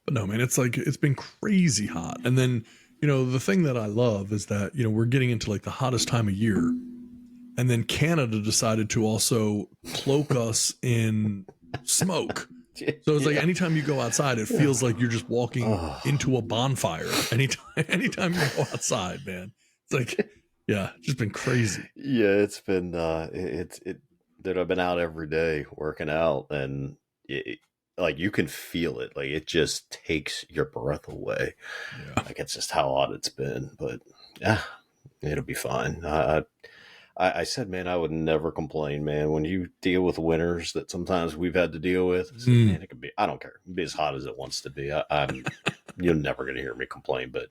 But no, man, it's like it's been crazy hot. And then, the thing that I love is that, we're getting into like the hottest time of year. And then Canada decided to also cloak us in smoke. So it's like anytime you go outside, it feels like you're just walking into a bonfire. Anytime you go outside, man. It's like, yeah, just been crazy. Yeah, it's been that I've been out every day working out, and like you can feel it. Like it just takes your breath away. Yeah. Like it's just how hot it's been. But yeah, it'll be fine. I said, man, I would never complain, man. When you deal with winters that sometimes we've had to deal with, I said, man, it could be. I don't care. It can be as hot as it wants to be. I'm you're never going to hear me complain, but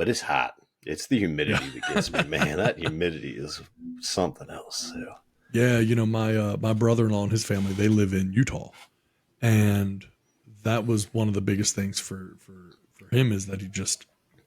it's hot. It's the humidity that gets me, man. That humidity is something else. So. Yeah, my brother-in-law and his family, they live in Utah, and that was one of the biggest things for him is that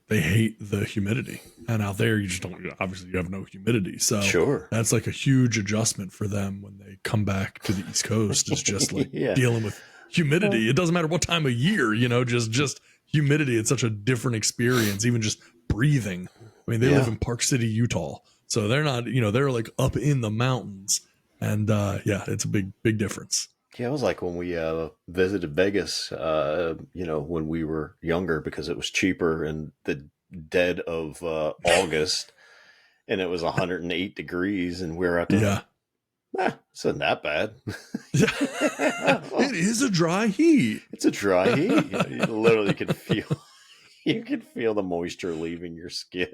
they hate the humidity. And out there, you just don't, obviously you have no humidity. So sure. That's like a huge adjustment for them when they come back to the East Coast. It's just like dealing with humidity. It doesn't matter what time of year, just humidity. It's such a different experience, even just breathing. I mean, they live in Park City, Utah. So they're not, they're like up in the mountains. And it's a big difference. Yeah, it was like when we visited Vegas, when we were younger because it was cheaper in the dead of August, and it was 108 degrees, and we're at the it's not that bad. It is a dry heat. It's a dry heat. You literally can feel the moisture leaving your skin,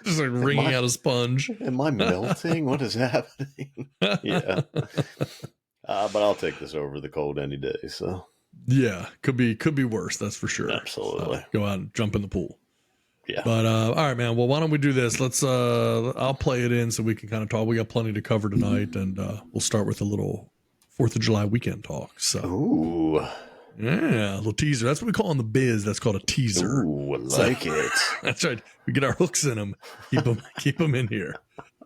just like wringing out a sponge. Am I melting? What is happening? Yeah. But I'll take this over the cold any day. So yeah, could be worse. That's for sure. Absolutely. Go out and jump in the pool. Yeah. But all right, man. Well, why don't we do this? Let's. I'll play it in so we can kind of talk. We got plenty to cover tonight, and we'll start with a little 4th of July weekend talk. So. Ooh. Yeah, a little teaser. That's what we call in the biz. That's called a teaser. Ooh, I like it. That's right. We get our hooks in them. Keep them in here.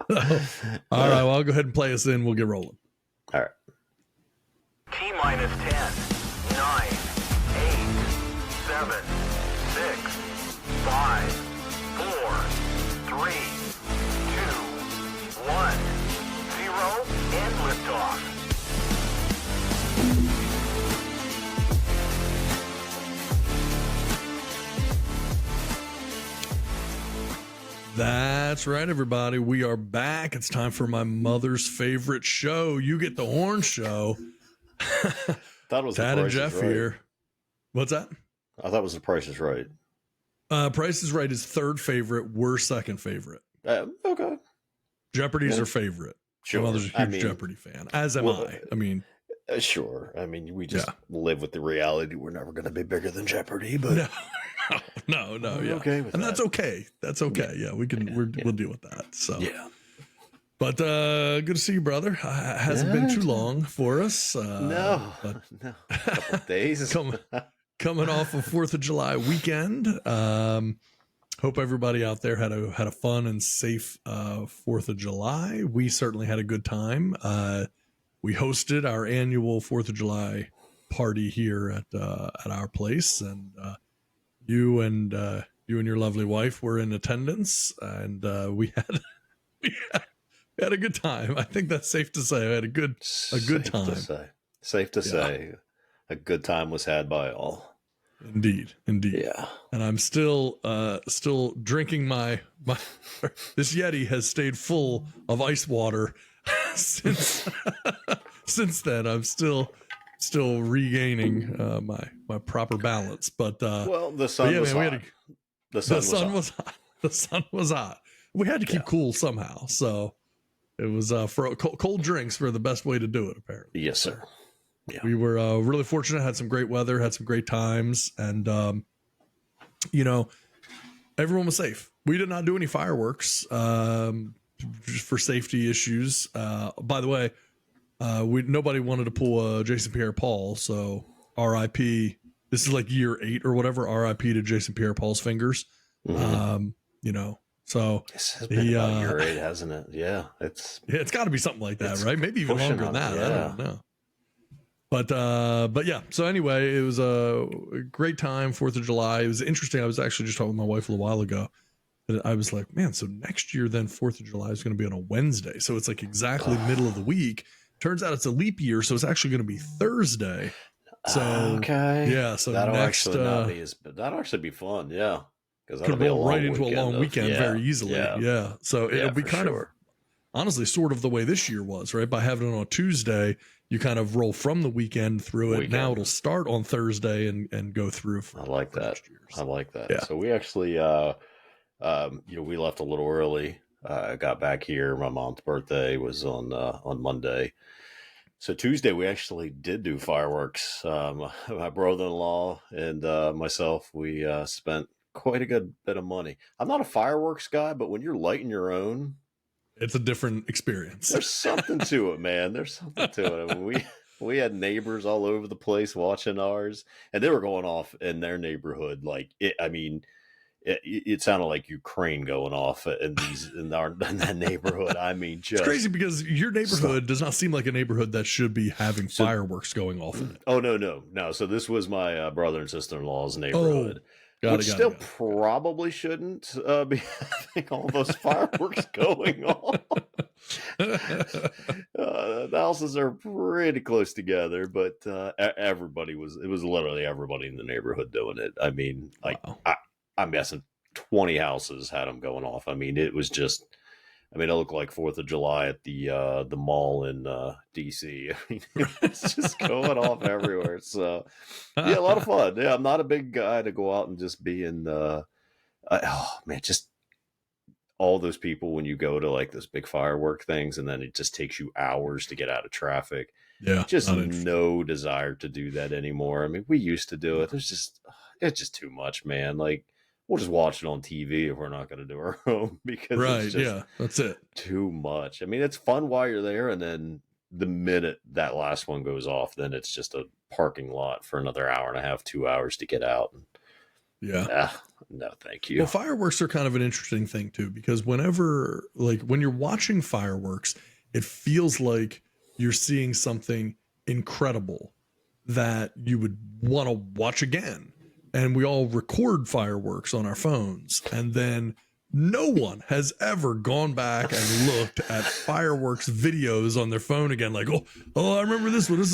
All right. Well, I'll go ahead and play us in. We'll get rolling. All right. T-minus 10, 9, 8, 7, 6, 5, 4, 3, 2, 1, 0, and liftoff. That's right, everybody. We are back. It's time for my mother's favorite show. You Get the Horn Show. That was Tad and Jeff right. Here. What's that? I thought it was The Price is Right. Price is Right is third favorite. We're second favorite. Okay. Jeopardy's our favorite. Sure. My mother's a huge Jeopardy fan, as am I. I mean, sure. I mean, we just live with the reality we're never going to be bigger than Jeopardy, but no. Yeah, okay with and that. That's okay. That's okay. Yeah, we'll deal with that. So yeah. But good to see you, brother. Hasn't been too long for us. No. A couple of days. Coming off of 4th of July weekend. Hope everybody out there had a fun and safe 4th of July. We certainly had a good time. We hosted our annual 4th of July party here at our place, and you and your lovely wife were in attendance, and we had a good time. I think that's safe to say. I had a good time. Safe to say, a good time was had by all. Indeed. Yeah. And I'm still drinking my this Yeti has stayed full of ice water since then. I'm still regaining my proper balance. But the sun was hot. The sun was hot. We had to keep cool somehow. So it was for cold drinks were the best way to do it, apparently. Yes, sir. Yeah. We were really fortunate, had some great weather, had some great times, and everyone was safe. We did not do any fireworks just for safety issues. By the way, nobody wanted to pull a Jason Pierre-Paul, so R.I.P. This is like year 8 or whatever. R.I.P. to Jason Pierre-Paul's fingers. Mm-hmm. So this has been about year 8, hasn't it? Yeah, it's got to be something like that, right? Maybe even longer than that. Yeah. I don't know. But yeah. So anyway, it was a great time. 4th of July. It was interesting. I was actually just talking with my wife a little while ago. And I was like, man, so next year then 4th of July is going to be on a Wednesday. So it's like exactly middle of the week. Turns out it's a leap year, so it's actually going to be Thursday. So okay, yeah. So that'll next, actually not be as, that'll actually be fun. Yeah, because could roll right into a long weekend very easily. Yeah. So Yeah, it'll be for kind of sure. honestly sort of the way this year was, right? By having it on a Tuesday, you kind of roll from the weekend through it. Weekend. Now it'll start on Thursday and go through. I like that. next year. I like that. Yeah. So we actually, we left a little early. Got back here. My mom's birthday was on Monday. So Tuesday we actually did do fireworks. My brother-in-law and myself, we spent quite a good bit of money. I'm not a fireworks guy, but when you're lighting your own, It's a different experience. there's something to it, man. There's something to it. I mean, we had neighbors all over the place watching ours, and they were going off in their neighborhood. Like it, I mean, it sounded like Ukraine going off in that neighborhood. I mean, It's just crazy because your neighborhood does not seem like a neighborhood that should be having So- fireworks going off in it. Oh no. So this was my brother and sister-in-law's neighborhood, Got which it. still probably shouldn't be having all those fireworks going on. The houses are pretty close together, but everybody it was literally everybody in the neighborhood doing it. I mean, like Wow. I'm guessing 20 houses had them going off. I mean, it was just, I mean, it looked like 4th of July at the mall in DC. I mean, it was just going off everywhere. So yeah, a lot of fun. Yeah, I'm not a big guy to go out and just be in oh man, just all those people when you go to like those big firework things, and then it just takes you hours to get out of traffic. Yeah. Just not interesting. no desire to do that anymore. I mean, we used to do it. It's just too much, man. Like we'll just watch it on TV if we're not going to do our own because Right. it's just Yeah. That's it. too much. I mean, it's fun while you're there, and then the minute that last one goes off, then it's just a parking lot for another hour and a half, 2 hours to get out. Yeah. No, thank you. Well, fireworks are kind of an interesting thing too, because whenever, like, when you're watching fireworks, it feels like you're seeing something incredible that you would want to watch again. And we all record fireworks on our phones, and then no one has ever gone back and looked at fireworks videos on their phone again. Like, oh, I remember this one. This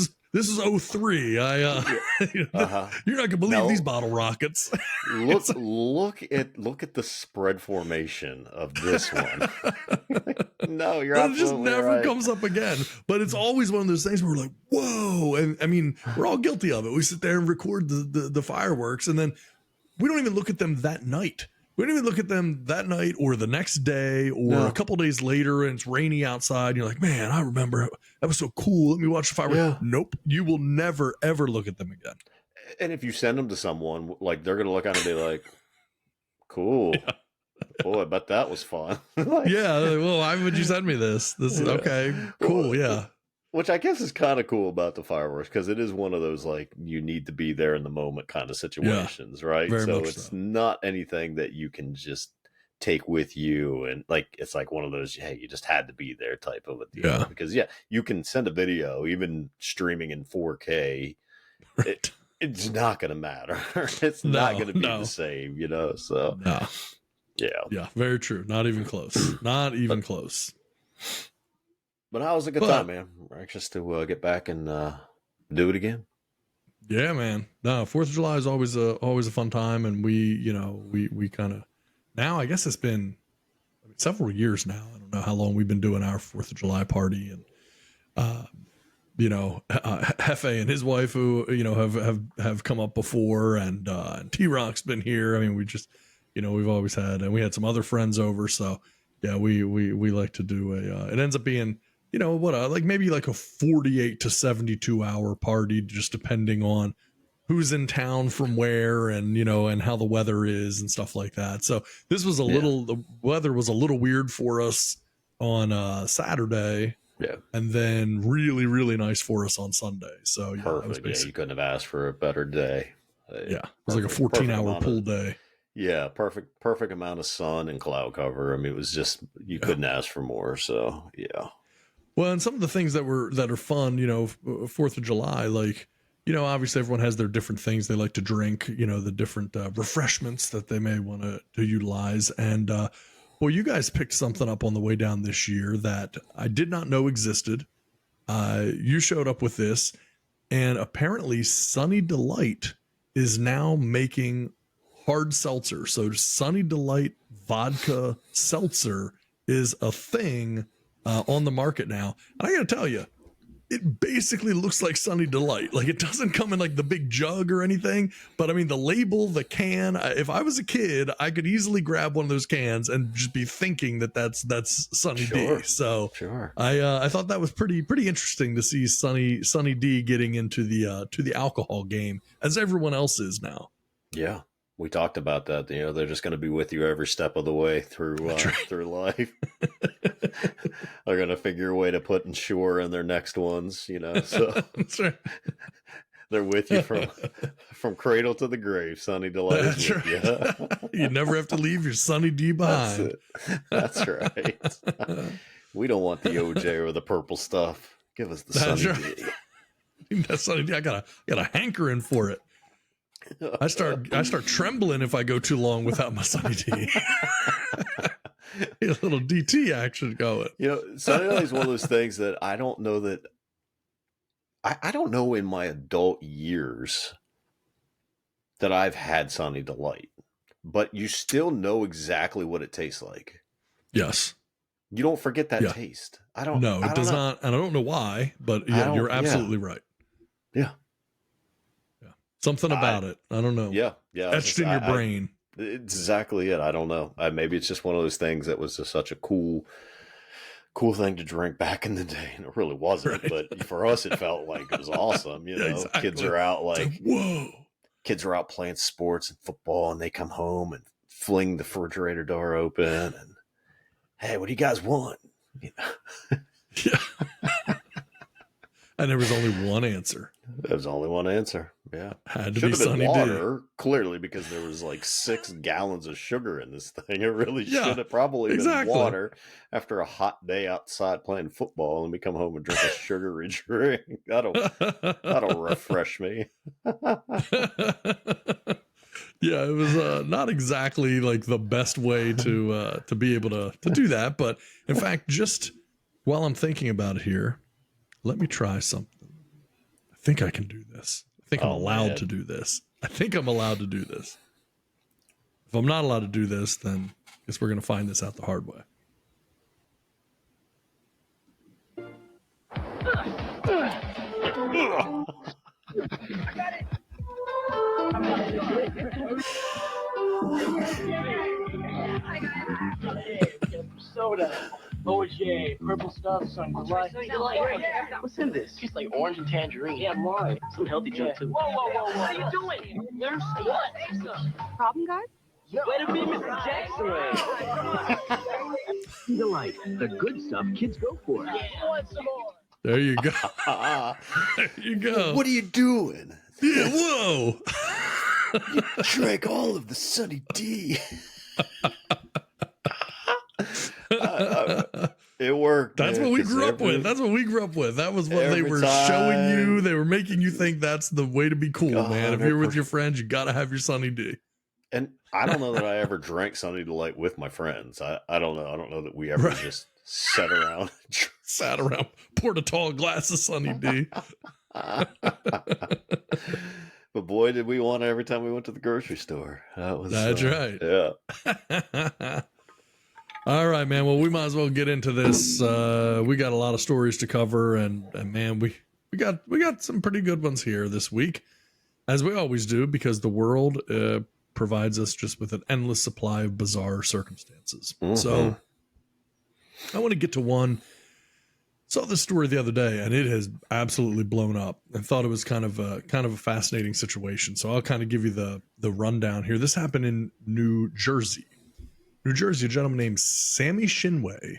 is 03. Uh-huh. You're not gonna believe No. these bottle rockets. Look at the spread formation of this one. No, you're That just absolutely never right. comes up again. But it's always one of those things where we're like, whoa. And I mean, we're all guilty of it. We sit there and record the fireworks, and then we don't even look at them that night. We don't even look at them that night or the next day or No. a couple days later and it's rainy outside. And you're like, man, I remember that was so cool. Let me watch the fireworks. Yeah. Nope. You will never, ever look at them again. And if you send them to someone, like they're gonna look at it and be like, "Cool, boy, I bet that was fun." Like, Yeah. Like, well, why would you send me this? This is Yeah. okay. Cool. Well, Yeah. Which I guess is kind of cool about the fireworks because it is one of those like you need to be there in the moment kind of situations, right? very So much it's so. not anything that you can just take with you, and like it's like one of those hey, you just had to be there type of a deal. Yeah. Because you can send a video even streaming in 4K. Right. It's not going to matter. It's not No, going to be no. the same, you know. So No. yeah. Yeah. Very true. Not even close. Not even close. But how was a good Well, time, man? Anxious to get back and do it again. Yeah, man. No, 4th of July is always a fun time. And we kind of, now I guess it's been several years now. I don't know how long we've been doing our 4th of July party. And, Hefe and his wife who, have come up before, and T-Rock's been here. I mean, we just, we've always had, and we had some other friends over. So yeah, we like to do it ends up being, like maybe like a 48 to 72 hour party, just depending on who's in town from where, and, and how the weather is and stuff like that. So this was the weather was a little weird for us on Saturday. Yeah. And then really, really nice for us on Sunday. So yeah, that was Perfect. Yeah, you basically, couldn't have asked for a better day. it was like a Perfect 14-hour amount pool of, day. Yeah, perfect amount of sun and cloud cover. I mean, it was just you couldn't ask for more. So yeah. Well, and some of the things that are fun, 4th of July, like, obviously everyone has their different things they like to drink, the different refreshments that they may want to utilize. And well, you guys picked something up on the way down this year that I did not know existed. You showed up with this, and apparently Sunny Delight is now making hard seltzer. So Sunny Delight vodka seltzer is a thing on the market now. And I got to tell you, it basically looks like Sunny Delight. Like, it doesn't come in like the big jug or anything, but I mean, the label, the can, if I was a kid, I could easily grab one of those cans and just be thinking that that's Sunny D. So Sure. I thought that was pretty interesting to see Sunny D getting into the alcohol game, as everyone else is now. Yeah. We talked about that. They're just going to be with you every step of the way through through life. They're going to figure a way to put Ensure in their next ones, So That's right. they're with you from cradle to the grave. Sunny Delight is with you. You never have to leave your Sunny D behind. That's right. We don't want the OJ or the purple stuff. Give us the That's Sunny right. D. That's Sunny D. I got a hankering for it. I start trembling if I go too long without my Sunny D. A little DT action going. Sunny Delight is one of those things that I don't know that I don't know in my adult years that I've had Sunny Delight, but you still know exactly what it tastes like. Yes. You don't forget that taste. I don't know. It does not, and I don't know why, but yeah, you're absolutely right. Yeah. Something about it. I don't know. Yeah. Etched in your brain. It's exactly it. I don't know. Maybe it's just one of those things that was just such a cool thing to drink back in the day. And it really wasn't, right. But for us, it felt like it was awesome. Exactly. Kids are out whoa. Kids are out playing sports and football, and they come home and fling the refrigerator door open and, hey, what do you guys want? Yeah. And there was only one answer. There was only one answer. Yeah. Had to should be have been Sunny water, clearly, because there was like 6 gallons of sugar in this thing. It really should have probably been water after a hot day outside playing football, and we come home and drink a sugary drink. That'll refresh me. Yeah, it was not exactly like the best way to be able to do that. But in fact, just while I'm thinking about it here, let me try something. I think I can do this. I think I'm allowed to do this. I think I'm allowed to do this. If I'm not allowed to do this, then I guess we're going to find this out the hard way. I got it. Soda, OJ, purple stuff, Sunny Delight. What's in this? Just like orange and tangerine. Yeah, why? Some healthy junk too. Whoa. What are you doing? There's what? Problem, guys? Wait a minute, Mr. Jackson. Delight, the good stuff kids go for. Yeah, want some more? There you go. There you go. What are you doing? Yeah, whoa. You drank all of the Sunny D. It worked. That's what we grew up with. That's what we grew up with. That was what they were showing you. They were making you think that's the way to be cool, man. If you're with your friends, you got to have your Sunny D. And I don't know that I ever drank Sunny Delight with my friends. I don't know. I don't know that we ever just sat around, poured a tall glass of Sunny D. But boy, did we want it every time we went to the grocery store. That's right. Yeah. All right, man. Well, we might as well get into this. We got a lot of stories to cover, and man, we got some pretty good ones here this week, as we always do, because the world provides us just with an endless supply of bizarre circumstances. Mm-hmm. So I want to get to one. Saw this story the other day, and it has absolutely blown up. And thought it was kind of a fascinating situation. So I'll kind of give you the rundown here. This happened in New Jersey. A gentleman named Sammy Shinway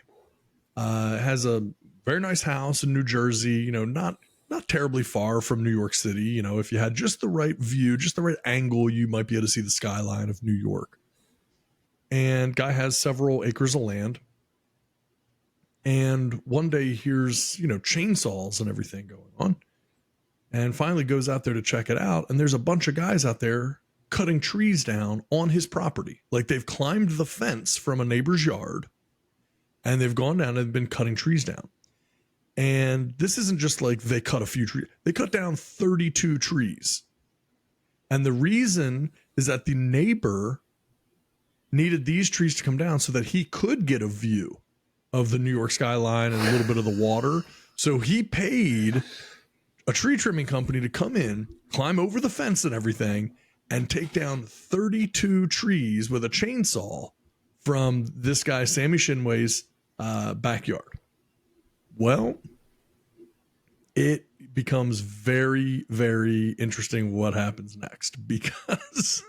has a very nice house in New Jersey. Not terribly far from New York City. If you had just the right view, just the right angle, you might be able to see the skyline of New York. And guy has several acres of land. And one day he hears, chainsaws and everything going on, and finally goes out there to check it out. And there's a bunch of guys out there cutting trees down on his property. Like they've climbed the fence from a neighbor's yard and they've gone down and been cutting trees down. And this isn't just like they cut a few trees. They cut down 32 trees. And the reason is that the neighbor needed these trees to come down so that he could get a view of the New York skyline and a little bit of the water. So he paid a tree trimming company to come in, climb over the fence and everything, and take down 32 trees with a chainsaw from this guy, Sammy Shinway's backyard. Well, it becomes very, very interesting what happens next, because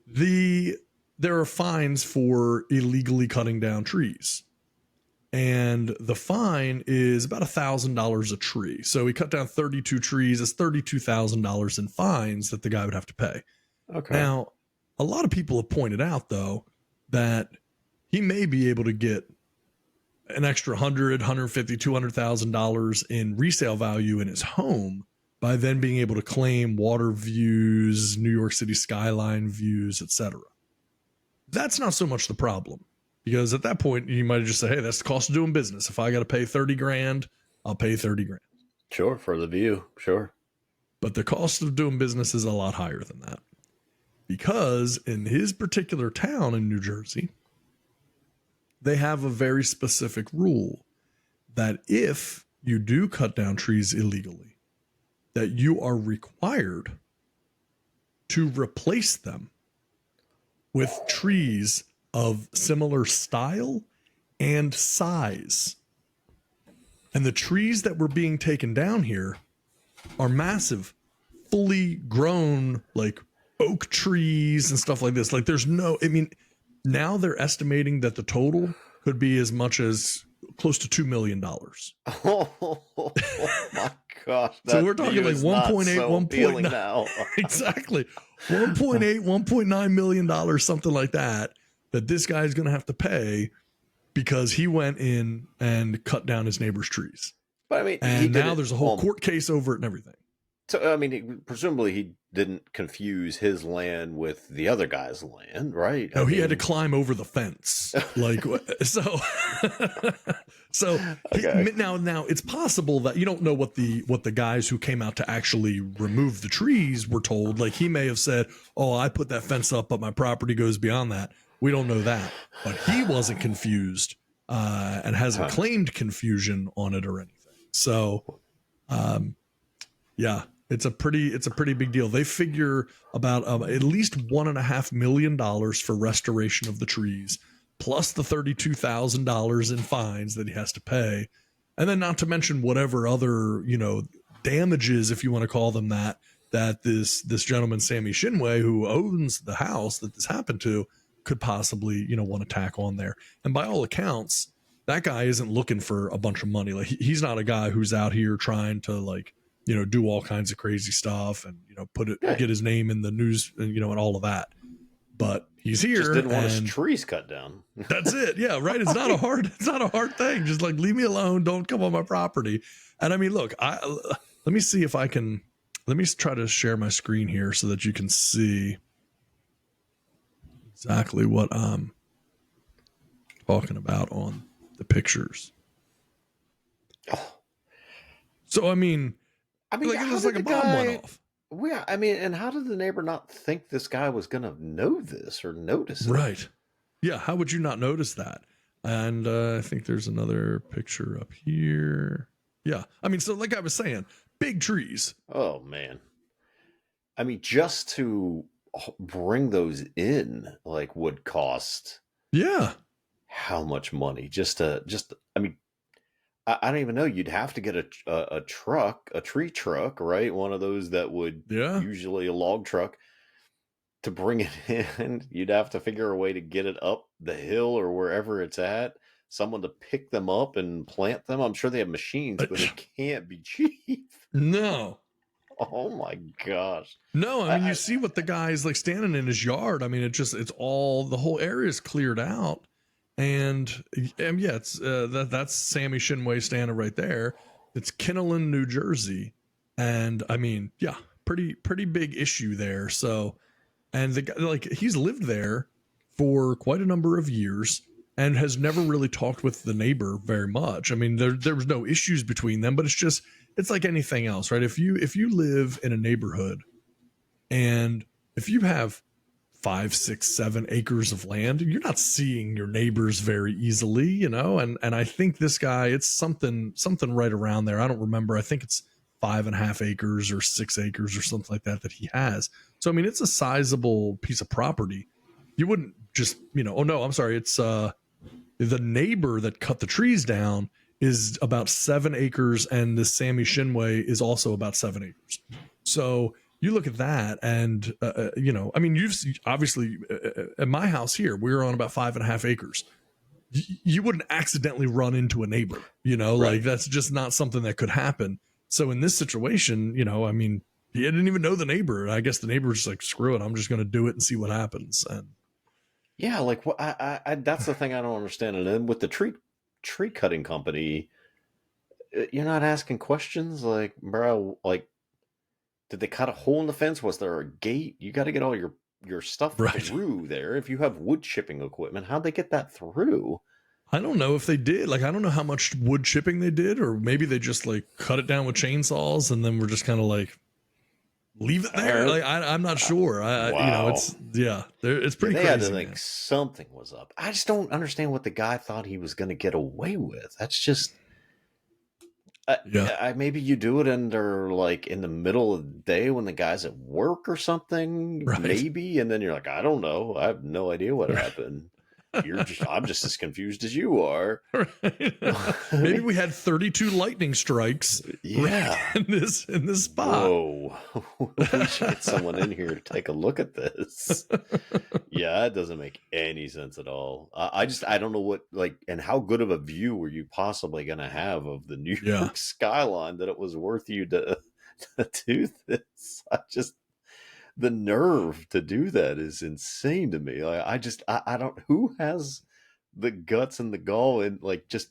there are fines for illegally cutting down trees. And the fine is about $1,000 a tree. So he cut down 32 trees. It's $32,000 in fines that the guy would have to pay. Okay. Now, a lot of people have pointed out, though, that he may be able to get an extra $100,000, $150,000, $200,000 in resale value in his home by then being able to claim water views, New York City skyline views, etc. That's not so much the problem. Because at that point, you might have just said, hey, that's the cost of doing business. If I got to pay 30 grand, I'll pay 30 grand. Sure, for the view. Sure. But the cost of doing business is a lot higher than that. Because in his particular town in New Jersey, they have a very specific rule that if you do cut down trees illegally, that you are required to replace them with trees of similar style and size. And the trees that were being taken down here are massive, fully grown, like oak trees and stuff like this. Like now they're estimating that the total could be as much as close to $2 million. Oh my gosh. So we're talking like 1.8, 1.9 now. Exactly. 1.8, $1.9 million, something like that this guy is going to have to pay because he went in and cut down his neighbor's trees. But I mean, and now there's a whole court case over it and everything. So, I mean, presumably he didn't confuse his land with the other guy's land, right? No, he had to climb over the fence. Like, okay. Now it's possible that you don't know what the guys who came out to actually remove the trees were told. Like, he may have said, oh, I put that fence up, but my property goes beyond that. We don't know that, but he wasn't confused and hasn't claimed confusion on it or anything. So, yeah, it's a pretty big deal. They figure about at least $1.5 million for restoration of the trees, plus the $32,000 in fines that he has to pay, and then not to mention whatever other damages, if you want to call them that this gentleman Sammy Shinway, who owns the house that this happened to, could possibly, want to tack on there. And by all accounts, that guy isn't looking for a bunch of money. Like he's not a guy who's out here trying to do all kinds of crazy stuff and, get his name in the news and, and all of that. But he's here. Just didn't want his trees cut down. That's it. Yeah. Right. It's not a hard thing. Just like, leave me alone. Don't come on my property. And I mean, look, let me see if I can, let me try to share my screen here so that you can see exactly what I'm talking about on the pictures. So, I mean, like it was like a bomb went off. Yeah, I mean, and how did the neighbor not think this guy was going to know this or notice it? Right. Yeah. How would you not notice that? And I think there's another picture up here. Yeah. I mean, so like I was saying, big trees. Oh, man. I mean, just to bring those in, like, would cost. Yeah. How much money? I mean, I don't even know. You'd have to get a truck, a tree truck, right? One of those that would usually a log truck to bring it in. You'd have to figure a way to get it up the hill or wherever it's at. Someone to pick them up and plant them. I'm sure they have machines, but it can't be cheap. No. Oh my gosh. No, I mean, you see what the guy's like standing in his yard. I mean, it's all, the whole area is cleared out. And yeah, it's that's Sammy Shinway standing right there. It's Kinnelon, New Jersey, and I mean, yeah, pretty big issue there. So, and the guy, like, he's lived there for quite a number of years and has never really talked with the neighbor very much. I mean, there was no issues between them, but it's like anything else, right? If you live in a neighborhood and if you have 5, 6, 7 acres of land, you're not seeing your neighbors very easily, you know. And I think this guy, it's something right around there. I don't remember. I think it's 5.5 acres or 6 acres or something like that he has. So I mean, it's a sizable piece of property. You wouldn't just, you know, oh no, I'm sorry, it's the neighbor that cut the trees down is about 7 acres, and the Sammy Shinway is also about 7 acres. So you look at that, and you know, I mean, you've obviously at my house here, we're on about 5.5 acres. You wouldn't accidentally run into a neighbor, you know, Right. like that's just not something that could happen. So in this situation, you know, I mean, he didn't even know the neighbor. I guess the neighbor was just like, screw it, I'm just going to do it and see what happens. And Yeah, like what I that's the thing I don't understand. And then with the tree cutting company, you're not asking questions like, bro, like, did they cut a hole in the fence? Was there a gate? You got to get all your stuff Right. through there. If you have wood chipping equipment, how'd they get that through? I don't know if they did. Like, I don't know how much wood chipping they did, or maybe they just like cut it down with chainsaws and then we're just kind of like leave it there. Like, I'm not sure. You know, Wow. it's it's pretty They crazy. had to Man. think something was up. I just don't understand what the guy thought he was going to get away with. That's just. Yeah. Maybe you do it under like in the middle of the day when the guy's at work or something, Right. maybe, and then you're like, I don't know, I have no idea what happened. I'm just as confused as you are. Right. Maybe we had 32 lightning strikes Yeah. in this spot. Whoa. We should get someone in here to take a look at this. Yeah, it doesn't make any sense at all. I don't know what, like, and how good of a view were you possibly going to have of the New Yeah. York skyline that it was worth you to do this? The nerve to do that is insane to me. Like, I don't, who has the guts and the gall and like just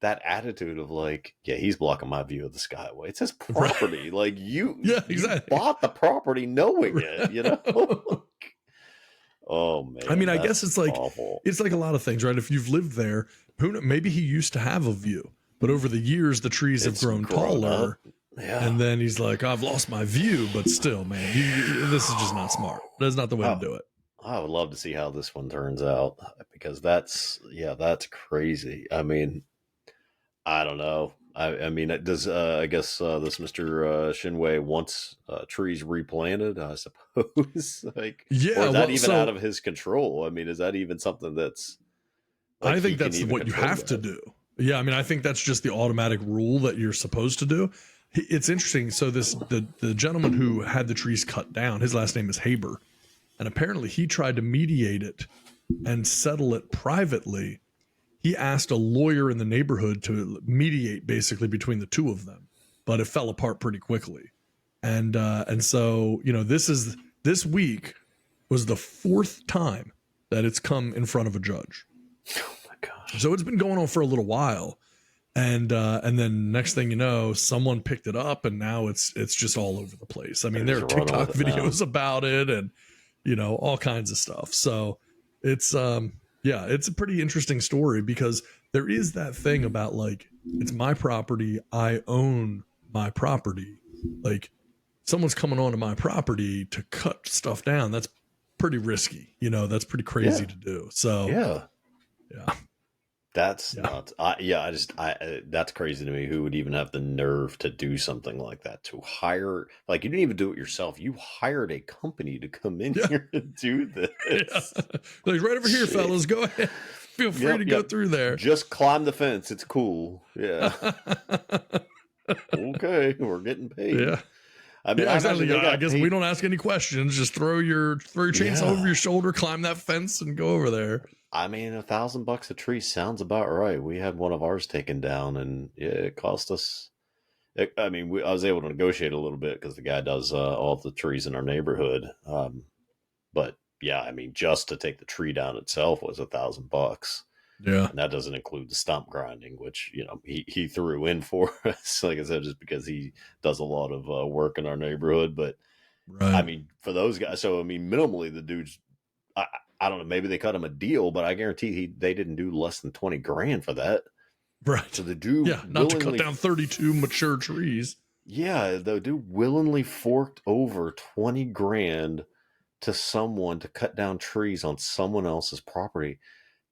that attitude of like, yeah, he's blocking my view of the skyway. It's his property. Like Yeah, you exactly. bought the property knowing it, you know? Oh man. I mean, I that's guess it's like awful. it's like a lot of things, right? If you've lived there, maybe he used to have a view, but over the years the trees have It's grown grown taller. up. Yeah. And then he's like, I've lost my view, but still, man, this is just not smart. That's not the way to do it. I would love to see how this one turns out because that's crazy. I mean, I don't know. I mean, it does. I guess this Mr. Shinway wants trees replanted. I suppose. Like, Yeah, or is that well, even so- out of his control? I mean, is that even something that's? like, I he think can that's even what you control have to that? do. Yeah, I mean, I think that's just the automatic rule that you're supposed to do. It's interesting. So the gentleman who had the trees cut down, his last name is Haber, and apparently he tried to mediate it and settle it privately. He asked a lawyer in the neighborhood to mediate basically between the two of them, but it fell apart pretty quickly. And so, you know, this week was the 4th time that it's come in front of a judge. Oh my gosh! So it's been going on for a little while. And then next thing you know, someone picked it up and now it's just all over the place. I mean, They're there are just running TikTok with it now. videos about it and, you know, all kinds of stuff. So it's, yeah, it's a pretty interesting story because there is that thing about like, it's my property. I own my property. Like someone's coming onto my property to cut stuff down. That's pretty risky. You know, that's pretty crazy Yeah. to do. So Yeah. That's Yeah. nuts. That's crazy to me. Who would even have the nerve to do something like that? To hire, like, you didn't even do it yourself. You hired a company to come in Yeah. here and do this. Yeah. Like right over here, Shit. fellas, go ahead. Feel free Yep, to go yep. through there. Just climb the fence. It's cool. Yeah. Okay, we're getting paid. Yeah. I mean, Yeah, I exactly. imagine they I got guess paid- we don't ask any questions. Just throw your chainsaw Yeah. over your shoulder, climb that fence, and go over there. I mean, $1,000 a tree sounds about right. We had one of ours taken down, and yeah, it cost us. I was able to negotiate a little bit because the guy does all the trees in our neighborhood. But yeah, I mean, just to take the tree down itself was $1,000. Yeah. And that doesn't include the stump grinding, which, he threw in for us, like I said, just because he does a lot of work in our neighborhood. But Right. I mean, for those guys, so I mean, minimally the dude's, I don't know, maybe they cut him a deal, but I guarantee they didn't do less than 20 grand for that. Right. So the dude, yeah, not to cut down 32 mature trees. Yeah, the dude willingly forked over 20 grand to someone to cut down trees on someone else's property.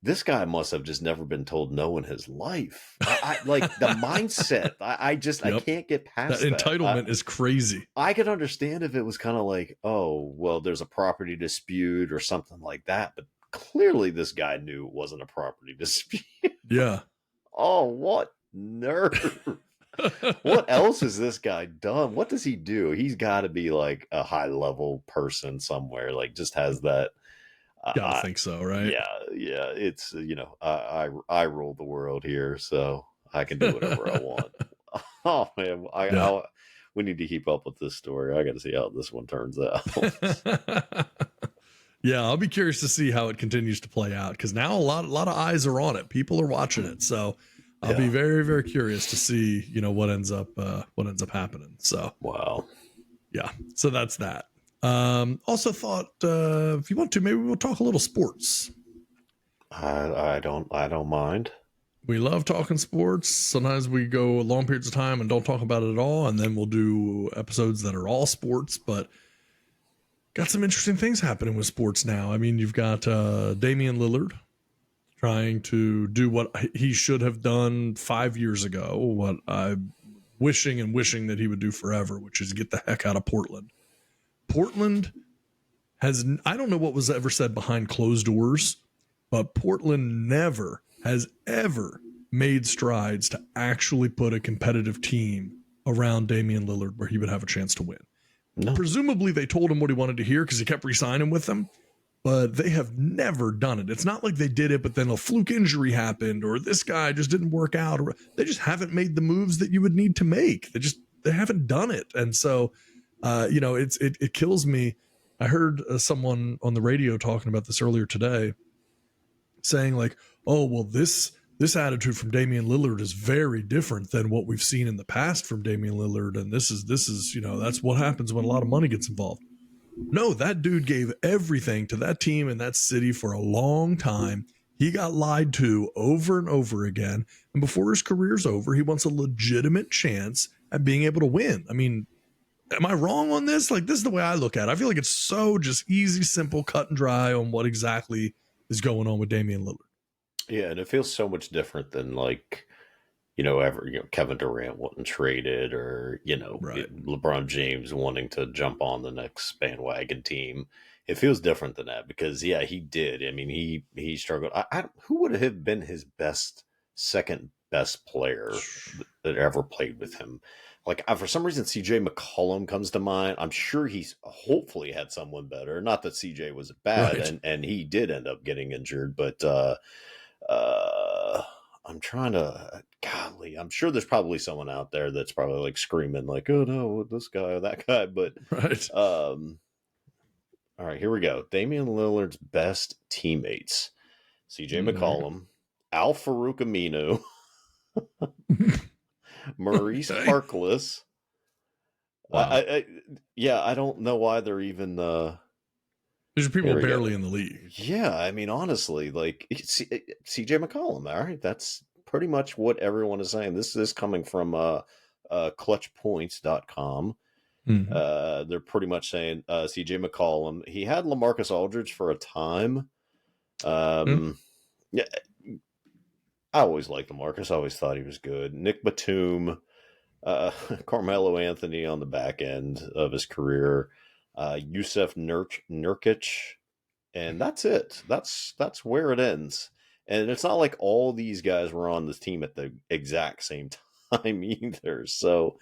This guy must have just never been told no in his life. I like the mindset. I can't get past that. Entitlement is crazy. I could understand if it was kind of like, oh, well, there's a property dispute or something like that. But clearly this guy knew it wasn't a property dispute. Yeah. Oh, what nerve. What else has this guy done? What does he do? He's got to be like a high level person somewhere, like just has that. Gotta think so, right? Yeah. It's, I rule the world here, so I can do whatever I want. Oh, man. We need to keep up with this story. I got to see how this one turns out. Yeah, I'll be curious to see how it continues to play out, because now a lot of eyes are on it. People are watching it, so I'll be very, very curious to see, what ends up happening. So wow, yeah. So that's that. Also thought if you want to, maybe we'll talk a little sports. I don't mind. We love talking sports. Sometimes we go long periods of time and don't talk about it at all, and then we'll do episodes that are all sports. But got some interesting things happening with sports now. I mean, you've got Damian Lillard trying to do what he should have done 5 years ago, what I'm wishing that he would do forever, which is get the heck out of Portland. Portland has, I don't know what was ever said behind closed doors, but Portland never has ever made strides to actually put a competitive team around Damian Lillard where he would have a chance to win. No. Presumably they told him what he wanted to hear because he kept re-signing with them, but they have never done it. It's not like they did it, but then a fluke injury happened, or this guy just didn't work out, or they just haven't made the moves that you would need to make. They haven't done it. And so, it kills me. I heard someone on the radio talking about this earlier today, saying like, oh, well, this attitude from Damian Lillard is very different than what we've seen in the past from Damian Lillard. And this is, that's what happens when a lot of money gets involved. No, that dude gave everything to that team and that city for a long time. He got lied to over and over again. And before his career's over, he wants a legitimate chance at being able to win. I mean, am I wrong on this? Like, this is the way I look at it. I feel like it's so just easy, simple, cut and dry on what exactly is going on with Damian Lillard. Yeah, and it feels so much different than like, Kevin Durant wanting traded, or, right. LeBron James wanting to jump on the next bandwagon team. It feels different than that because, yeah, he did. I mean, he struggled. Who would have been his second best player that ever played with him? Like, for some reason, CJ McCollum comes to mind. I'm sure he's hopefully had someone better. Not that CJ was bad, right. and he did end up getting injured, but I'm trying to, golly, I'm sure there's probably someone out there that's probably like screaming like, oh no, this guy or that guy. But right. All right, here we go. Damian Lillard's best teammates: CJ McCollum, Al Farouk Aminu, Maurice Harkless. Wow. I don't know why they're even there's people barely in the league. Yeah, I mean, honestly, like CJ McCollum. All right, that's pretty much what everyone is saying. This is coming from clutchpoints.com. Mm-hmm. They're pretty much saying CJ McCollum. He had LaMarcus Aldridge for a time. Yeah, I always liked LaMarcus. I always thought he was good. Nick Batum, Carmelo Anthony on the back end of his career. Yusef Nurkic, and that's it. That's where it ends. And it's not like all these guys were on this team at the exact same time either. So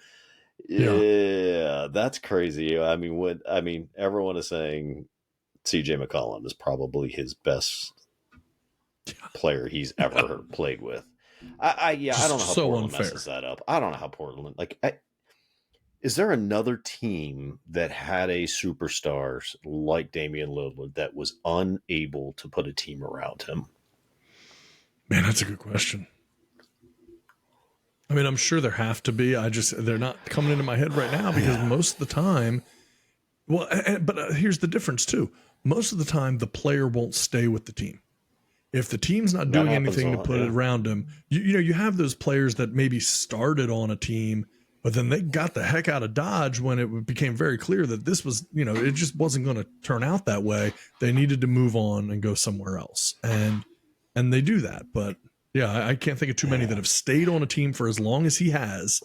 yeah, that's crazy. I mean, everyone is saying CJ McCollum is probably his best player he's ever played with. I don't know how Portland messes that up. I don't know how Portland is there another team that had a superstar like Damian Lillard that was unable to put a team around him? Man, that's a good question. I mean, I'm sure there have to be. They're not coming into my head right now because most of the time, but here's the difference too. Most of the time, the player won't stay with the team. If the team's not doing anything to put it around him, you have those players that maybe started on a team, but then they got the heck out of Dodge when it became very clear that this was, it just wasn't going to turn out that way. They needed to move on and go somewhere else. And they do that. But yeah, I can't think of too many that have stayed on a team for as long as he has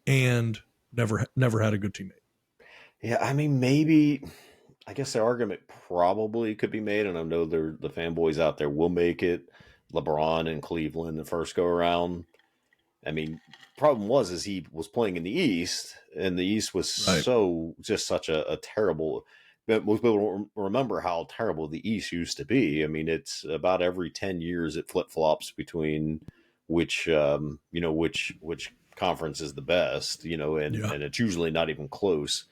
and never had a good teammate. Yeah, I mean, maybe, I guess the argument probably could be made, and I know the fanboys out there will make it. LeBron in Cleveland the first go around. I mean, problem is he was playing in the East, and the East was such a terrible. Most people don't remember how terrible the East used to be. I mean, it's about every 10 years it flip flops between which conference is the best, and it's usually not even close.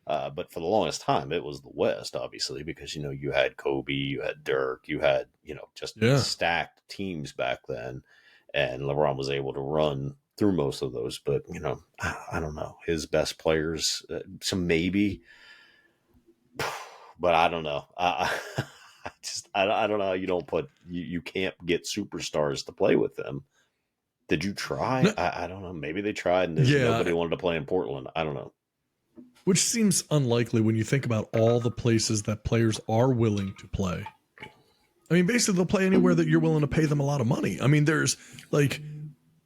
But for the longest time, it was the West, obviously, because, you had Kobe, you had Dirk, you had, just stacked teams back then. And LeBron was able to run through most of those. But, I don't know. His best players, some maybe. But I don't know. I don't know how you don't you can't get superstars to play with them. Did you try? No. I don't know. Maybe they tried and nobody wanted to play in Portland. I don't know. Which seems unlikely when you think about all the places that players are willing to play. I mean, basically, they'll play anywhere that you're willing to pay them a lot of money. I mean, there's like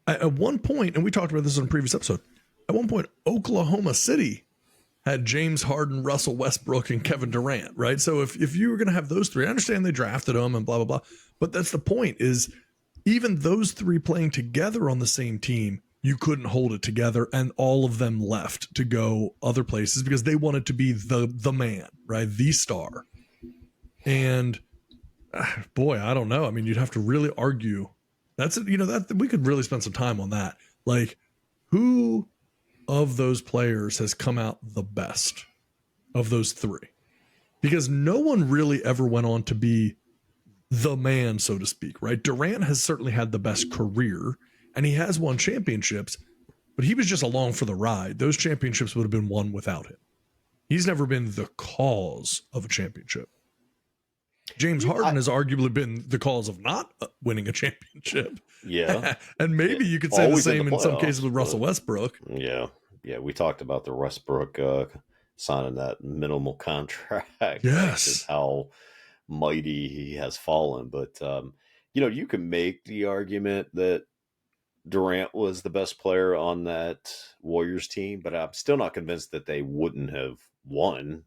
at one point, and we talked about this on a previous episode, at one point, Oklahoma City had James Harden, Russell Westbrook, and Kevin Durant, right? So if you were going to have those three, I understand they drafted them and blah, blah, blah. But that's the point is even those three playing together on the same team, you couldn't hold it together, and all of them left to go other places because they wanted to be the man, right? The star. And boy, I don't know. I mean, you'd have to really argue. That we could really spend some time on that. Like, who of those players has come out the best of those three? Because no one really ever went on to be the man, so to speak, right? Durant has certainly had the best career, and he has won championships, but he was just along for the ride. Those championships would have been won without him. He's never been the cause of a championship. James Harden has arguably been the cause of not winning a championship. Yeah. And maybe you could say the same in some cases with Russell Westbrook. Yeah. Yeah. We talked about the Westbrook signing that minimal contract. Yes. Just how mighty he has fallen. But, you can make the argument that Durant was the best player on that Warriors team, but I'm still not convinced that they wouldn't have won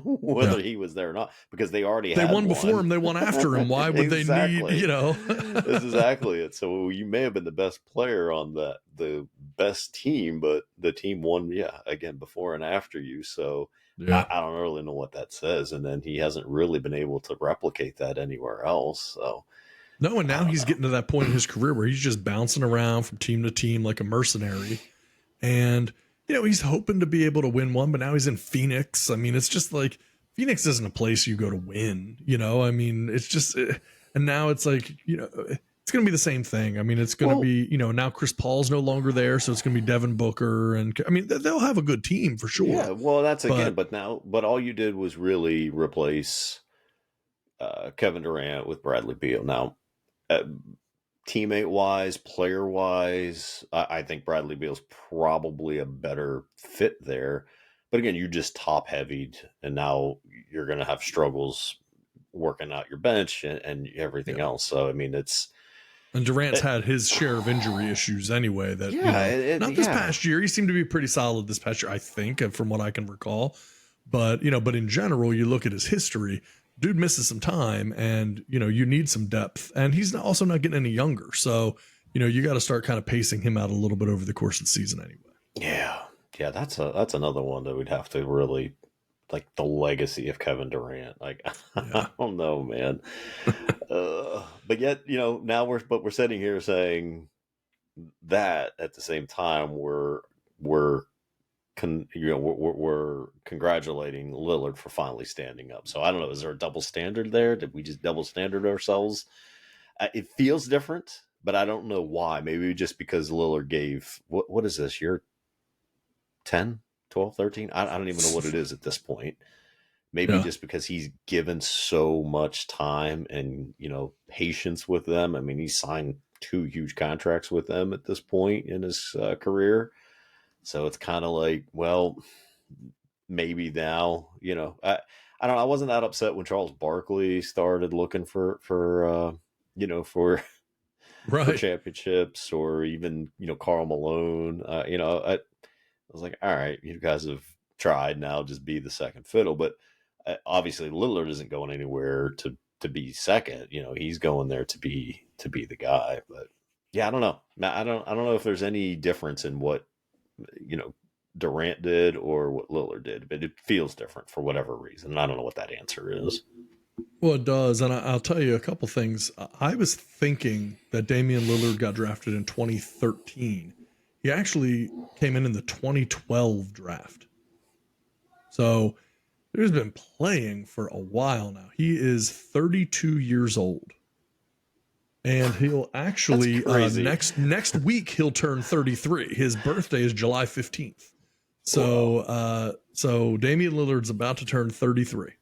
whether he was there or not, because they won before him, they won after him. Why would they need, That's exactly it. So you may have been the best player on the best team, but the team won, again, before and after you. So I don't really know what that says. And then he hasn't really been able to replicate that anywhere else. So no, and now he's getting to that point in his career where he's just bouncing around from team to team like a mercenary. And, he's hoping to be able to win one, but now he's in Phoenix. I mean, it's just like Phoenix isn't a place you go to win, I mean, it's just, and now it's like, it's going to be the same thing. I mean, it's going to be, now Chris Paul's no longer there. So it's going to be Devin Booker. And I mean, they'll have a good team for sure. Yeah, well, but all you did was really replace Kevin Durant with Bradley Beal. Now, teammate wise, player wise, I think Bradley Beal's probably a better fit there. But again, you just top heavied, and now you're going to have struggles working out your bench and everything else. So, I mean, and Durant's had his share of injury issues anyway. That not this past year. He seemed to be pretty solid this past year, I think, from what I can recall. But but in general, you look at his history. Dude misses some time, and you need some depth, and he's also not getting any younger. So you got to start kind of pacing him out a little bit over the course of the season anyway. Yeah, that's another one that we'd have to really, like, the legacy of Kevin Durant. Like, I don't know, man. But yet, now we're sitting here saying that at the same time we're congratulating Lillard for finally standing up. So I don't know, is there a double standard there? Did we just double standard ourselves? It feels different, but I don't know why. Maybe just because Lillard gave what is this? You're 10, 12, 13? I don't even know what it is at this point. Maybe just because he's given so much time and, patience with them. I mean, he signed 2 huge contracts with them at this point in his career. So it's kind of like, well, maybe now, I don't know. I wasn't that upset when Charles Barkley started looking for Right. championships, or even, Karl Malone. I was like, all right, you guys have tried, now just be the second fiddle. But obviously Lillard isn't going anywhere to be second. He's going there to be the guy. But yeah, I don't know. I don't know if there's any difference in what Durant did or what Lillard did, but it feels different for whatever reason. And I don't know what that answer is. Well, it does. And I'll tell you a couple things. I was thinking that Damian Lillard got drafted in 2013. He actually came in the 2012 draft. So he's been playing for a while now. He is 32 years old. And he'll actually next week he'll turn 33. His birthday is July 15th. So so Damian Lillard's about to turn 33.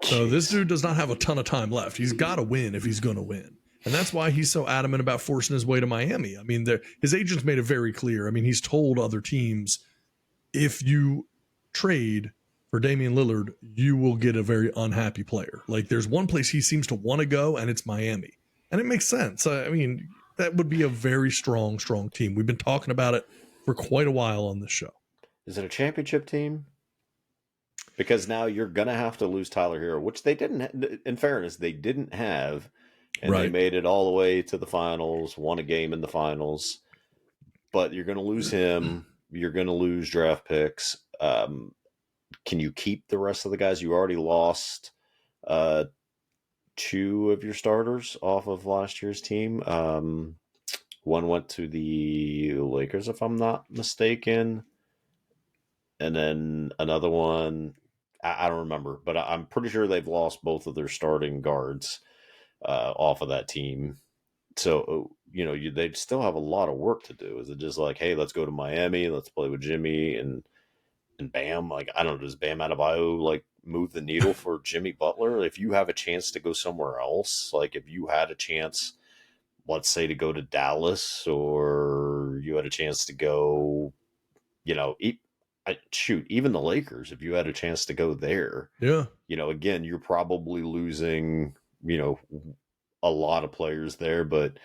So this dude does not have a ton of time left. He's got to win if he's going to win. And that's why he's so adamant about forcing his way to Miami. I mean, his agents made it very clear. I mean, he's told other teams, if you trade for Damian Lillard, you will get a very unhappy player. Like, there's one place he seems to want to go, and it's Miami. And it makes sense. I mean, that would be a very strong team. We've been talking about it for quite a while on this show. Is it a championship team? Because now you're going to have to lose Tyler Hero, which they didn't, in fairness, they didn't have. And They made it all the way to the finals, won a game in the finals. But you're going to lose him. You're going to lose draft picks. Can you keep the rest of the guys? You already lost 2 of your starters off of last year's team. One went to the Lakers, if I'm not mistaken. And then another one, I don't remember, but I'm pretty sure they've lost both of their starting guards off of that team. So, they'd still have a lot of work to do. Is it just like, hey, let's go to Miami, let's play with Jimmy and Bam? Like, I don't know, does Bam Adebayo like move the needle for Jimmy Butler? If you have a chance to go somewhere else, like if you had a chance, let's say, to go to Dallas, or you had a chance to go, even the Lakers, if you had a chance to go there, again, you're probably losing, a lot of players there, but,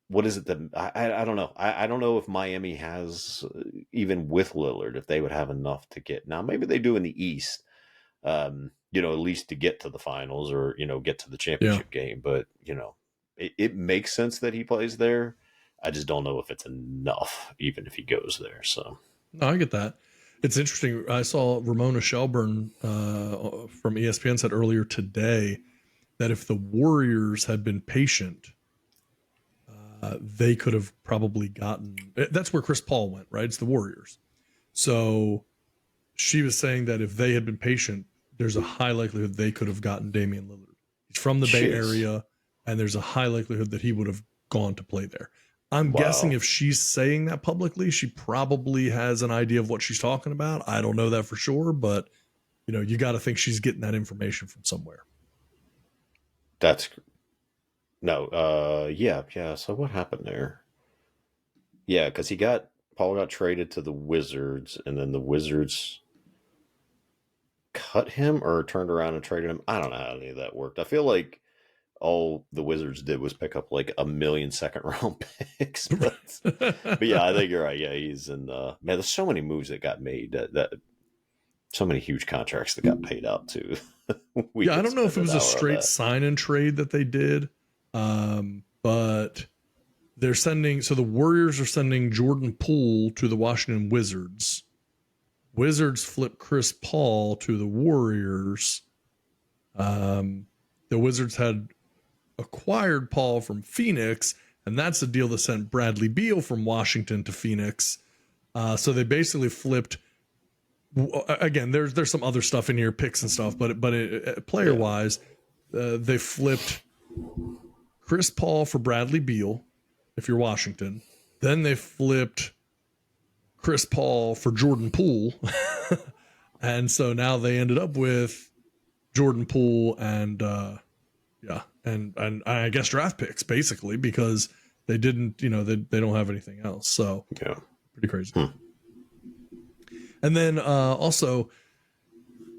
what is it that I don't know. I don't know if Miami has, even with Lillard, if they would have enough to get. Now, maybe they do in the East, at least to get to the finals, or, get to the championship game. But, it makes sense that he plays there. I just don't know if it's enough, even if he goes there. So, no, I get that. It's interesting. I saw Ramona Shelburne from ESPN said earlier today that if the Warriors had been patient, they could have probably gotten. That's where Chris Paul went, right? It's the Warriors. So she was saying that if they had been patient, there's a high likelihood they could have gotten Damian Lillard. He's from the Bay Area, and there's a high likelihood that he would have gone to play there. I'm guessing if she's saying that publicly, she probably has an idea of what she's talking about. I don't know that for sure, but you got to think she's getting that information from somewhere. Yeah. So what happened there? Yeah, because Paul got traded to the Wizards, and then the Wizards cut him or turned around and traded him. I don't know how any of that worked. I feel like all the Wizards did was pick up like 1 million second-round picks. But yeah, I think you're right. Yeah, he's in. Man, there's so many moves that got made. That so many huge contracts that got paid out too. I don't know if it was a straight sign and trade that they did, but they're sending. So the Warriors are sending Jordan Poole to the Washington Wizards. Wizards flip Chris Paul to the Warriors. The Wizards had acquired Paul from Phoenix, and that's the deal that sent Bradley Beal from Washington to Phoenix. So they basically flipped. Again, there's some other stuff in here, picks and stuff, but player wise, they flipped Chris Paul for Bradley Beal, if you're Washington. Then they flipped Chris Paul for Jordan Poole. And so now they ended up with Jordan Poole and I guess draft picks, basically, because they didn't, they don't have anything else. So Yeah. pretty crazy. And then also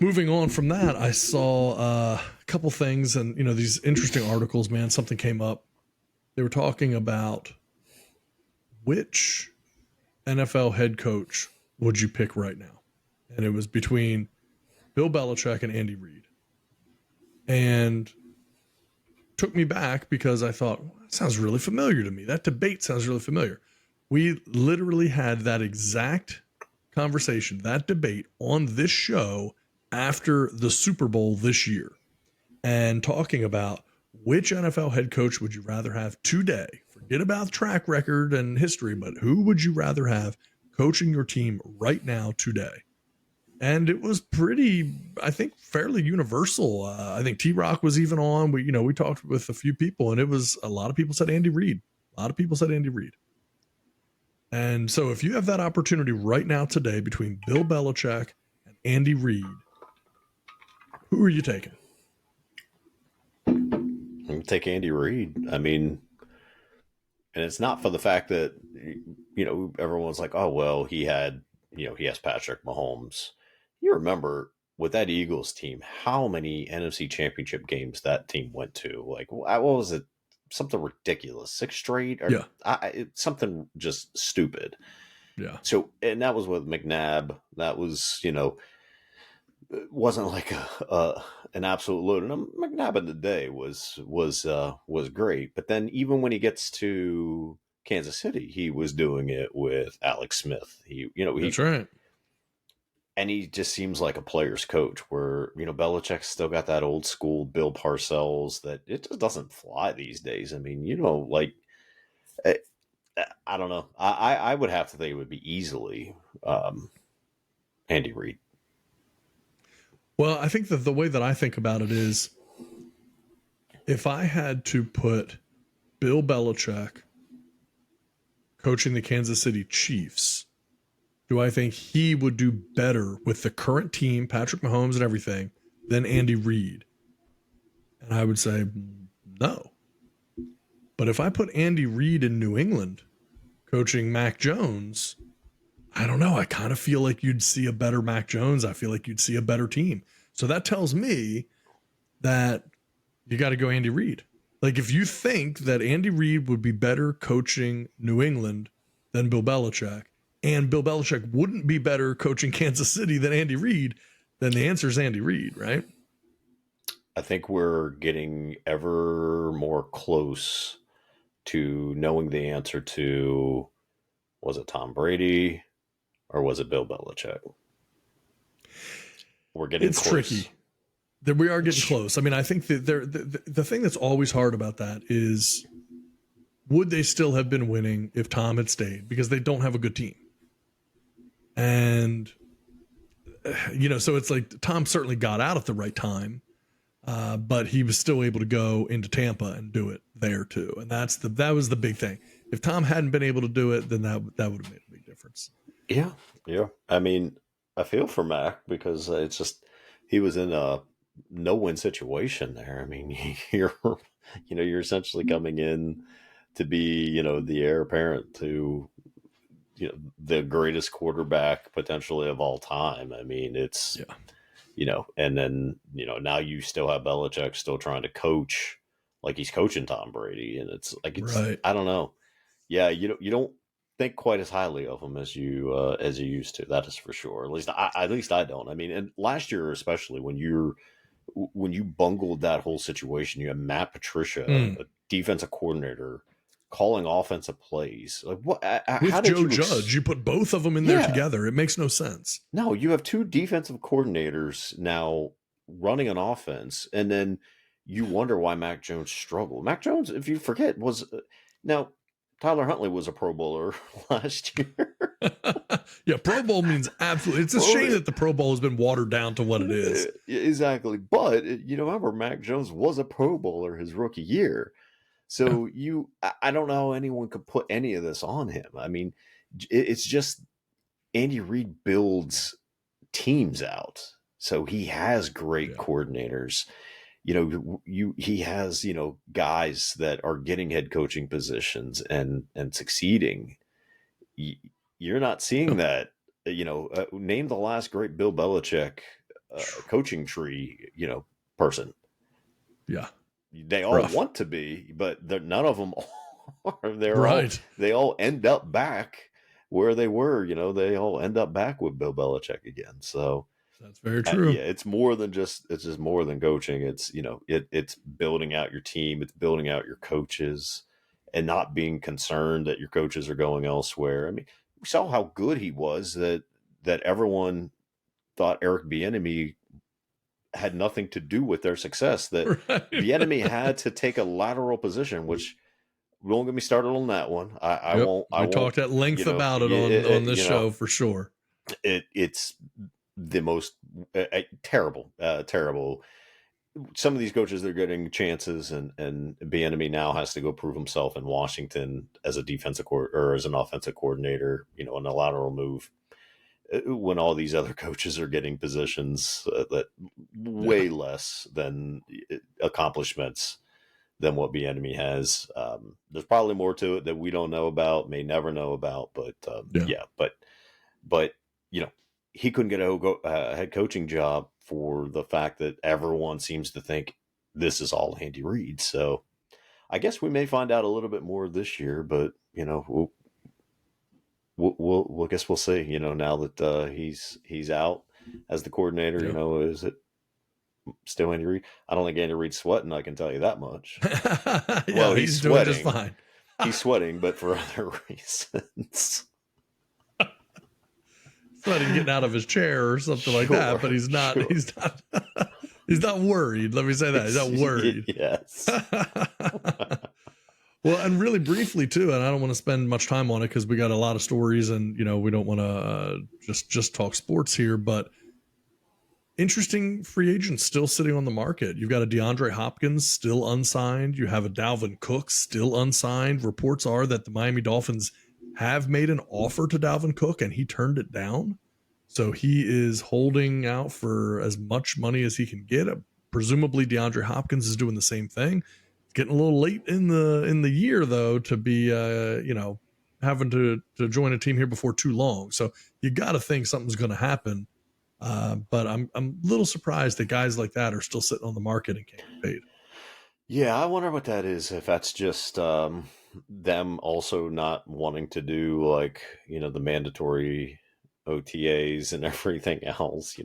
moving on from that, I saw a couple things and, these interesting articles, man. Something came up. They were talking about which NFL head coach would you pick right now? And it was between Bill Belichick and Andy Reid. And took me back because I thought, well, that sounds really familiar to me. That debate sounds really familiar. We literally had that exact conversation, that debate on this show after the Super Bowl this year, and talking about which NFL head coach would you rather have today? Forget about track record and history, but who would you rather have coaching your team right now today? And it was pretty, I think, fairly universal. I think T-Rock was even on. We talked with a few people, and it was a lot of people said Andy Reid. A lot of people said Andy Reid. And so if you have that opportunity right now today between Bill Belichick and Andy Reid, who are you taking? I'm going to take Andy Reid. I mean, and it's not for the fact that, everyone's like, oh, well, he has Patrick Mahomes. You remember with that Eagles team, how many NFC championship games that team went to? Like, what was it? Something ridiculous. 6 straight? Or, Yeah. Something just stupid. Yeah. So, and that was with McNabb. That was, it wasn't like an absolute load. And McNabb in the day was great. But then even when he gets to Kansas City, he was doing it with Alex Smith. That's right. And he just seems like a player's coach where, Belichick's still got that old school Bill Parcells that it just doesn't fly these days. I mean, I don't know. I would have to think it would be easily Andy Reid. Well, I think that the way that I think about it is if I had to put Bill Belichick coaching the Kansas City Chiefs, do I think he would do better with the current team, Patrick Mahomes and everything, than Andy Reid? And I would say no. But if I put Andy Reid in New England coaching Mac Jones, I don't know. I kind of feel like you'd see a better Mac Jones. I feel like you'd see a better team. So that tells me that you got to go Andy Reid. Like if you think that Andy Reid would be better coaching New England than Bill Belichick, and Bill Belichick wouldn't be better coaching Kansas City than Andy Reid, then the answer is Andy Reid, right? I think we're getting ever more close to knowing the answer to, was it Tom Brady or was it Bill Belichick? We're getting it's close. Tricky. That we are getting close. I mean, I think that the thing that's always hard about that is, would they still have been winning if Tom had stayed? Because they don't have a good team. And, so it's like Tom certainly got out at the right time, but he was still able to go into Tampa and do it there too. And that was the big thing. If Tom hadn't been able to do it, then that would have made a big difference. Yeah. Yeah. I mean, I feel for Mac because it's just, he was in a no-win situation there. I mean, you're essentially coming in to be, the heir apparent to, the greatest quarterback potentially of all time. I mean, it's, and then, now you still have Belichick still trying to coach like he's coaching Tom Brady. And it's like, Right. I don't know. Yeah. You don't think quite as highly of him as you used to. That is for sure. At least I don't. I mean, and last year, especially when you bungled that whole situation, you had Matt Patricia, a defensive coordinator, calling offensive plays. Like what? With how did Joe Judge, you put both of them in there together. It makes no sense. No, you have 2 defensive coordinators now running an offense, and then you wonder why Mac Jones struggled. Mac Jones, if you forget, was now Tyler Huntley was a Pro Bowler last year. Yeah, Pro Bowl means absolutely. It's a shame that the Pro Bowl has been watered down to what it is. Exactly. But, remember, Mac Jones was a Pro Bowler his rookie year. So I don't know how anyone could put any of this on him. I mean, it's just Andy Reid builds teams out. So he has great coordinators. He has, guys that are getting head coaching positions and succeeding. You're not seeing that, name the last great Bill Belichick coaching tree, person. Yeah. They all want to be, but none of them are. They all end up back where they were, they all end up back with Bill Belichick again. So that's very true. It's more than it's just more than coaching. It's, it's building out your team. It's building out your coaches and not being concerned that your coaches are going elsewhere. I mean, we saw how good he was that everyone thought Eric Bieniemy had nothing to do with their success, that Bieniemy had to take a lateral position, which won't get me started on that one. I won't. We talked at length about it on this show for sure. It's the most terrible. Some of these coaches, they're getting chances, and Bieniemy now has to go prove himself in Washington as a defensive or as an offensive coordinator, in a lateral move, when all these other coaches are getting positions that way less than accomplishments than what Bieniemy has. There's probably more to it that we don't know about, may never know about, but but he couldn't get a head coaching job for the fact that everyone seems to think this is all Andy Reid. So I guess we may find out a little bit more this year, but we'll guess we'll see. Now that he's out as the coordinator, is it still Andy Reid? I don't think Andy Reid's sweating. I can tell you that much. Well, he's doing just fine. He's sweating, but for other reasons. Sweating, getting out of his chair or something like that, but he's not. He's not. He's not worried. Let me say that he's not worried. Yes. Well, and really briefly too, and I don't want to spend much time on it because we got a lot of stories, and we don't want to just talk sports here. But interesting free agents still sitting on the market. You've got a DeAndre Hopkins still unsigned. You have a Dalvin Cook still unsigned. Reports are that the Miami Dolphins have made an offer to Dalvin Cook and he turned it down. So he is holding out for as much money as he can get. Presumably DeAndre Hopkins is doing the same thing. It's getting a little late in the year though to be having to join a team here before too long. So you got to think something's going to happen. But I'm a little surprised that guys like that are still sitting on the market and can't be paid. Yeah, I wonder what that is. If that's just them also not wanting to do the mandatory OTAs and everything else.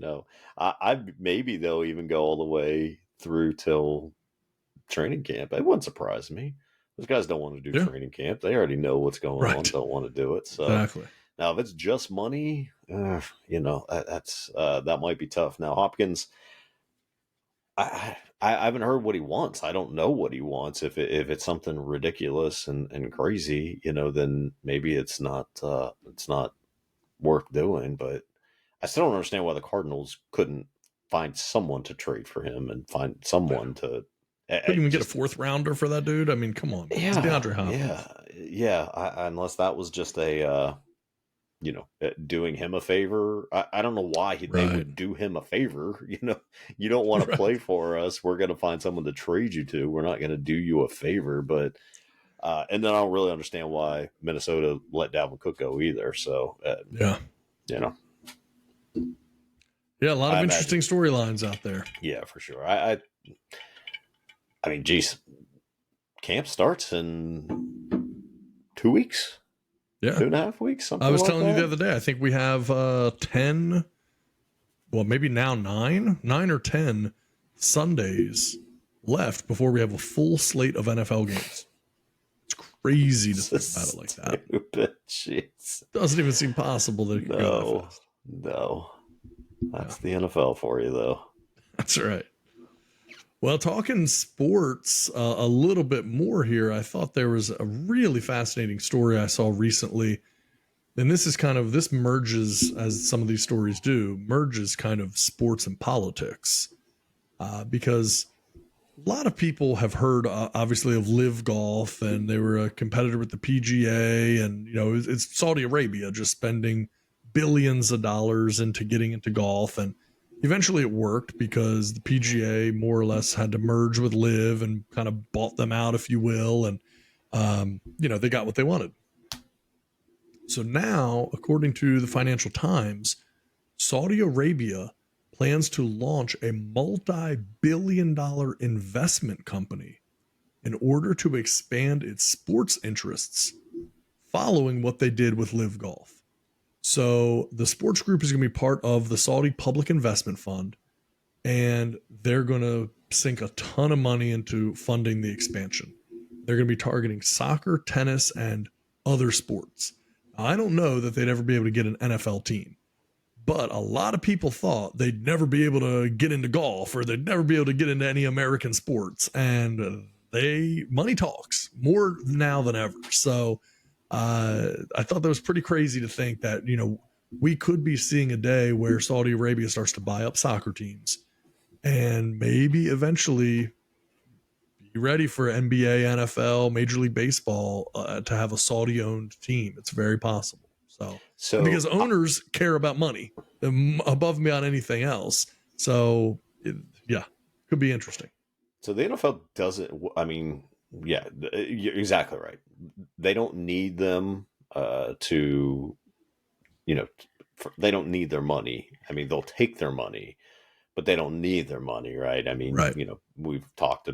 I maybe they'll even go all the way through till training camp. It wouldn't surprise me. Those guys don't want to do training camp. They already know what's going on. Don't want to do it. So exactly. Now, if it's just money, that's that might be tough. Now, Hopkins, I haven't heard what he wants. I don't know what he wants. If it's something ridiculous and crazy, then maybe it's not worth doing. But I still don't understand why the Cardinals couldn't find someone to trade for him and find someone to. Couldn't even get a fourth rounder for that dude. I mean, come on, man. It's DeAndre Hopkins. Yeah. Unless that was just a. Doing him a favor. I don't know why they would do him a favor. You don't want to play for us. We're going to find someone to trade you to. We're not going to do you a favor. But, and then I don't really understand why Minnesota let Dalvin Cook go either. So, yeah, a lot of interesting storylines out there. Yeah, for sure. I mean, geez, camp starts in 2 weeks. Yeah. 2.5 weeks. I was telling you the other day, I think we have 10, well, maybe now 9 or 10 Sundays left before we have a full slate of NFL games. It's crazy to think about it like that. Jeez. Doesn't even seem possible that it could go that fast. No. That's the NFL for you, though. That's right. Well, talking sports a little bit more here, I thought there was a really fascinating story I saw recently. And this merges, as some of these stories do, merges kind of sports and politics. Because a lot of people have heard, obviously, of Live Golf, and they were a competitor with the PGA. And, it's Saudi Arabia just spending billions of dollars into getting into golf. And eventually it worked because the PGA more or less had to merge with Live and kind of bought them out, if you will. And, they got what they wanted. So now, according to the Financial Times, Saudi Arabia plans to launch a multi-billion-dollar investment company in order to expand its sports interests following what they did with Live Golf. So the sports group is going to be part of the Saudi Public Investment Fund, and they're going to sink a ton of money into funding the expansion. They're going to be targeting soccer, tennis, and other sports. Now, I don't know that they'd ever be able to get an NFL team, but a lot of people thought they'd never be able to get into golf or they'd never be able to get into any American sports. And money talks more now than ever. So I thought that was pretty crazy to think that, we could be seeing a day where Saudi Arabia starts to buy up soccer teams and maybe eventually be ready for NBA, NFL, Major League Baseball to have a Saudi-owned team. It's very possible. So because owners care about money above me on anything else. So, could be interesting. So the NFL doesn't, you're exactly right. They don't need them to, they don't need their money. I mean, they'll take their money, but they don't need their money, right? I mean, right. We've talked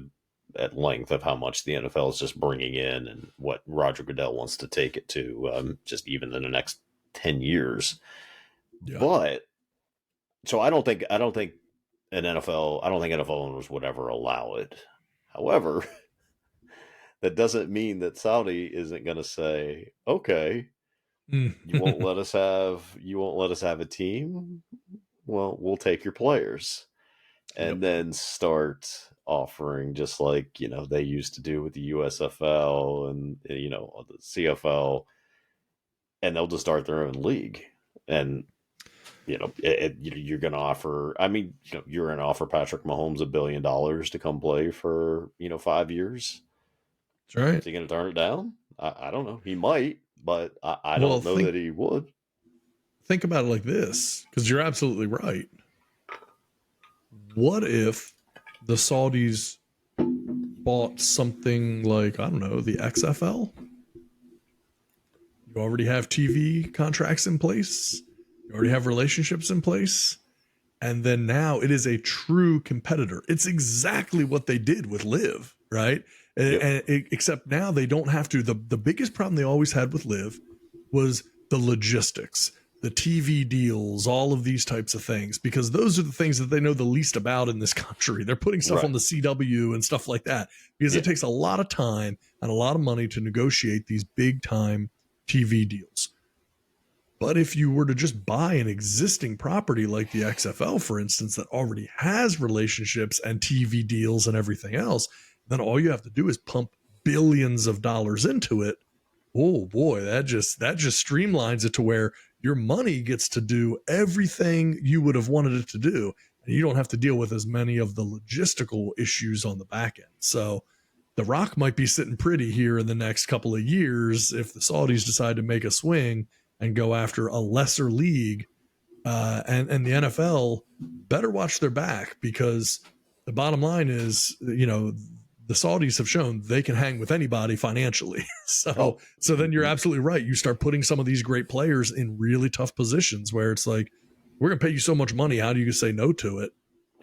at length of how much the NFL is just bringing in and what Roger Goodell wants to take it to, just even in the next 10 years. Yeah. But so I don't think NFL owners would ever allow it. However, that doesn't mean that Saudi isn't going to say, okay, you won't let us have a team. Well, we'll take your players, and then start offering, just like, they used to do with the USFL and, the CFL, and they'll just start their own league. And, you're going to offer, you're going to offer Patrick Mahomes $1 billion to come play for, 5 years. That's right. Is he going to turn it down? I don't know. He might, but I don't know that he would. Think about it like this, because you're absolutely right. What if the Saudis bought something like, I don't know, the XFL? You already have TV contracts in place. You already have relationships in place. And then now it is a true competitor. It's exactly what they did with Live, right? And except now they don't have to. The biggest problem they always had with Live was the logistics, the TV deals, all of these types of things, because those are the things that they know the least about in this country. They're putting stuff on the CW and stuff like that because it takes a lot of time and a lot of money to negotiate these big time TV deals. But if you were to just buy an existing property like the XFL, for instance, that already has relationships and TV deals and everything else, then all you have to do is pump billions of dollars into it. Oh boy, that just streamlines it to where your money gets to do everything you would have wanted it to do, and you don't have to deal with as many of the logistical issues on the back end. So The Rock might be sitting pretty here in the next couple of years if the Saudis decide to make a swing and go after a lesser league. And the NFL better watch their back, because the bottom line is, the Saudis have shown they can hang with anybody financially. So then you're absolutely right. You start putting some of these great players in really tough positions where it's like, we're going to pay you so much money. How do you say no to it?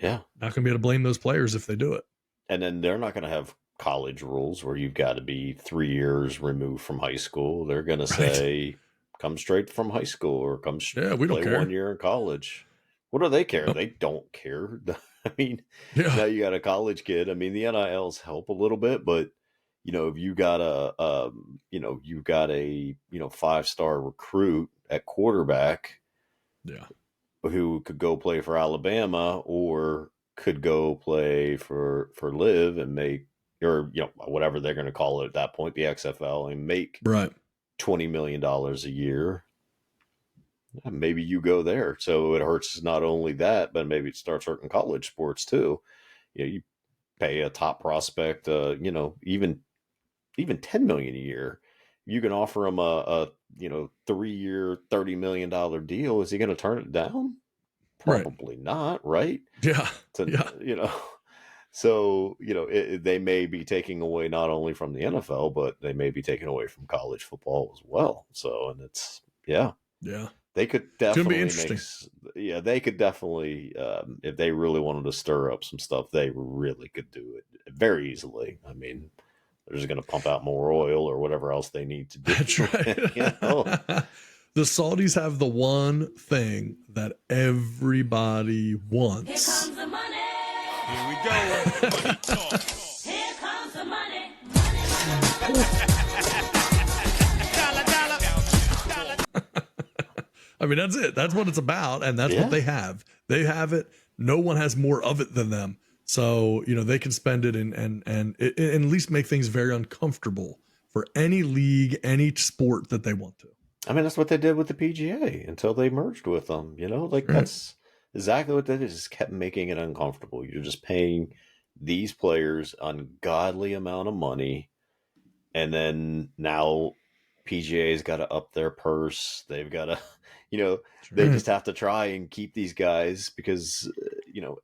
Yeah. Not going to be able to blame those players if they do it. And then they're not going to have college rules where you've got to be 3 years removed from high school. They're going to say, come straight from high school or come we don't care. 1 year in college. What do they care? Nope. They don't care. I mean, now you got a college kid. I mean, the NILs help a little bit, but if you got a 5-star recruit at quarterback, who could go play for Alabama or could go play for Live and make, or whatever they're going to call it at that point, the XFL, and make Right. $20 million a year. Maybe you go there. So it hurts not only that, but maybe it starts hurting college sports too. You pay a top prospect, even $10 million a year. You can offer him a 3-year, $30 million deal. Is he going to turn it down? Probably not, right? Yeah. So, they may be taking away not only from the NFL, but they may be taking away from college football as well. So, and it's, Yeah. they could definitely interesting. they could definitely, if they really wanted to stir up some stuff, they really could do it very easily. I mean, they're just going to pump out more oil or whatever else they need to do. That's right. The Saudis have the one thing that everybody wants. Here comes the money. Here we go. Money talk. Here comes the money. I mean, that's it. That's what it's about, and that's what they have. They have it. No one has more of it than them. So, they can spend it and at least make things very uncomfortable for any league, any sport that they want to. I mean, that's what they did with the PGA until they merged with them. That's exactly what they did. Just kept making it uncomfortable. You're just paying these players ungodly amount of money, and then now PGA's got to up their purse. They've got to, they just have to try and keep these guys because,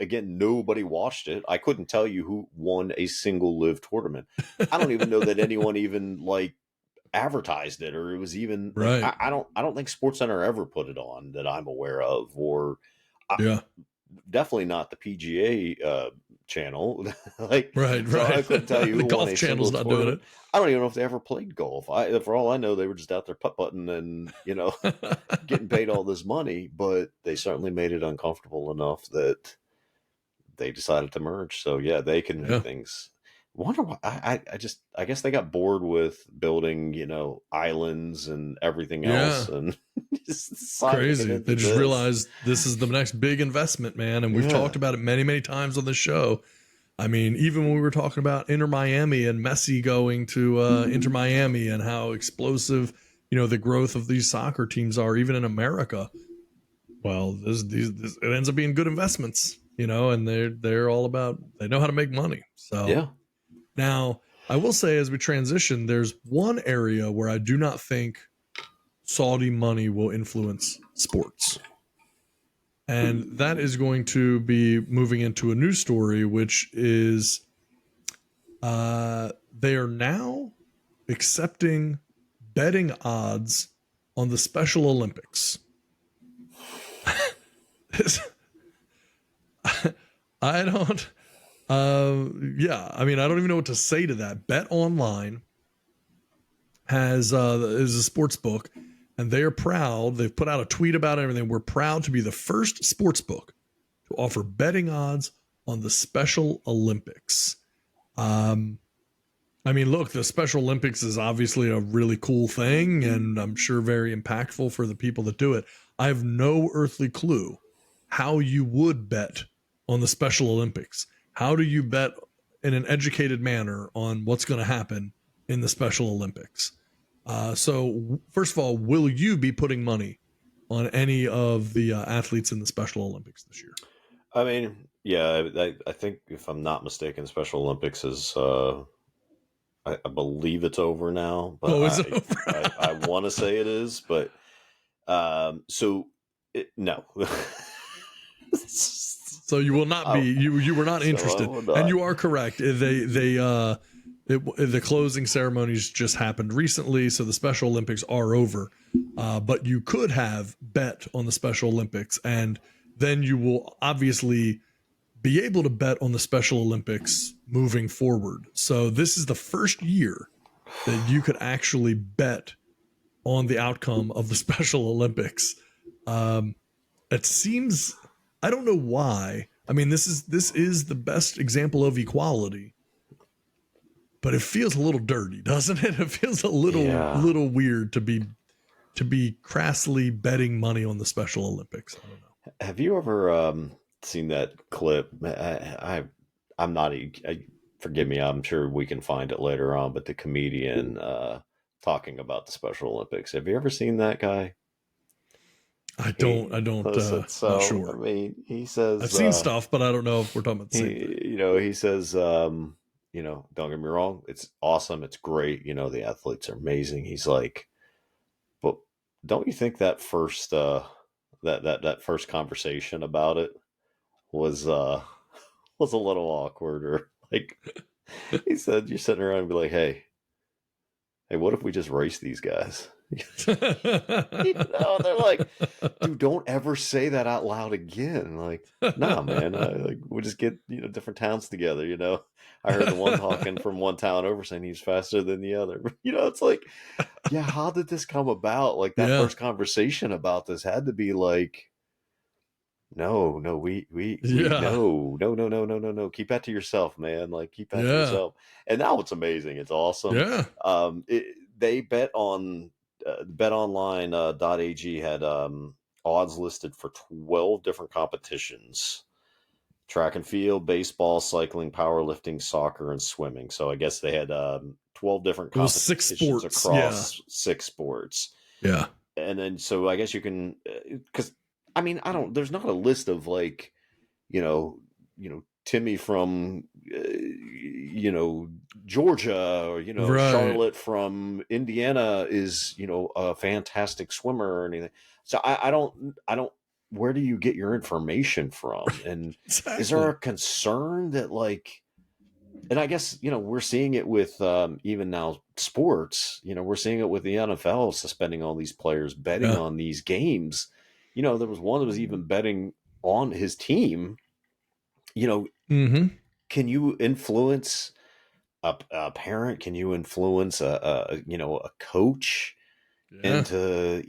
again, nobody watched it. I couldn't tell you who won a single Live tournament. I don't even know that anyone even advertised it, or it was even right. I don't think SportsCenter ever put it on that I'm aware of, or definitely not the PGA channel. Right. So I couldn't tell you the who golf won a channel's not tournament. doing it. I don't even know if they ever played golf. For all I know, they were just out there putt-putting and getting paid all this money, but they certainly made it uncomfortable enough that they decided to merge. So they can make things. Wonder why. I guess they got bored with building, islands and everything else, and crazy. They just realized this is the next big investment, man. And we've talked about it many, many times on the show. I mean, even when we were talking about Inter Miami and Messi going to Inter Miami and how explosive, the growth of these soccer teams are, even in America. Well, this it ends up being good investments, and they're all about, they know how to make money. So Now, I will say, as we transition, there's one area where I do not think Saudi money will influence sports. And that is going to be moving into a new story, which is they are now accepting betting odds on the Special Olympics. I don't... I mean, I don't even know what to say to that. Bet Online is a sports book, and they are proud. They've put out a tweet about everything. We're proud to be the first sports book to offer betting odds on the Special Olympics. I mean, look, the Special Olympics is obviously a really cool thing, and I'm sure very impactful for the people that do it. I have no earthly clue how you would bet on the Special Olympics. How do you bet in an educated manner on what's going to happen in the Special Olympics? So first of all, will you be putting money on any of the athletes in the Special Olympics this year? I mean, I think if I'm not mistaken, Special Olympics is, I believe it's over now, but is it over? I want to say it is, but no. So you will not be. You were not interested, and you are correct. The closing ceremonies just happened recently, so the Special Olympics are over. But you could have bet on the Special Olympics, and then you will obviously be able to bet on the Special Olympics moving forward. So this is the first year that you could actually bet on the outcome of the Special Olympics. It seems. I don't know why. I mean, this is the best example of equality, but it feels a little dirty, doesn't it? It feels a little weird to be crassly betting money on the Special Olympics. I don't know. Have you ever seen that clip. I'm not. Forgive me. I'm sure we can find it later on. But the comedian talking about the Special Olympics. Have you ever seen that guy? I don't. Listen, Not sure. I mean, he says I've seen stuff, but I don't know if we're talking about the same thing. he says, don't get me wrong, it's awesome, it's great. The athletes are amazing. He's like, but don't you think that first that first conversation about it was a little awkward, or like he said, you're sitting around and be like, hey, what if we just race these guys? They're like, dude, don't ever say that out loud again. Like, nah, man, we'll just get different towns together. I heard the one talking from one town over saying he's faster than the other. It's like, yeah, how did this come about? Like that first conversation about this had to be like, no, we no, keep that to yourself, man. Like, keep that to yourself. And now it's amazing. It's awesome. Yeah. They bet on betonline.ag had odds listed for 12 different competitions: track and field, baseball, cycling, powerlifting, soccer, and swimming. So I guess they had 12 different competitions across 6 sports. Yeah. And then, so I guess you can, because there's not a list of like, Timmy from, Georgia, or, Right. Charlotte from Indiana is, a fantastic swimmer or anything. So I don't, where do you get your information from? And Exactly. is there a concern that like, and I guess, we're seeing it with even now sports, we're seeing it with the NFL suspending all these players betting on these games. There was one that was even betting on his team. Mm-hmm. Can you influence a parent? Can you influence a coach into,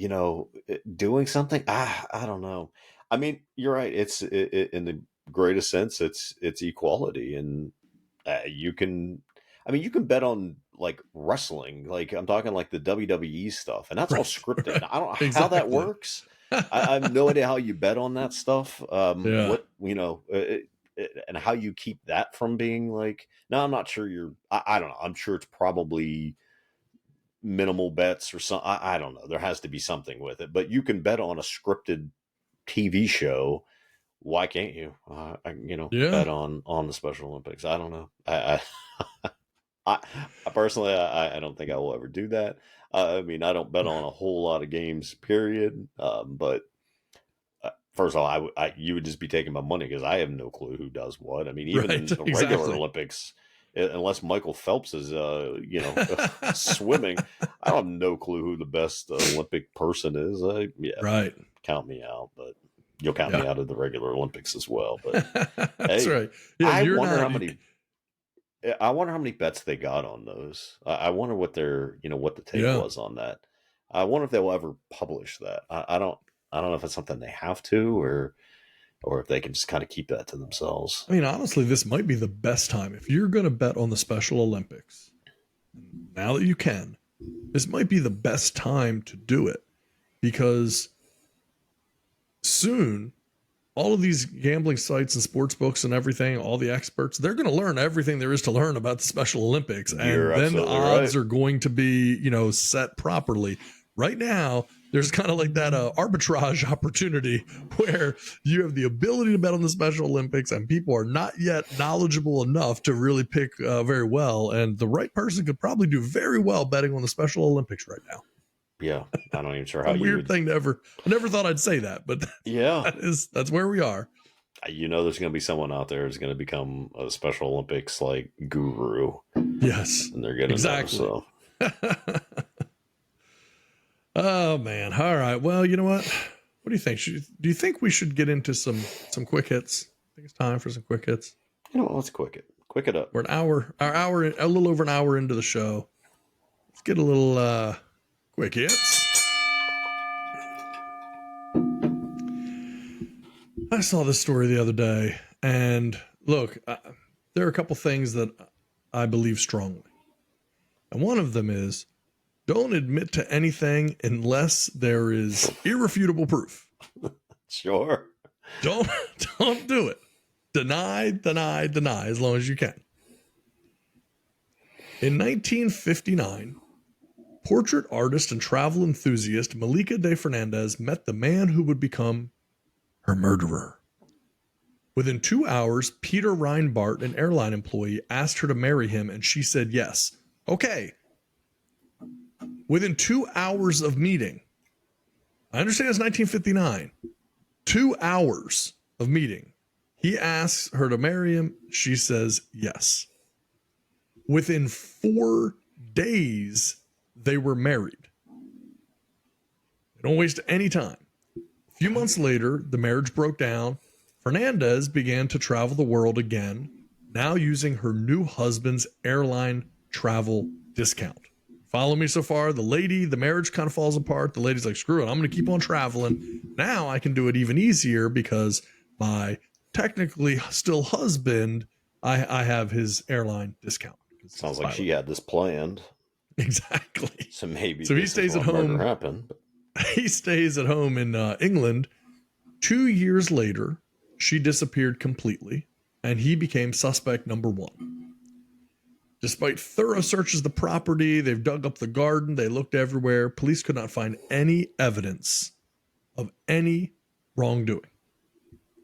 doing something? I don't know. I mean, you're right. It's in the greatest sense, it's equality. And you can bet on like wrestling. Like, I'm talking like the WWE stuff, and that's all scripted. I don't know how that works. I have no idea how you bet on that stuff. What, and how you keep that from being like, no, I'm not sure I don't know. I'm sure it's probably minimal bets or something. I don't know. There has to be something with it, but you can bet on a scripted TV show. Why can't you, bet on the Special Olympics? I don't know. I personally, I don't think I will ever do that. I don't bet on a whole lot of games, period. But first of all, you would just be taking my money, because I have no clue who does what. Even in the regular Olympics, unless Michael Phelps is, swimming, I have no clue who the best Olympic person is. Right. Count me out, but you'll count me out of the regular Olympics as well. But that's right. Yeah, I wonder how many bets they got on those. I wonder what their, what the take was on that. I wonder if they will ever publish that. I don't know if it's something they have to, or if they can just kind of keep that to themselves. Honestly, this might be the best time if you're going to bet on the Special Olympics. Now that you can, this might be the best time to do it, because soon all of these gambling sites and sports books and everything, all the experts, they're going to learn everything there is to learn about the Special Olympics. And then the odds are going to be, set properly. Right now, there's kind of like that arbitrage opportunity where you have the ability to bet on the Special Olympics, and people are not yet knowledgeable enough to really pick very well. And the right person could probably do very well betting on the Special Olympics right now. Yeah, I'm not even sure how. Weird thing to ever. I never thought I'd say that, but that's where we are. There's going to be someone out there who's going to become a Special Olympics like guru. Yes, and they're going to know. So. Oh man! All right. Well, you know what? What do you think? Do you think we should get into some quick hits? I think it's time for some quick hits. Let's quick it up. We're a little over an hour into the show. Let's get a little quick hits. I saw this story the other day, and look, there are a couple things that I believe strongly, and one of them is, don't admit to anything unless there is irrefutable proof. Sure. Don't do it. Deny as long as you can. In 1959, portrait artist and travel enthusiast Malika de Fernandez met the man who would become her murderer. Within 2 hours, Peter Reinbart, an airline employee, asked her to marry him, and she said yes. Okay. Within 2 hours of meeting, I understand it's 1959. 2 hours of meeting. He asks her to marry him. She says yes. Within 4 days, they were married. They don't waste any time. A few months later, the marriage broke down. Fernandez began to travel the world again, now using her new husband's airline travel discount. Follow me so far? The marriage kind of falls apart. The lady's like, screw it, I'm going to keep on traveling. Now I can do it even easier because my technically still husband, I have his airline discount. Sounds like she had this planned. Exactly. So maybe he stays at home. Happened. He stays at home in England. 2 years later, she disappeared completely, and he became suspect number 1. Despite thorough searches of the property, they've dug up the garden, they looked everywhere. Police could not find any evidence of any wrongdoing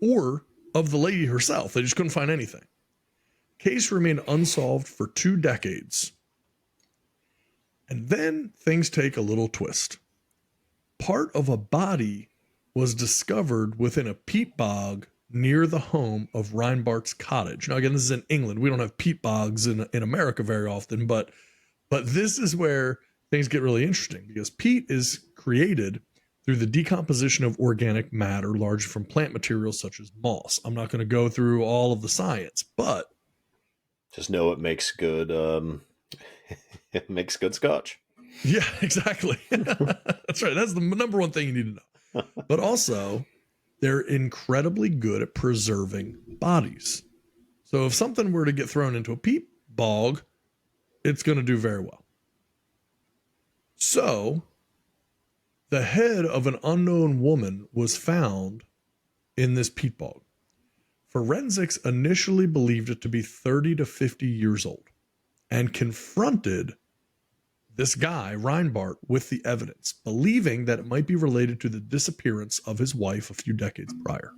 or of the lady herself. They just couldn't find anything. Case remained unsolved for 2 decades. And then things take a little twist. Part of a body was discovered within a peat bog near the home of Reinbart's cottage. Now, again, this is in England. We don't have peat bogs in America very often, but this is where things get really interesting because peat is created through the decomposition of organic matter, largely from plant materials such as moss. I'm not going to go through all of the science, but just know it makes good. It makes good scotch. Yeah, exactly. That's right. That's the number one thing you need to know. But also, they're incredibly good at preserving bodies. So if something were to get thrown into a peat bog, it's going to do very well. So the head of an unknown woman was found in this peat bog. Forensics initially believed it to be 30 to 50 years old and confronted this guy, Reinbart, with the evidence, believing that it might be related to the disappearance of his wife a few decades prior.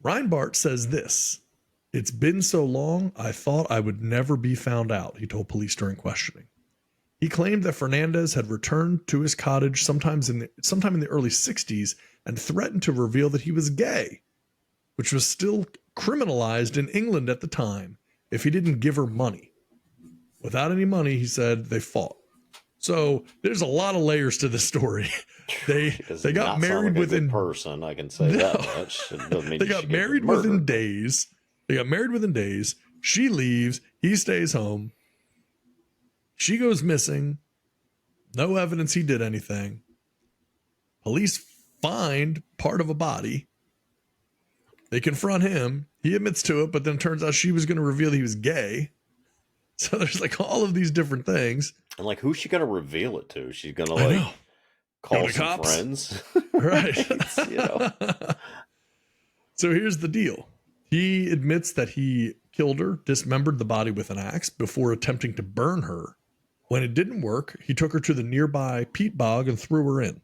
Reinbart says this, "It's been so long, I thought I would never be found out," he told police during questioning. He claimed that Fernandez had returned to his cottage sometime in the early 60s and threatened to reveal that he was gay, which was still criminalized in England at the time if he didn't give her money. Without any money, he said, they fought. So there's a lot of layers to this story. They got married within person. I can say that much. They got married within days. She leaves. He stays home. She goes missing. No evidence he did anything. Police find part of a body. They confront him. He admits to it, but then it turns out she was going to reveal he was gay. So there's like all of these different things. And like, who's she going to reveal it to? She's going to like call some cops. Friends. Right. You know. So here's the deal. He admits that he killed her, dismembered the body with an axe before attempting to burn her. When it didn't work, he took her to the nearby peat bog and threw her in.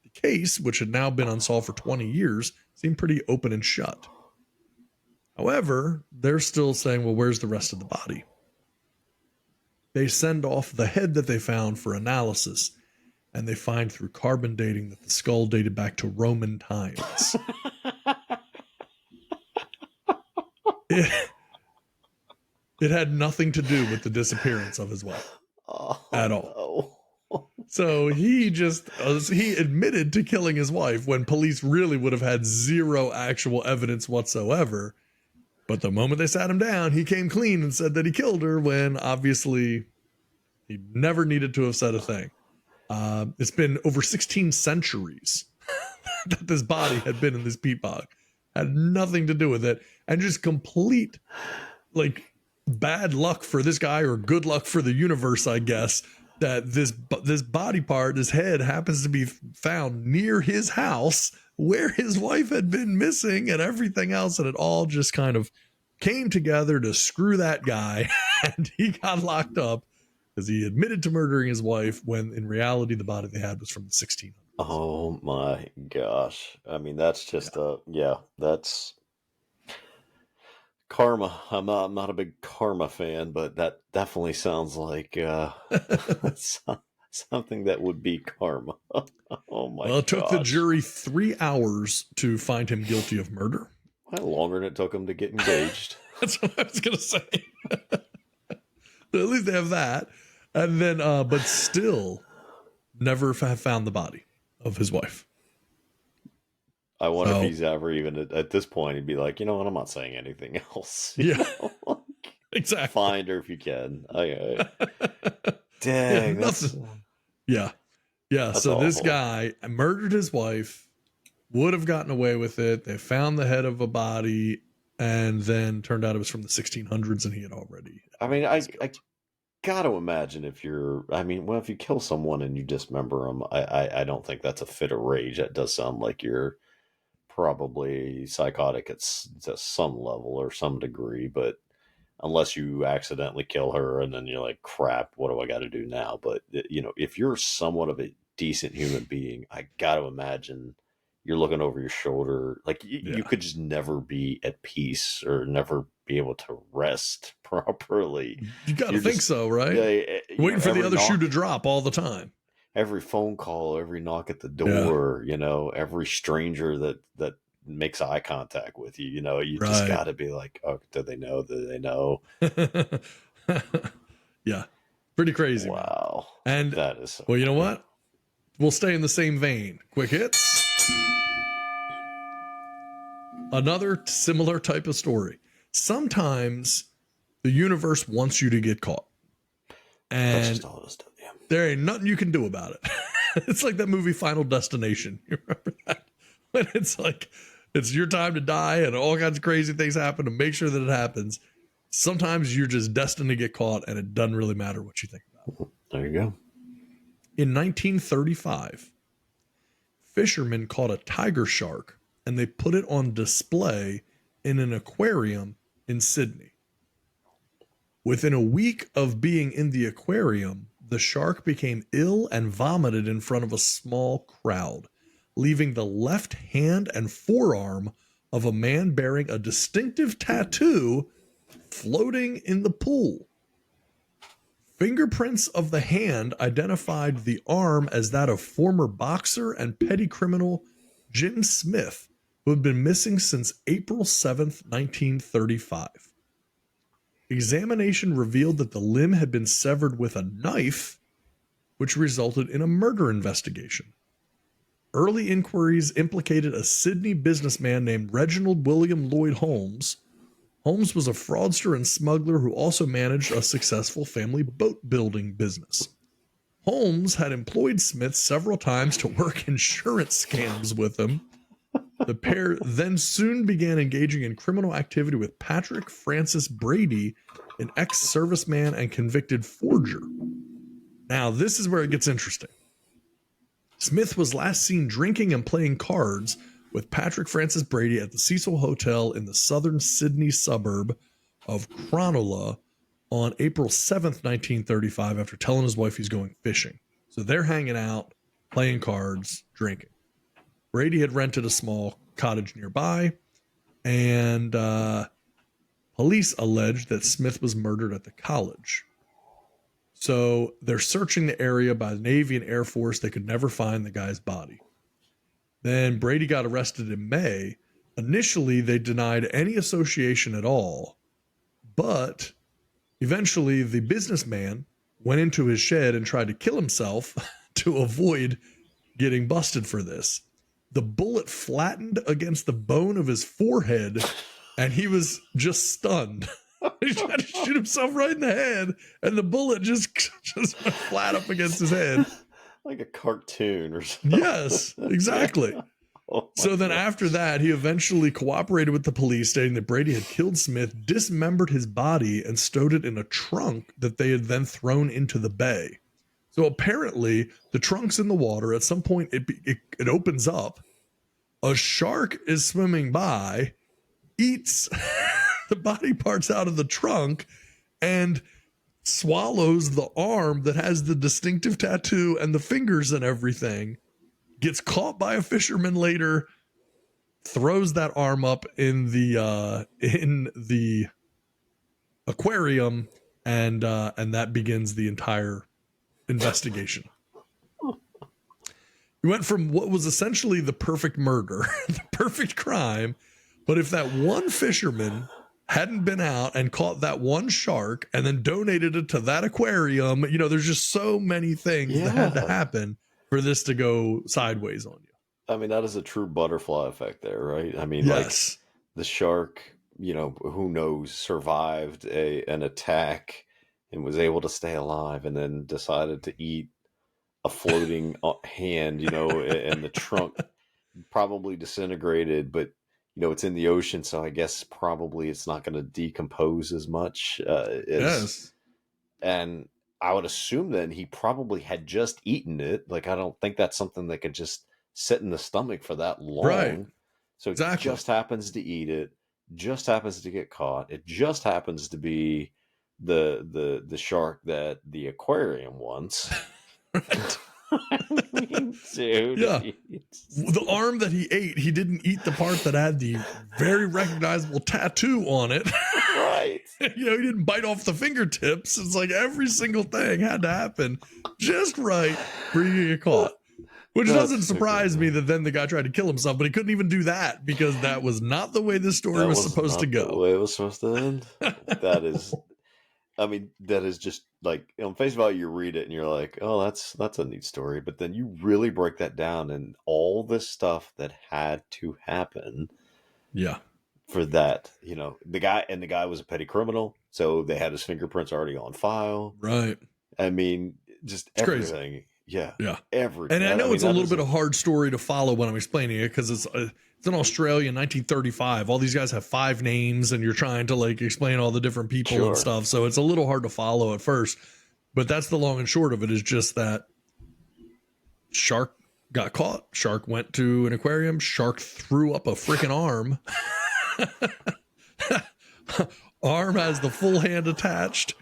The case, which had now been unsolved for 20 years, seemed pretty open and shut. However, they're still saying, well, where's the rest of the body? They send off the head that they found for analysis, and they find through carbon dating that the skull dated back to Roman times. It had nothing to do with the disappearance of his wife at all. No. So he admitted to killing his wife when police really would have had zero actual evidence whatsoever. But the moment they sat him down, he came clean and said that he killed her when obviously he never needed to have said a thing. It's been over 16 centuries that this body had been in this peat bog. Had nothing to do with it. And just complete, like, bad luck for this guy or good luck for the universe, I guess, that this body part, this head, happens to be found near his house where his wife had been missing and everything else, and it all just kind of came together to screw that guy, and he got locked up because he admitted to murdering his wife when in reality the body they had was from the 1600s. Oh my gosh. I mean, that's just that's karma. I'm not a big karma fan, but that definitely sounds like something that would be karma. Oh my Well, it took the gosh. jury 3 hours to find him guilty of murder. Well, longer than it took him to get engaged. That's what I was going to say. So at least they have that. And then, but still never have found the body of his wife. I wonder So- if he's ever even at this point, he'd be like, you know what, I'm not saying anything else. You Yeah. know? Exactly. Find her if you can. Dang. That's, Yeah. Yeah. That's So this awful. guy murdered his wife, would have gotten away with it. They found the head of a body, and then turned out it was from the 1600s, and he had already. I mean, I got to imagine if you kill someone and you dismember them, I don't think that's a fit of rage. That does sound like you're probably psychotic at some level or some degree, but unless you accidentally kill her and then you're like, crap, what do I got to do now? But, if you're somewhat of a decent human being, I got to imagine you're looking over your shoulder. Like you could just never be at peace or never be able to rest properly. You got to You're think just- so, right? Waiting for the every other shoe knock- to drop all the time. Every phone call, every knock at the door, every stranger that makes eye contact with you, you just Right. got to be like, oh, do they know? Do they know? Yeah. Pretty crazy. man. Wow. And That is so well, you know what? We'll stay in the same vein. Quick hits. Another similar type of story. Sometimes the universe wants you to get caught. That's And just all it is. Yeah. there ain't nothing you can do about it. It's like that movie Final Destination. You remember that? When it's like, it's your time to die and all kinds of crazy things happen to make sure that it happens. Sometimes you're just destined to get caught and it doesn't really matter what you think about. There you go. In 1935, fishermen caught a tiger shark and they put it on display in an aquarium in Sydney. Within a week of being in the aquarium, the shark became ill and vomited in front of a small crowd, leaving the left hand and forearm of a man bearing a distinctive tattoo floating in the pool. Fingerprints of the hand identified the arm as that of former boxer and petty criminal Jim Smith, who had been missing since April 7th, 1935. Examination revealed that the limb had been severed with a knife, which resulted in a murder investigation. Early inquiries implicated a Sydney businessman named Reginald William Lloyd Holmes. Holmes was a fraudster and smuggler who also managed a successful family boat building business. Holmes had employed Smith several times to work insurance scams with him. The pair then soon began engaging in criminal activity with Patrick Francis Brady, an ex-serviceman and convicted forger. Now, this is where it gets interesting. Smith was last seen drinking and playing cards with Patrick Francis Brady at the Cecil Hotel in the southern Sydney suburb of Cronulla on April 7th, 1935, after telling his wife he's going fishing. So they're hanging out, playing cards, drinking. Brady had rented a small cottage nearby, and police alleged that Smith was murdered at the college. So they're searching the area by the Navy and Air Force. They could never find the guy's body. Then Brady got arrested in May. Initially, they denied any association at all, but eventually the businessman went into his shed and tried to kill himself to avoid getting busted for this. The bullet flattened against the bone of his forehead, and he was just stunned. He tried to shoot himself right in the head, and the bullet just went flat up against his head. Like a cartoon or something. Yes, exactly. Oh my So then gosh. after that, he eventually cooperated with the police, stating that Brady had killed Smith, dismembered his body, and stowed it in a trunk that they had then thrown into the bay. So apparently the trunk's in the water. At some point it opens up. A shark is swimming by, eats the body parts out of the trunk, and swallows the arm that has the distinctive tattoo and the fingers and everything. Gets caught by a fisherman later, throws that arm up in the aquarium, and that begins the entire investigation. We went from what was essentially the perfect murder, the perfect crime, but if that one fisherman hadn't been out and caught that one shark and then donated it to that aquarium, you know, there's just so many things that had to happen for this to go sideways on you. I mean, that is a true butterfly effect there, right? I mean, Yes. like the shark, you know, who knows, survived an attack and was able to stay alive, and then decided to eat a floating hand, you know, and the trunk probably disintegrated, but you know, it's in the ocean, so I guess probably it's not going to decompose as much. Yes. And I would assume then he probably had just eaten it. Like, I don't think that's something that could just sit in the stomach for that long. Right. So Exactly. it just happens to eat it, just happens to get caught. It just happens to be the shark that the aquarium wants. I mean, dude. Yeah. The arm that he ate, he didn't eat the part that had the very recognizable tattoo on it. Right. You know, he didn't bite off the fingertips. It's like every single thing had to happen just right for you to get caught. Which doesn't surprise me that then the guy tried to kill himself, but he couldn't even do that because that was not the way this story was supposed to go. The way it was supposed to end. That is, I mean, that is just like, on face value, you read it and you're like, oh, that's a neat story. But then you really break that down and all this stuff that had to happen. Yeah. For that, you know, the guy was a petty criminal, so they had his fingerprints already on file. Right. I mean, just It's everything. crazy. Yeah. Yeah. Everything. And I know mean, it's a little bit of a hard story to follow when I'm explaining it because it's in Australia in 1935. All these guys have 5 names and you're trying to like explain all the different people and stuff. So it's a little hard to follow at first. But that's the long and short of it, is just that shark got caught. Shark went to an aquarium. Shark threw up a freaking arm. Arm has the full hand attached.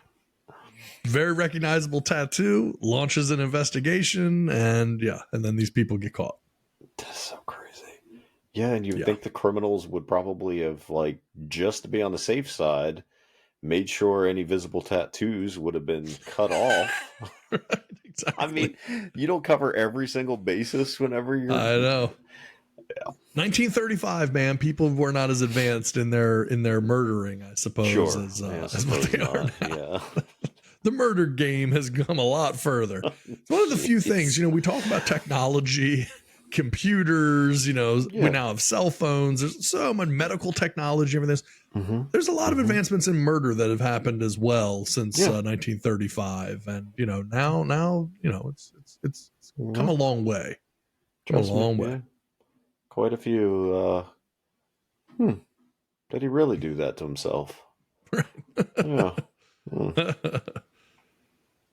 Very recognizable tattoo, launches an investigation, and then these people get caught. That's so crazy. Yeah, and you would think the criminals would probably have, like, just to be on the safe side, made sure any visible tattoos would have been cut off. Right, exactly. I mean, you don't cover every single basis whenever you're... I know. Yeah. 1935, man. People were not as advanced in their murdering, I suppose, as what they are now. Yeah. The murder game has come a lot further. It's one of the few things, you know, we talk about technology, computers, you know, we now have cell phones. There's so much medical technology, everything. There's a lot of advancements in murder that have happened as well since 1935. And, you know, now, you know, it's come a long way. Come a long way. Quite a few. Did he really do that to himself? Right. Yeah.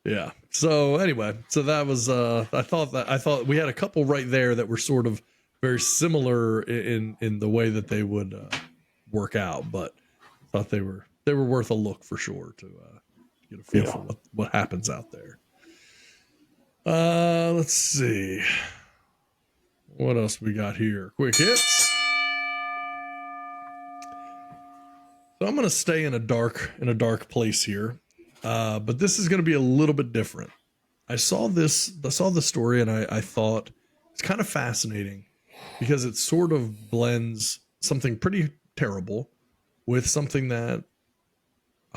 Yeah. So anyway, so that was I thought we had a couple right there that were sort of very similar in the way that they would work out, but I thought they were worth a look for sure to get a feel for what happens out there. Let's see. What else we got here? Quick hits. So I'm going to stay in a dark place here. But this is going to be a little bit different. I saw the story and I thought it's kind of fascinating because it sort of blends something pretty terrible with something that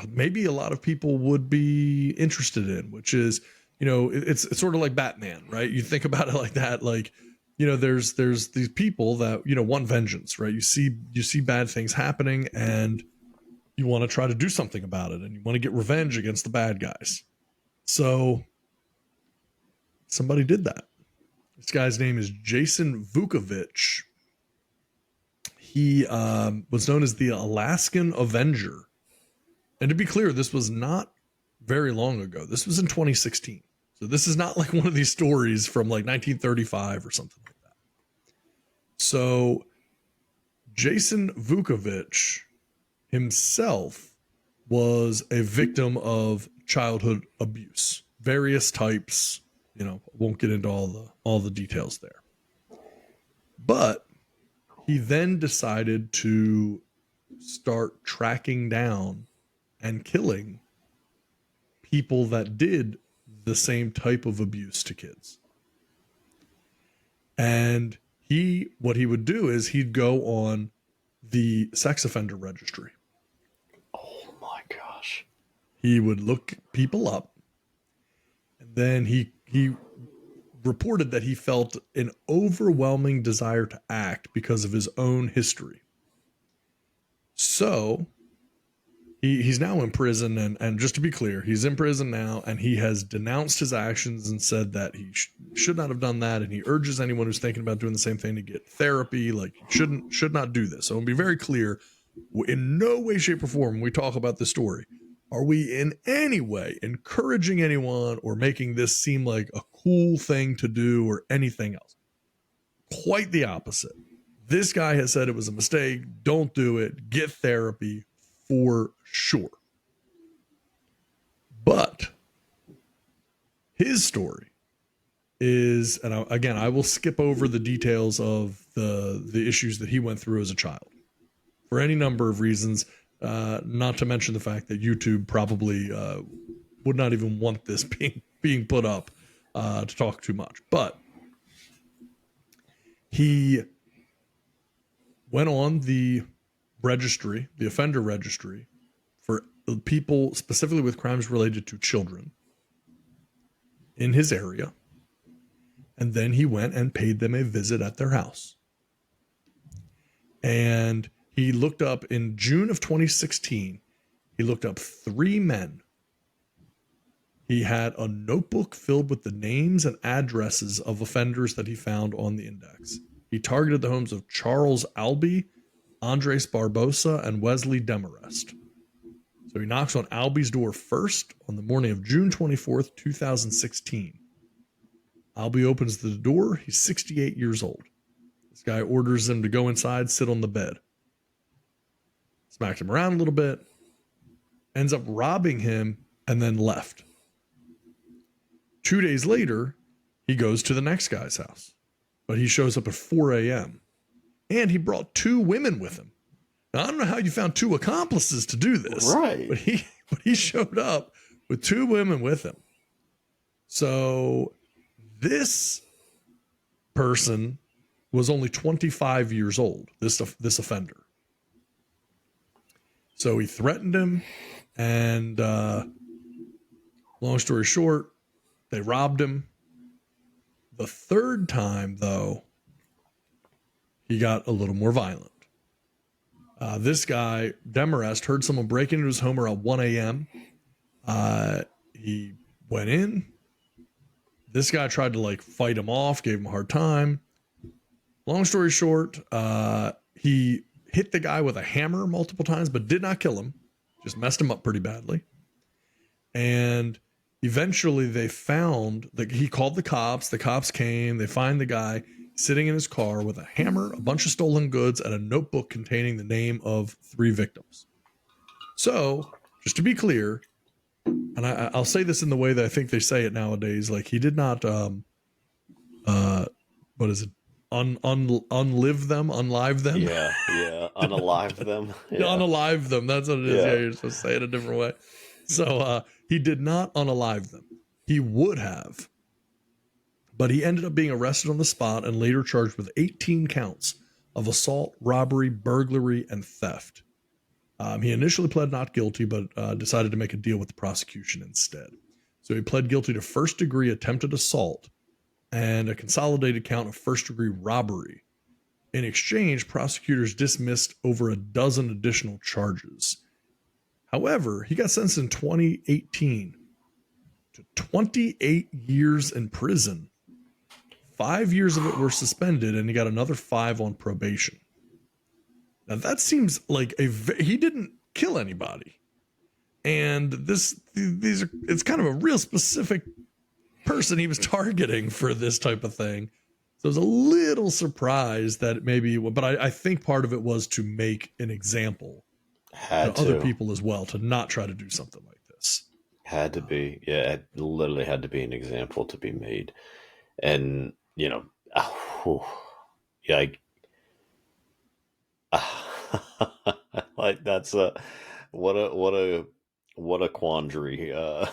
maybe a lot of people would be interested in, which is, you know, it's sort of like Batman, right? You think about it like that, like, you know, there's these people that, you know, want vengeance, right? You see bad things happening and you want to try to do something about it and you want to get revenge against the bad guys. So somebody did that. This guy's name is Jason Vukovich. He was known as the Alaskan Avenger. And to be clear, this was not very long ago. This was in 2016. So this is not like one of these stories from like 1935 or something like that. So Jason Vukovich himself was a victim of childhood abuse, various types. You know, won't get into all the details there. But he then decided to start tracking down and killing people that did the same type of abuse to kids. And what he would do is he'd go on the sex offender registry. Oh my gosh. He would look people up, and then he reported that he felt an overwhelming desire to act because of his own history. So he's now in prison, and just to be clear, he's in prison now, and he has denounced his actions and said that he should not have done that, and he urges anyone who's thinking about doing the same thing to get therapy. Like, should not do this. So I'll be very clear, in no way, shape, or form when we talk about this story are we in any way encouraging anyone or making this seem like a cool thing to do or anything else. Quite the opposite. This guy has said it was a mistake. Don't do it. Get therapy for sure. But his story is, and I will skip over the details of the issues that he went through as a child for any number of reasons, not to mention the fact that YouTube probably would not even want this being put up to talk too much. But he went on the registry, the offender registry, for people specifically with crimes related to children in his area. And then he went and paid them a visit at their house. And he looked up in June of 2016, he looked up 3 men. He had a notebook filled with the names and addresses of offenders that he found on the index. He targeted the homes of Charles Albee, Andres Barbosa, and Wesley Demarest. So he knocks on Albee's door first on the morning of June 24th, 2016. Albee opens the door. He's 68 years old. This guy orders him to go inside, sit on the bed. Smacked him around a little bit, ends up robbing him, and then left. 2 days later, he goes to the next guy's house, but he shows up at 4 a.m. and he brought 2 women with him. Now, I don't know how you found 2 accomplices to do this, Right? But he showed up with 2 women with him. So this person was only 25 years old. This offender. So he threatened him, and long story short, they robbed him. The third time, though, he got a little more violent. This guy, Demarest, heard someone break into his home around 1 a.m. He went in. This guy tried to fight him off, gave him a hard time. Long story short, he hit the guy with a hammer multiple times, but did not kill him. Just messed him up pretty badly. And eventually they found that he called the cops. The cops came. They find the guy sitting in his car with a hammer, a bunch of stolen goods, and a notebook containing the name of 3 victims. So, just to be clear, and I'll say this in the way that I think they say it nowadays, he did not, what is it? Unlive them. Yeah. Unalive them. Yeah. Unalive them. That's what it is. Yeah. Yeah, you're supposed to say it a different way. So he did not unalive them. He would have, but he ended up being arrested on the spot and later charged with 18 counts of assault, robbery, burglary, and theft. He initially pled not guilty, but decided to make a deal with the prosecution instead. So he pled guilty to first-degree attempted assault and a consolidated count of first-degree robbery. In exchange, prosecutors dismissed over a dozen additional charges. However, he got sentenced in 2018 to 28 years in prison. 5 years of it were suspended, and he got another 5 on probation. Now that seems like he didn't kill anybody, and it's kind of a real specific person he was targeting for this type of thing. So I was a little surprised that maybe, but I think part of it was to make an example Had to other to. people as well, to not try to do something like this. Had to be. Yeah, it literally had to be an example to be made. And, yeah, like that's what a quandary. Even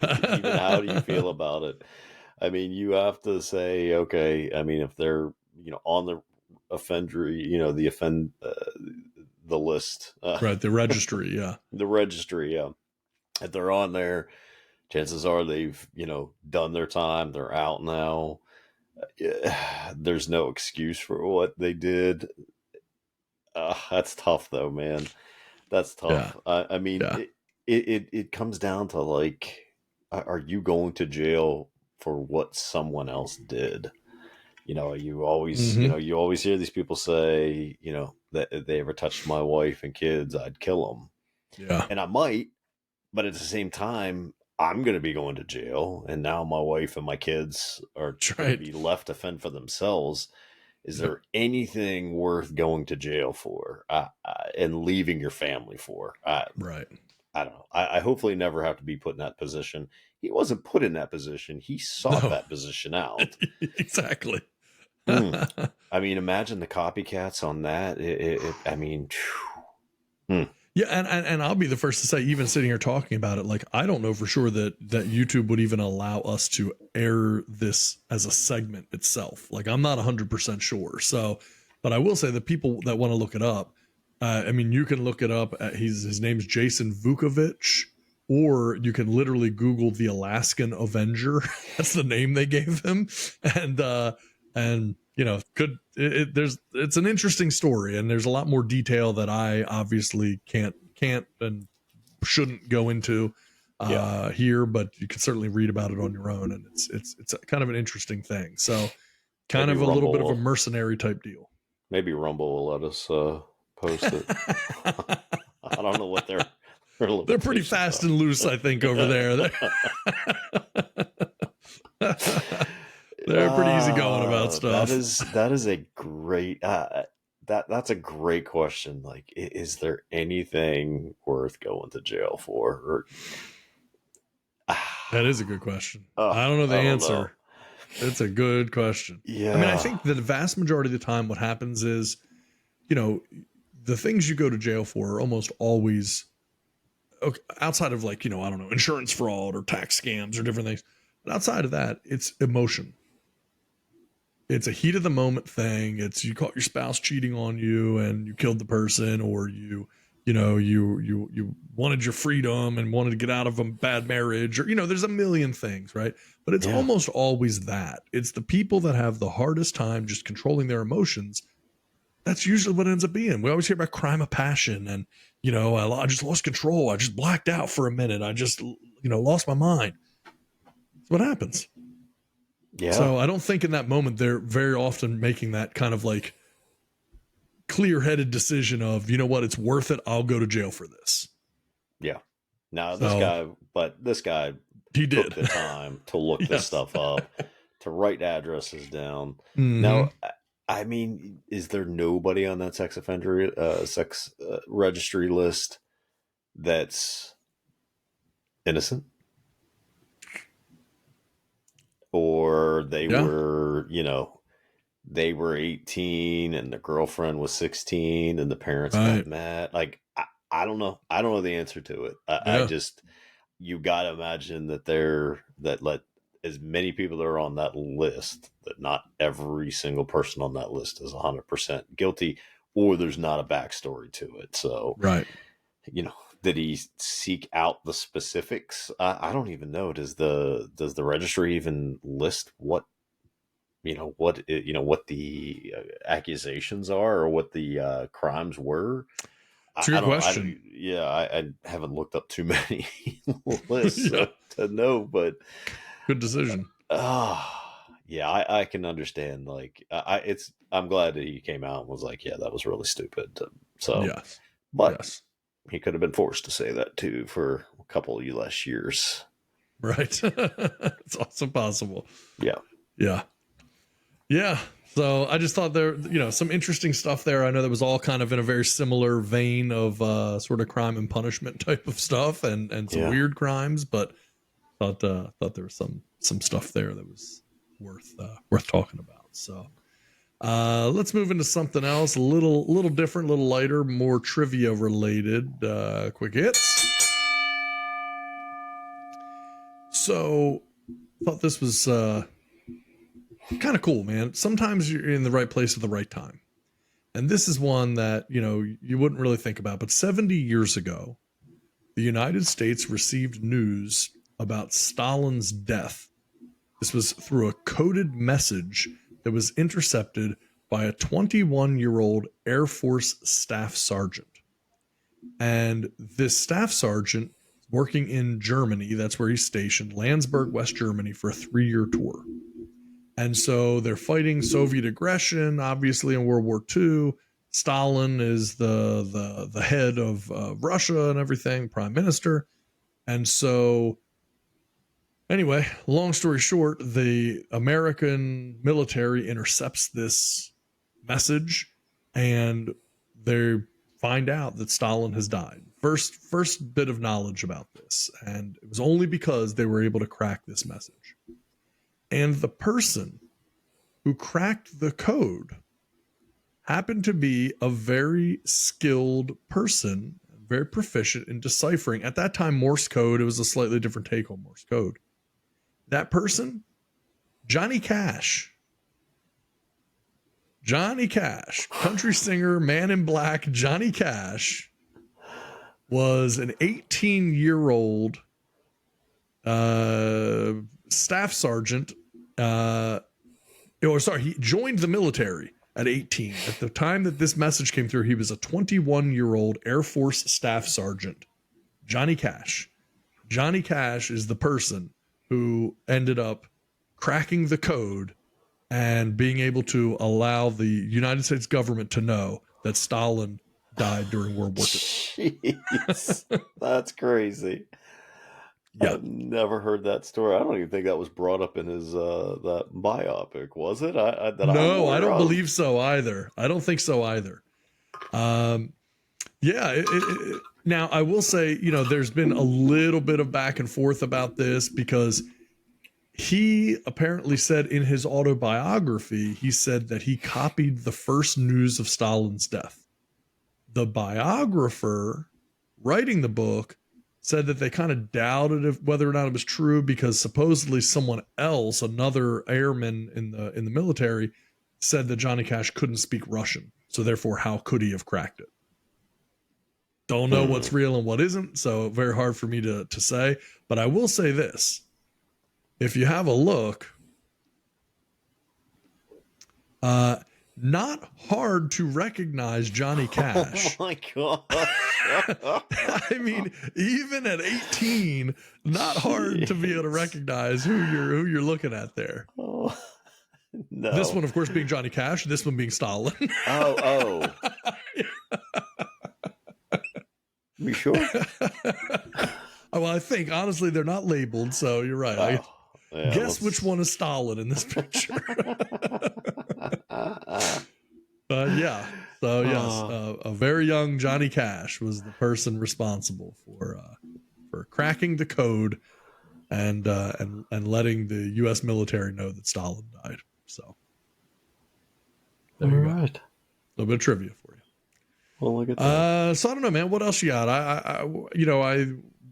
how do you feel about it? I mean, you have to say, okay, I mean, if they're, on the the list, Right. The registry. Yeah. the registry, yeah. If they're on there, chances are they've, done their time. They're out now. There's no excuse for what they did. That's tough though, man. That's tough. I mean, Yeah. it comes down to like, are you going to jail for what someone else did? You always, Mhm. you always hear these people say, that if they ever touched my wife and kids, I'd kill them. Yeah. And I might, but at the same time, I'm going to be going to jail. And now my wife and my kids are That's going right. to be left to fend for themselves. Is there anything worth going to jail for and leaving your family for? Right. I don't know. I hopefully never have to be put in that position. He wasn't put in that position. He sought No. that position out. Exactly. I mean, imagine the copycats on that. I mean, Yeah, and I'll be the first to say, even sitting here talking about it, like I don't know for sure that YouTube would even allow us to air this as a segment itself. Like I'm not 100% sure. So, but I will say the people that want to look it up, I mean, you can look it up. His name's Jason Vukovich, or you can literally Google the Alaskan Avenger. That's the name they gave him, and it's an interesting story, and there's a lot more detail that I obviously can't and shouldn't go into here, but you can certainly read about it on your own, and it's kind of an interesting thing. So kind Maybe of a little bit of a Rumble- mercenary type deal. maybe Rumble will let us post it. I don't know what their They're pretty limitations fast are. and loose, I think, over there. They're pretty easygoing about stuff. That is a great that's a great question. Like, is there anything worth going to jail for? That is a good question. Oh, I don't know the I don't answer. know. It's a good question. Yeah, I mean, I think the vast majority of the time what happens is, the things you go to jail for are almost always outside of like, I don't know, insurance fraud or tax scams or different things. But outside of that, it's emotion. It's a heat of the moment thing. It's you caught your spouse cheating on you and you killed the person, or you wanted your freedom and wanted to get out of a bad marriage, or there's a million things, right? But it's almost always that. It's the people that have the hardest time just controlling their emotions. That's usually what ends up being. We always hear about crime of passion and, I just lost control. I just blacked out for a minute. I just, lost my mind. That's what happens. yeah. So I don't think in that moment they're very often making that kind of like clear-headed decision of, you know what, it's worth it. I'll go to jail for this. Yeah. Now So- this guy He took did. the time to look this Yes. stuff up, to write addresses down. Mhm. Now, I mean, is there nobody on that sex registry list that's innocent? Or they Yeah. were, they were 18 and the girlfriend was 16 and the parents got Right. mad. Like, I don't know. I don't know the answer to it. Yeah. You got to imagine that as many people that are on that list, that not every single person on that list is 100% guilty, or there's not a backstory to it. So, Right. did he seek out the specifics? I don't even know. Does the registry even list what the accusations are, or what the crimes were? It's a good question. I haven't looked up too many lists Yeah. to know, but Good decision. I can understand. Like, I'm glad that he came out and was like, yeah, that was really stupid. So, Yes. but Yes. he could have been forced to say that too for a couple of less years. Right. It's also possible. Yeah. Yeah. Yeah. So I just thought there, some interesting stuff there. I know that was all kind of in a very similar vein of sort of crime and punishment type of stuff and some weird crimes, but thought there was some stuff there that was worth talking about. So let's move into something else, a little different, a little lighter, more trivia related. Quick hits. So thought this was kind of cool, man. Sometimes you're in the right place at the right time. And this is one that, you wouldn't really think about. But 70 years ago, the United States received news about Stalin's death. This was through a coded message that was intercepted by a 21-year-old Air Force staff sergeant. And this staff sergeant, working in Germany, that's where he's stationed, Landsberg, West Germany, for a 3-year tour. And so they're fighting Soviet aggression, obviously, in World War II. Stalin is the head of Russia and everything, prime minister. And so, anyway, long story short, the American military intercepts this message, and they find out that Stalin has died. First bit of knowledge about this, and it was only because they were able to crack this message. And the person who cracked the code happened to be a very skilled person, very proficient in deciphering. At that time, Morse code, it was a slightly different take on Morse code. That person, Johnny Cash. Johnny Cash, country singer, Man in Black, Johnny Cash, was an 18-year-old staff sergeant. He joined the military at 18. At the time that this message came through, he was a 21-year-old Air Force staff sergeant. Johnny Cash. Johnny Cash is the person who ended up cracking the code and being able to allow the United States government to know that Stalin died during World War II. Jeez, that's crazy. Yeah. I've never heard that story. I don't even think that was brought up in his that biopic, was it? I don't believe so either. I don't think so either. Now, I will say, there's been a little bit of back and forth about this because he apparently said in his autobiography, he said that he copied the first news of Stalin's death. The biographer writing the book said that they kind of doubted whether or not it was true because supposedly someone else, another airman in the military, said that Johnny Cash couldn't speak Russian. So therefore, how could he have cracked it? Don't know what's real and what isn't, so very hard for me to say. But I will say this. If you have a look, not hard to recognize Johnny Cash. Oh my God. I mean, even at 18, not hard to be able to recognize who you're looking at there. Oh, no. This one, of course, being Johnny Cash. This one being Stalin. Oh. You sure? Well, I think honestly they're not labeled, so you're right. Guess which one is Stalin in this picture. Yeah. So yes, a very young Johnny Cash was the person responsible for cracking the code and letting the U.S. military know that Stalin died. So there you go. A little bit of trivia for you. Well, look at that. So I don't know, man. What else you got? I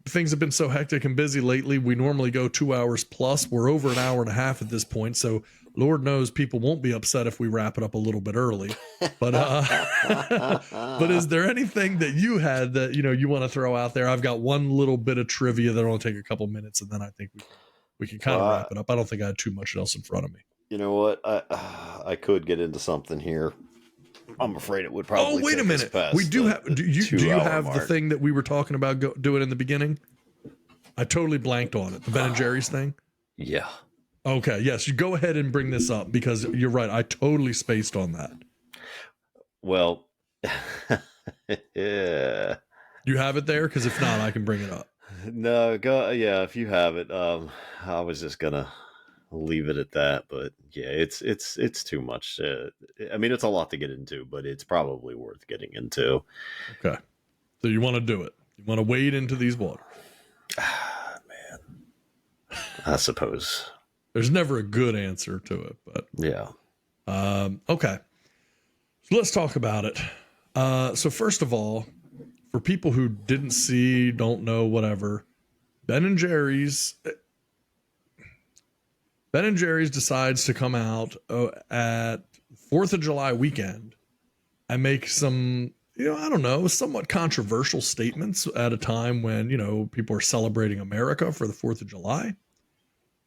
things have been so hectic and busy lately. We normally go 2 hours plus. We're over an hour and a half at this point. So Lord knows people won't be upset if we wrap it up a little bit early. But but is there anything that you had that you want to throw out there? I've got one little bit of trivia that'll only take a couple minutes, and then I think we can kind of wrap it up. I don't think I had too much else in front of me. You know what? I could get into something here. I'm afraid it would probably. Oh, wait a minute. We do have. Do you have the thing that we were talking about doing in the beginning? I totally blanked on it. The Ben and Jerry's thing. Yeah. Okay. Yes. You go ahead and bring this up because you're right. I totally spaced on that. Well, yeah. You have it there? Because if not, I can bring it up. No, go. Yeah, if you have it. I was just gonna leave it at that, but yeah, it's too much. I mean, it's a lot to get into, but it's probably worth getting into. Okay. So you want to do it. You want to wade into these waters. I suppose. There's never a good answer to it, but Yeah. okay. So let's talk about it. So first of all, for people who didn't see, don't know, whatever, Ben & Jerry's decides to come out at 4th of July weekend and make some, I don't know, somewhat controversial statements at a time when, people are celebrating America for the 4th of July.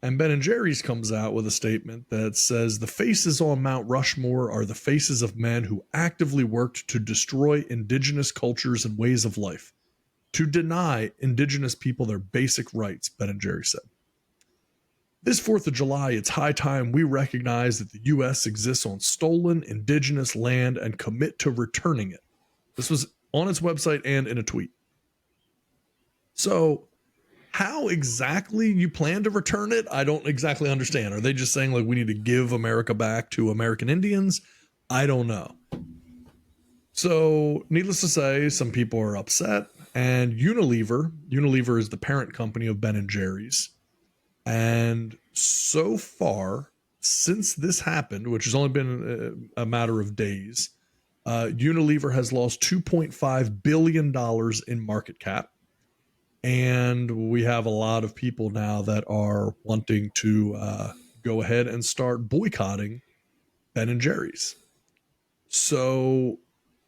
And Ben & Jerry's comes out with a statement that says the faces on Mount Rushmore are the faces of men who actively worked to destroy indigenous cultures and ways of life, to deny indigenous people their basic rights, Ben & Jerry said. This 4th of July, it's high time we recognize that the U.S. exists on stolen indigenous land and commit to returning it. This was on its website and in a tweet. So how exactly you plan to return it, I don't exactly understand. Are they just saying like we need to give America back to American Indians? I don't know. So needless to say, some people are upset. And Unilever is the parent company of Ben & Jerry's. And so far, since this happened, which has only been a matter of days, Unilever has lost $2.5 billion in market cap. And we have a lot of people now that are wanting to go ahead and start boycotting Ben & Jerry's. So,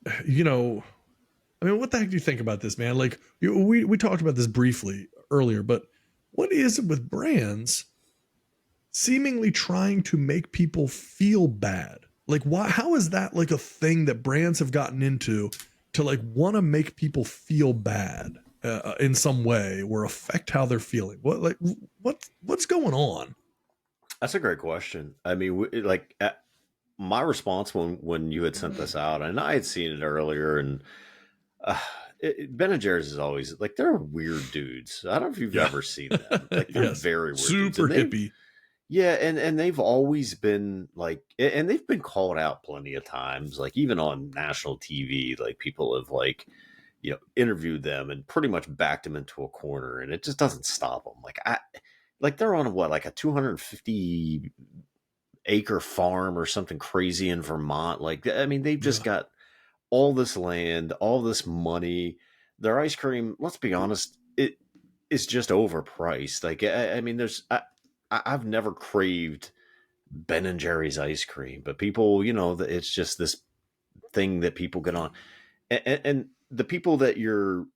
I mean, what the heck do you think about this, man? Like, we talked about this briefly earlier, but what is it with brands seemingly trying to make people feel bad? Like, why? How is that like a thing that brands have gotten into to like want to make people feel bad in some way or affect how they're feeling? What's going on? That's a great question. I mean, my response when you had sent this out, and I had seen it earlier, and Ben & Jerry's is always like, they're weird dudes. I don't know if you've ever seen them. Like, they're Yes. very weird, Super dudes. hippie. Yeah, and they've always been like, and they've been called out plenty of times, like even on national TV, like people have like, interviewed them and pretty much backed them into a corner, and it just doesn't stop them. Like they're on like a 250 acre farm or something crazy in Vermont. Like, I mean, they've just got all this land, all this money. Their ice cream, let's be honest, it is just overpriced. Like, I mean, I've never craved Ben & Jerry's ice cream, but people, it's just this thing that people get on, and the people that you're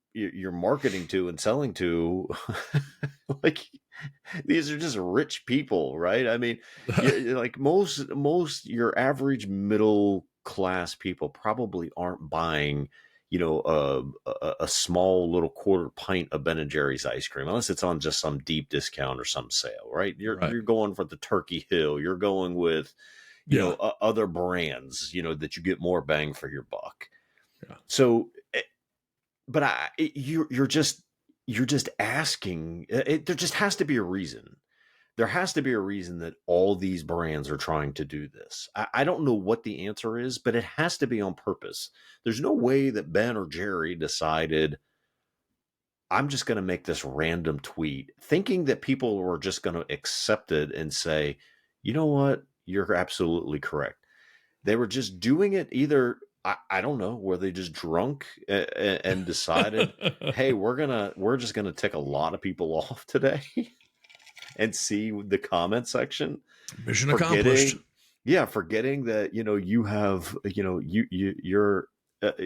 marketing to and selling to, like, these are just rich people, right? I mean, like most your average middle class people probably aren't buying, a small little quarter pint of Ben & Jerry's ice cream, unless it's on just some deep discount or some sale, right? You're going for the Turkey Hill. You're going with, other brands, that you get more bang for your buck. Yeah. So, but you're just asking. There just has to be a reason. There has to be a reason that all these brands are trying to do this. I don't know what the answer is, but it has to be on purpose. There's no way that Ben or Jerry decided, I'm just going to make this random tweet, thinking that people were just going to accept it and say, you know what, you're absolutely correct. They were just doing it either, I don't know, were they just drunk and decided, hey, we're just going to tick a lot of people off today. And see the comment section. Mission accomplished. Forgetting that you have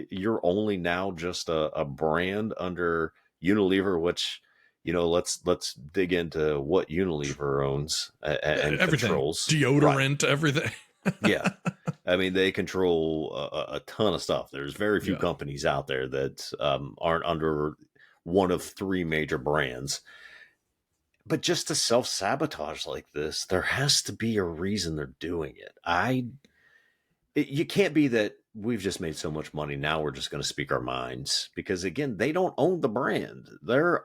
you're only now just a brand under Unilever, which let's dig into what Unilever owns and everything. Controls. Deodorant, everything. Yeah, I mean, they control a ton of stuff. There's very few companies out there that aren't under one of three major brands. But just to self-sabotage like this, there has to be a reason they're doing it. You can't be that we've just made so much money, now we're just going to speak our minds. Because again, they don't own the brand. They're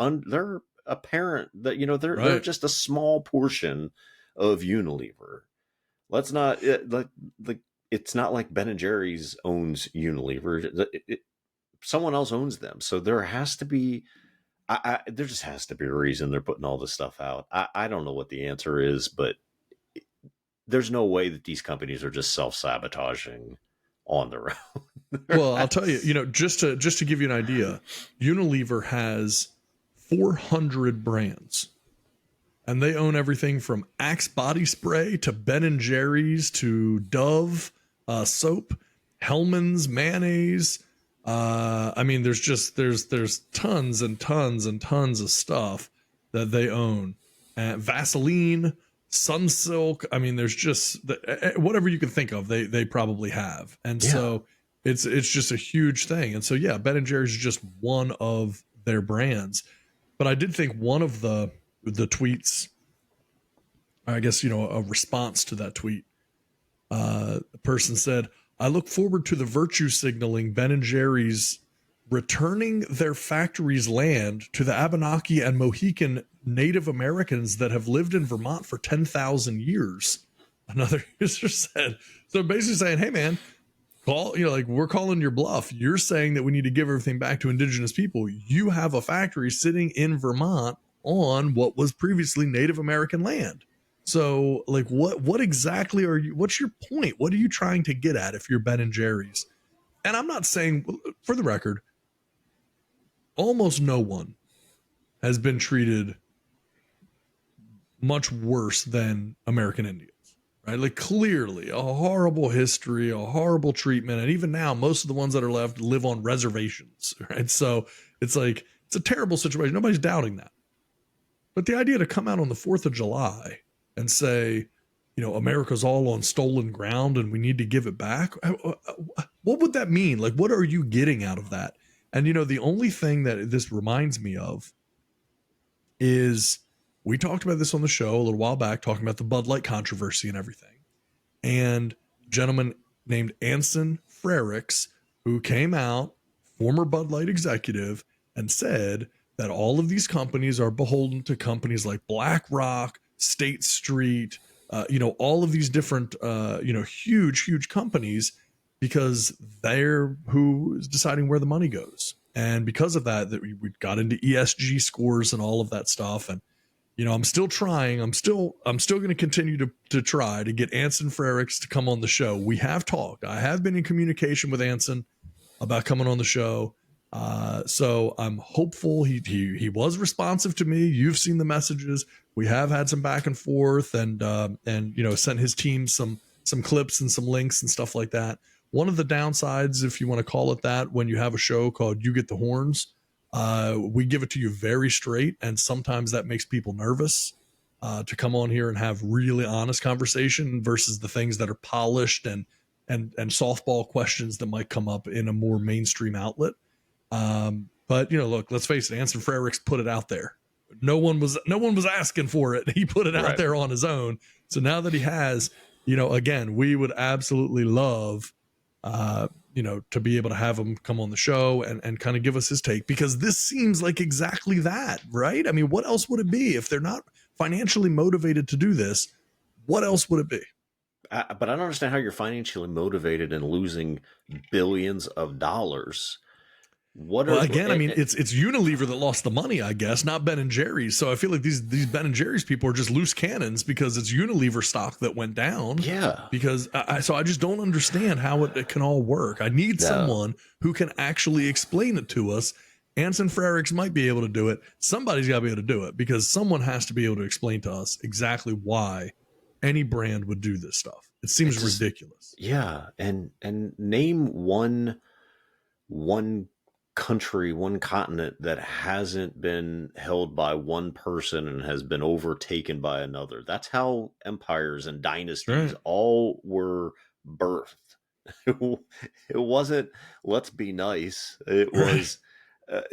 apparent that they're Right. just a small portion of Unilever. Let's not like it's not like Ben and Jerry's owns Unilever. Someone else owns them, so there has to be. There just has to be a reason they're putting all this stuff out. I don't know what the answer is, but there's no way that these companies are just self-sabotaging on their own. Well, I'll tell you, just to give you an idea, Unilever has 400 brands, and they own everything from Axe body spray to Ben and Jerry's to Dove soap, Hellman's mayonnaise. I mean, there's tons and tons and tons of stuff that they own. Vaseline, Sunsilk. I mean, there's just whatever you can think of, they probably have. And so it's just a huge thing. And so, yeah, Ben and Jerry's is just one of their brands. But I did think one of the tweets, I guess, a response to that tweet, a person said, I look forward to the virtue signaling Ben and Jerry's returning their factory's land to the Abenaki and Mohican Native Americans that have lived in Vermont for 10,000 years. Another user said, so basically saying, hey man, we're calling your bluff. You're saying that we need to give everything back to indigenous people. You have a factory sitting in Vermont on what was previously Native American land. So like, what exactly what's your point? What are you trying to get at if you're Ben and Jerry's? And I'm not saying, for the record, almost no one has been treated much worse than American Indians, right? Like clearly a horrible history, a horrible treatment. And even now, most of the ones that are left live on reservations, right? So it's like, it's a terrible situation. Nobody's doubting that. But the idea to come out on the 4th of July and say, America's all on stolen ground and we need to give it back. What would that mean? Like, what are you getting out of that? And, the only thing that this reminds me of is we talked about this on the show a little while back, talking about the Bud Light controversy and everything. And a gentleman named Anson Frericks, who came out, former Bud Light executive, and said that all of these companies are beholden to companies like BlackRock, State Street, all of these different, huge companies, because they're who is deciding where the money goes. And because of that we got into ESG scores and all of that stuff. And, I'm still trying. I'm still going to continue to try to get Anson Frericks to come on the show. We have talked. I have been in communication with Anson about coming on the show. So I'm hopeful. He was responsive to me. You've seen the messages. We have had some back and forth, and sent his team some clips and some links and stuff like that. One of the downsides, if you want to call it that, when you have a show called You Get the Horns, we give it to you very straight, and sometimes that makes people nervous to come on here and have really honest conversation versus the things that are polished and softball questions that might come up in a more mainstream outlet. But look, let's face it, Anson Frericks put it out there. No one was asking for it. He put it out there on his own. So now that he has, again, we would absolutely love, to be able to have him come on the show and kind of give us his take, because this seems like exactly that, right? I mean, what else would it be if they're not financially motivated to do this? What else would it be? But I don't understand how you're financially motivated and losing billions of dollars. I mean, it's Unilever that lost the money, I guess, not Ben and Jerry's. So I feel like these Ben and Jerry's people are just loose cannons because it's Unilever stock that went down. Yeah. Because I just don't understand how it can all work. I need someone who can actually explain it to us. Anson Frericks might be able to do it. Somebody's got to be able to do it, because someone has to be able to explain to us exactly why any brand would do this stuff. It seems ridiculous. Yeah. And name one country, one continent that hasn't been held by one person and has been overtaken by another. That's how empires and dynasties all were birthed. It wasn't, let's be nice. It was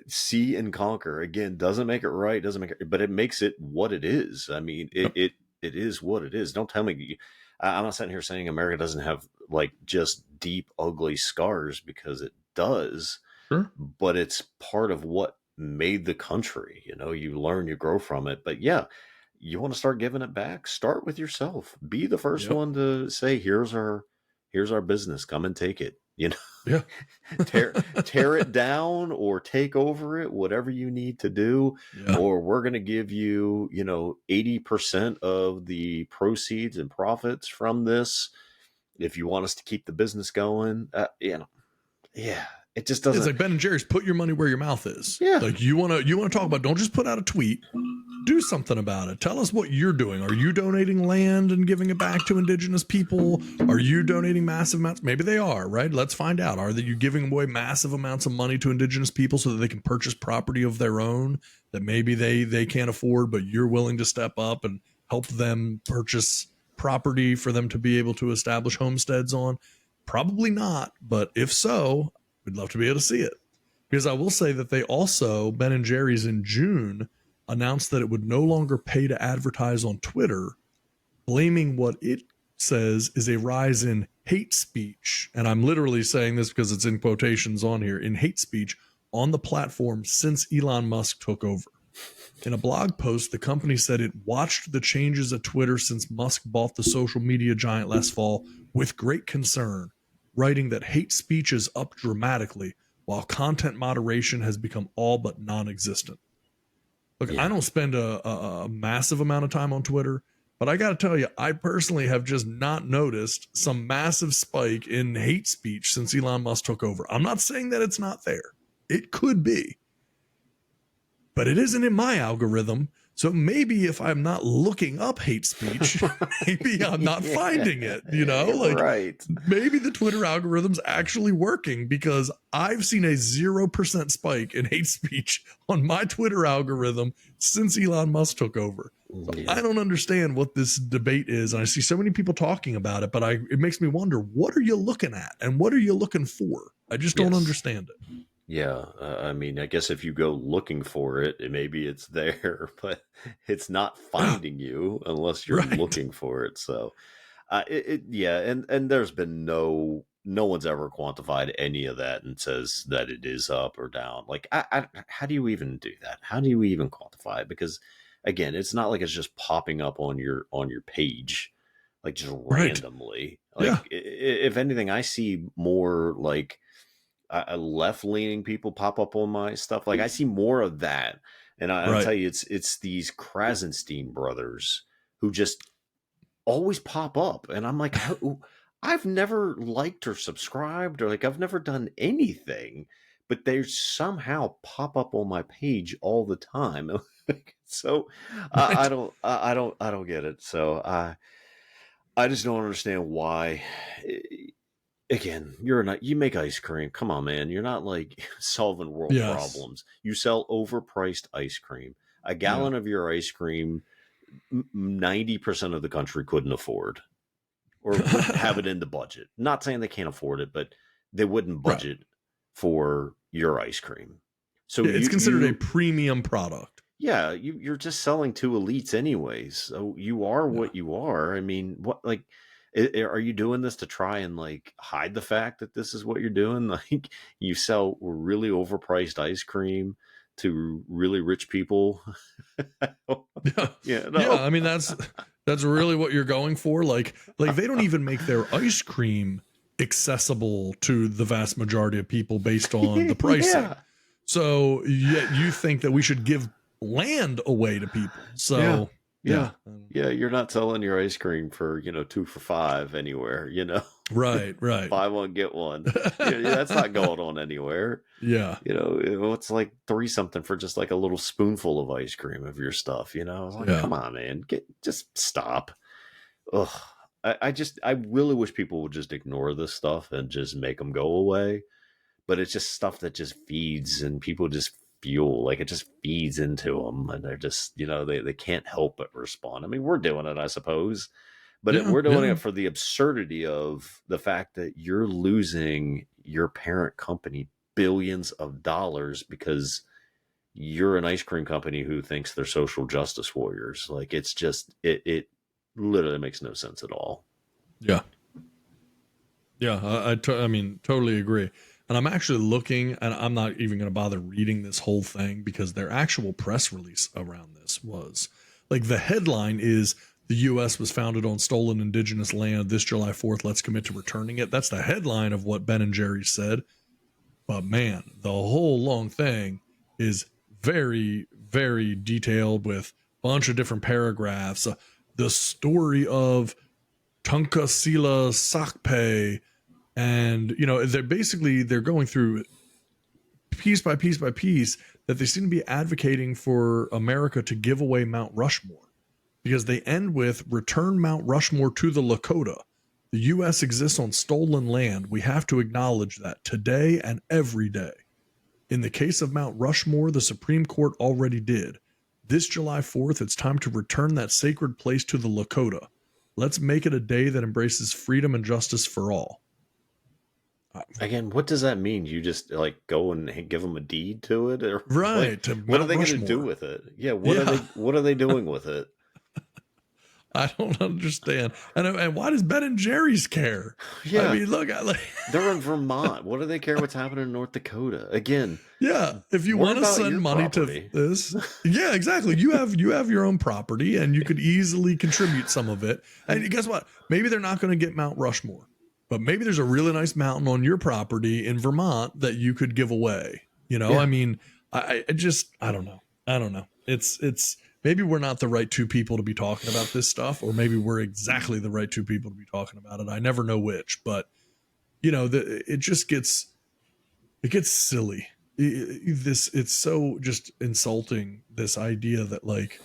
see and conquer. Again, doesn't make it right, but it makes it what it is. I mean, it is what it is. Don't tell me. I'm not sitting here saying America doesn't have like just deep, ugly scars, because it does. Sure. But it's part of what made the country. You know, you learn, you grow from it. But yeah, you want to start giving it back, start with yourself. Be the first Yep. one to say, here's our business. Come and take it. You know, Yeah. tear it down or take over it, whatever you need to do. Yeah. Or we're going to give you, 80% of the proceeds and profits from this if you want us to keep the business going. Yeah, it just doesn't. It's like Ben and Jerry's, put your money where your mouth is. Yeah. Like you want to talk about, don't just put out a tweet, do something about it. Tell us what you're doing. Are you donating land and giving it back to indigenous people? Are you donating massive amounts? Maybe they are, right? Let's find out. Are you giving away massive amounts of money to indigenous people so that they can purchase property of their own that maybe they can't afford, but you're willing to step up and help them purchase property for them to be able to establish homesteads on? Probably not, but if so, we'd love to be able to see it. Because I will say that they also, Ben and Jerry's in June, announced that it would no longer pay to advertise on Twitter, blaming what it says is a rise in hate speech. And I'm literally saying this because it's in quotations on here, in hate speech on the platform since Elon Musk took over. In a blog post, the company said it watched the changes at Twitter since Musk bought the social media giant last fall with great concern, writing that hate speech is up dramatically while content moderation has become all but non-existent. Look, Yeah. I don't spend a massive amount of time on Twitter, but I got to tell you, I personally have just not noticed some massive spike in hate speech since Elon Musk took over. I'm not saying that it's not there. It could be. But it isn't in my algorithm. So maybe if I'm not looking up hate speech, maybe I'm not finding it, Right. maybe the Twitter algorithm's actually working, because I've seen a 0% spike in hate speech on my Twitter algorithm since Elon Musk took over. Yeah. I don't understand what this debate is. And I see so many people talking about it, but it makes me wonder, what are you looking at and what are you looking for? I just don't Yes. understand it. Yeah, I mean, I guess if you go looking for it, maybe it's there, but it's not finding you unless you're Right. looking for it. So, yeah, and there's been no one's ever quantified any of that and says that it is up or down. Like, how do you even do that? How do you even quantify it? Because again, it's not like it's just popping up on your page, like just Right. randomly. Like, if anything, I see more like left-leaning people pop up on my stuff. Like, I see more of that, and I'll Right. tell you, it's these Krasenstein brothers who just always pop up, and I'm like, I've never liked or subscribed, or like I've never done anything, but they somehow pop up on my page all the time. So I don't get it. So I just don't understand why. Again, you make ice cream. Come on, man. You're not like solving world Yes. problems. You sell overpriced ice cream. A gallon of your ice cream, 90% of the country couldn't afford or wouldn't have it in the budget. Not saying they can't afford it, but they wouldn't budget for your ice cream. So It's considered a premium product. yeah, you're just selling to elites anyways. So you are what you are. I mean, what, like, are you doing this to try and like hide the fact that this is what you're doing? Like, you sell really overpriced ice cream to really rich people. Yeah. Yeah, Yeah, I mean that's really what you're going for. Like they don't even make their ice cream accessible to the vast majority of people based on the pricing. Yeah. So yet you think that we should give land away to people. So Yeah, you're not selling your ice cream for 2 for $5 anywhere. Right. Buy one get one. That's not going on anywhere. Yeah. It's like 3 something for just like a little spoonful of ice cream of your stuff. I was like, Yeah. come on, man, just stop. Ugh. I really wish people would just ignore this stuff and just make them go away. But it's just stuff that just feeds, and people just fuel, like it just feeds into them, and they're just they can't help but respond. I mean, we're doing it, I suppose, but we're doing it for the absurdity of the fact that you're losing your parent company billions of dollars because you're an ice cream company who thinks they're social justice warriors. Like, it's just it literally makes no sense at all. Yeah. Yeah, I mean, totally agree. And I'm actually looking, and I'm not even going to bother reading this whole thing because their actual press release around this was like the headline is the U.S. was founded on stolen indigenous land this July 4th. Let's commit to returning it. That's the headline of what Ben and Jerry said. But man, the whole long thing is very, very detailed with a bunch of different paragraphs. The story of Tunkasila Sakpe, and they're going through piece by piece by piece that they seem to be advocating for America to give away Mount Rushmore, because they end with return Mount Rushmore to the Lakota. The U.S. exists on stolen land. We have to acknowledge that today and every day. In the case of Mount Rushmore, the Supreme Court already did. This July 4th, it's time to return that sacred place to the Lakota. Let's make it a day that embraces freedom and justice for all. Again, what does that mean? You just like go and give them a deed to it, or right? Like, what are they going to do with it? Yeah, what are they doing with it? I don't understand. And why does Ben and Jerry's care? Yeah. I mean, look, they're in Vermont. What do they care what's happening in North Dakota? Again, yeah. If you want to send money property to this, yeah, exactly. You have your own property, and you could easily contribute some of it. And guess what? Maybe they're not going to get Mount Rushmore, but maybe there's a really nice mountain on your property in Vermont that you could give away. Yeah. I mean, I don't know. It's maybe we're not the right two people to be talking about this stuff, or maybe we're exactly the right two people to be talking about it. I never know which, but it gets silly. It's so just insulting, this idea that like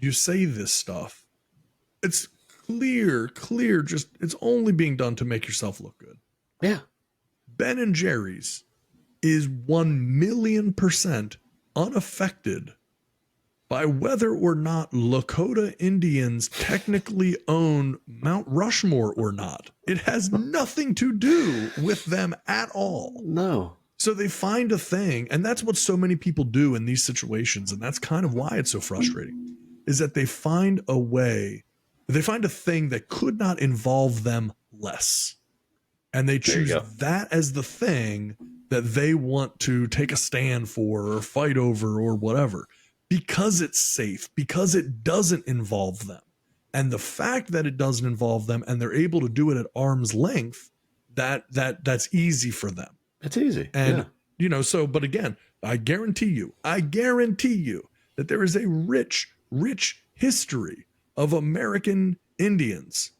you say this stuff. It's clear, just it's only being done to make yourself look good. Yeah. Ben and Jerry's is 1,000,000% unaffected by whether or not Lakota Indians technically own Mount Rushmore or not. It has nothing to do with them at all. No. So they find a thing, and that's what so many people do in these situations, and that's kind of why it's so frustrating, is that they find a way, they find a thing that could not involve them less. And they choose that as the thing that they want to take a stand for or fight over or whatever, because it's safe, because it doesn't involve them. And the fact that it doesn't involve them and they're able to do it at arm's length, that's easy for them. It's easy. And, but again, I guarantee you that there is a rich, rich history of American Indians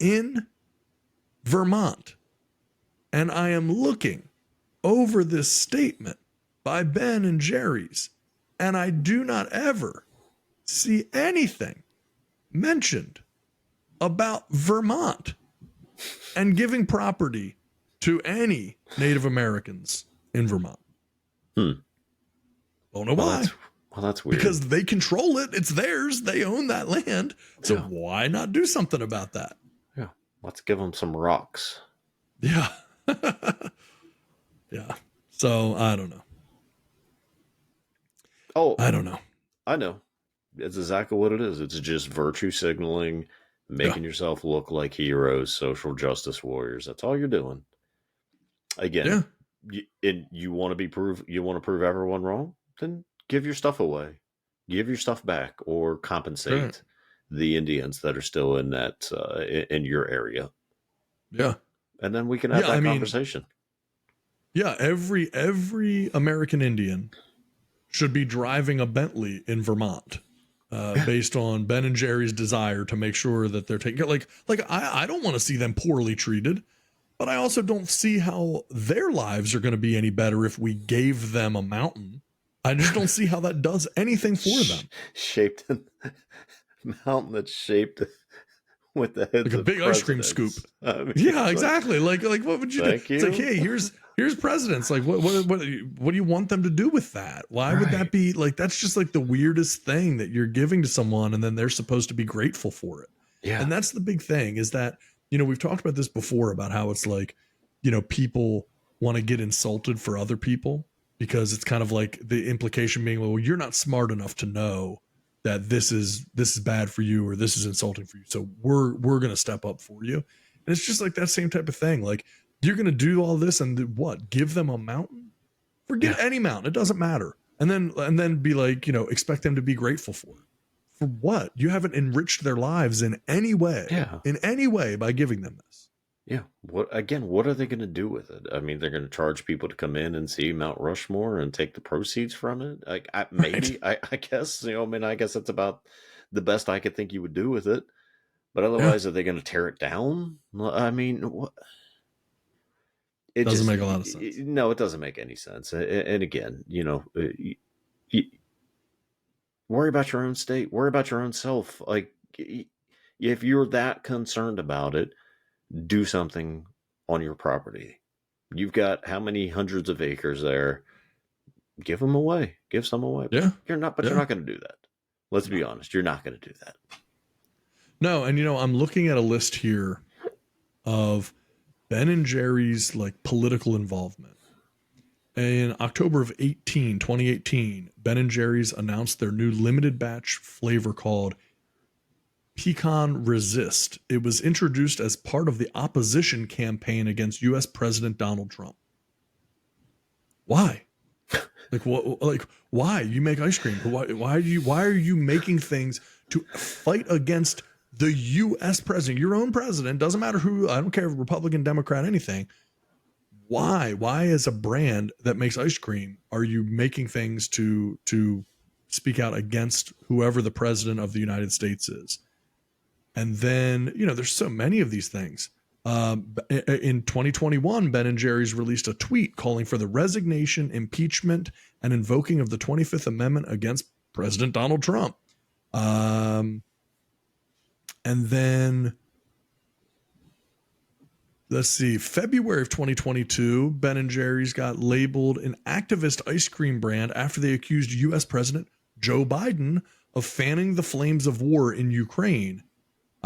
in Vermont. And I am looking over this statement by Ben and Jerry's, and I do not ever see anything mentioned about Vermont and giving property to any Native Americans in Vermont. Don't know why. That's weird. Because they control it. It's theirs. They own that land. So why not do something about that? Yeah. Let's give them some rocks. Yeah. Yeah. So I don't know. Oh, I don't know. I know. It's exactly what it is. It's just virtue signaling, making yourself look like heroes, social justice warriors. That's all you're doing. Again, you want to prove everyone wrong? Then give your stuff away. Give your stuff back, or compensate the Indians that are still in that in your area. Yeah. And then we can have that conversation. Yeah, every American Indian should be driving a Bentley in Vermont, based on Ben and Jerry's desire to make sure that they're taking like I don't want to see them poorly treated, but I also don't see how their lives are going to be any better if we gave them a mountain. I just don't see how that does anything for them. Shaped in mountain that's shaped with the heads like a big ice cream scoop. I mean, yeah, exactly. Like what would you do? It's like, hey, here's presidents. Like what do you want them to do with that? Why would that be like, that's just like the weirdest thing that you're giving to someone and then they're supposed to be grateful for it. Yeah. And that's the big thing, is that, we've talked about this before about how it's like, people want to get insulted for other people because it's kind of like the implication being, well, you're not smart enough to know that this is bad for you or this is insulting for you. So we're going to step up for you. And it's just like that same type of thing. Like, You're going to do all this and what? Give them a mountain? Forget any mountain. It doesn't matter. And then be like, expect them to be grateful for it. For what? You haven't enriched their lives in any way. Yeah. In any way by giving them this. Yeah. What are they going to do with it? I mean, they're going to charge people to come in and see Mount Rushmore and take the proceeds from it. I guess, I guess that's about the best I could think you would do with it. But otherwise, are they going to tear it down? I mean, what? It doesn't make a lot of sense. No, it doesn't make any sense. And again, worry about your own state. Worry about your own self. Like, if you're that concerned about it, do something on your property. You've got how many hundreds of acres there? Give them away. Give some away. Yeah. You're not going to do that. Let's be honest. You're not going to do that. No, and I'm looking at a list here of Ben and Jerry's like political involvement. In October of 2018, Ben and Jerry's announced their new limited batch flavor called Pecan Resist. It was introduced as part of the opposition campaign against U.S. President Donald Trump. Why? Why? You make ice cream. Why are you making things to fight against the U.S. president, your own president? Doesn't matter who, I don't care if Republican, Democrat, anything. Why as a brand that makes ice cream are you making things to speak out against whoever the president of the United States is? And then, there's so many of these things. In 2021, Ben & Jerry's released a tweet calling for the resignation, impeachment, and invoking of the 25th Amendment against President Donald Trump. And then, let's see, February of 2022, Ben & Jerry's got labeled an activist ice cream brand after they accused U.S. President Joe Biden of fanning the flames of war in Ukraine.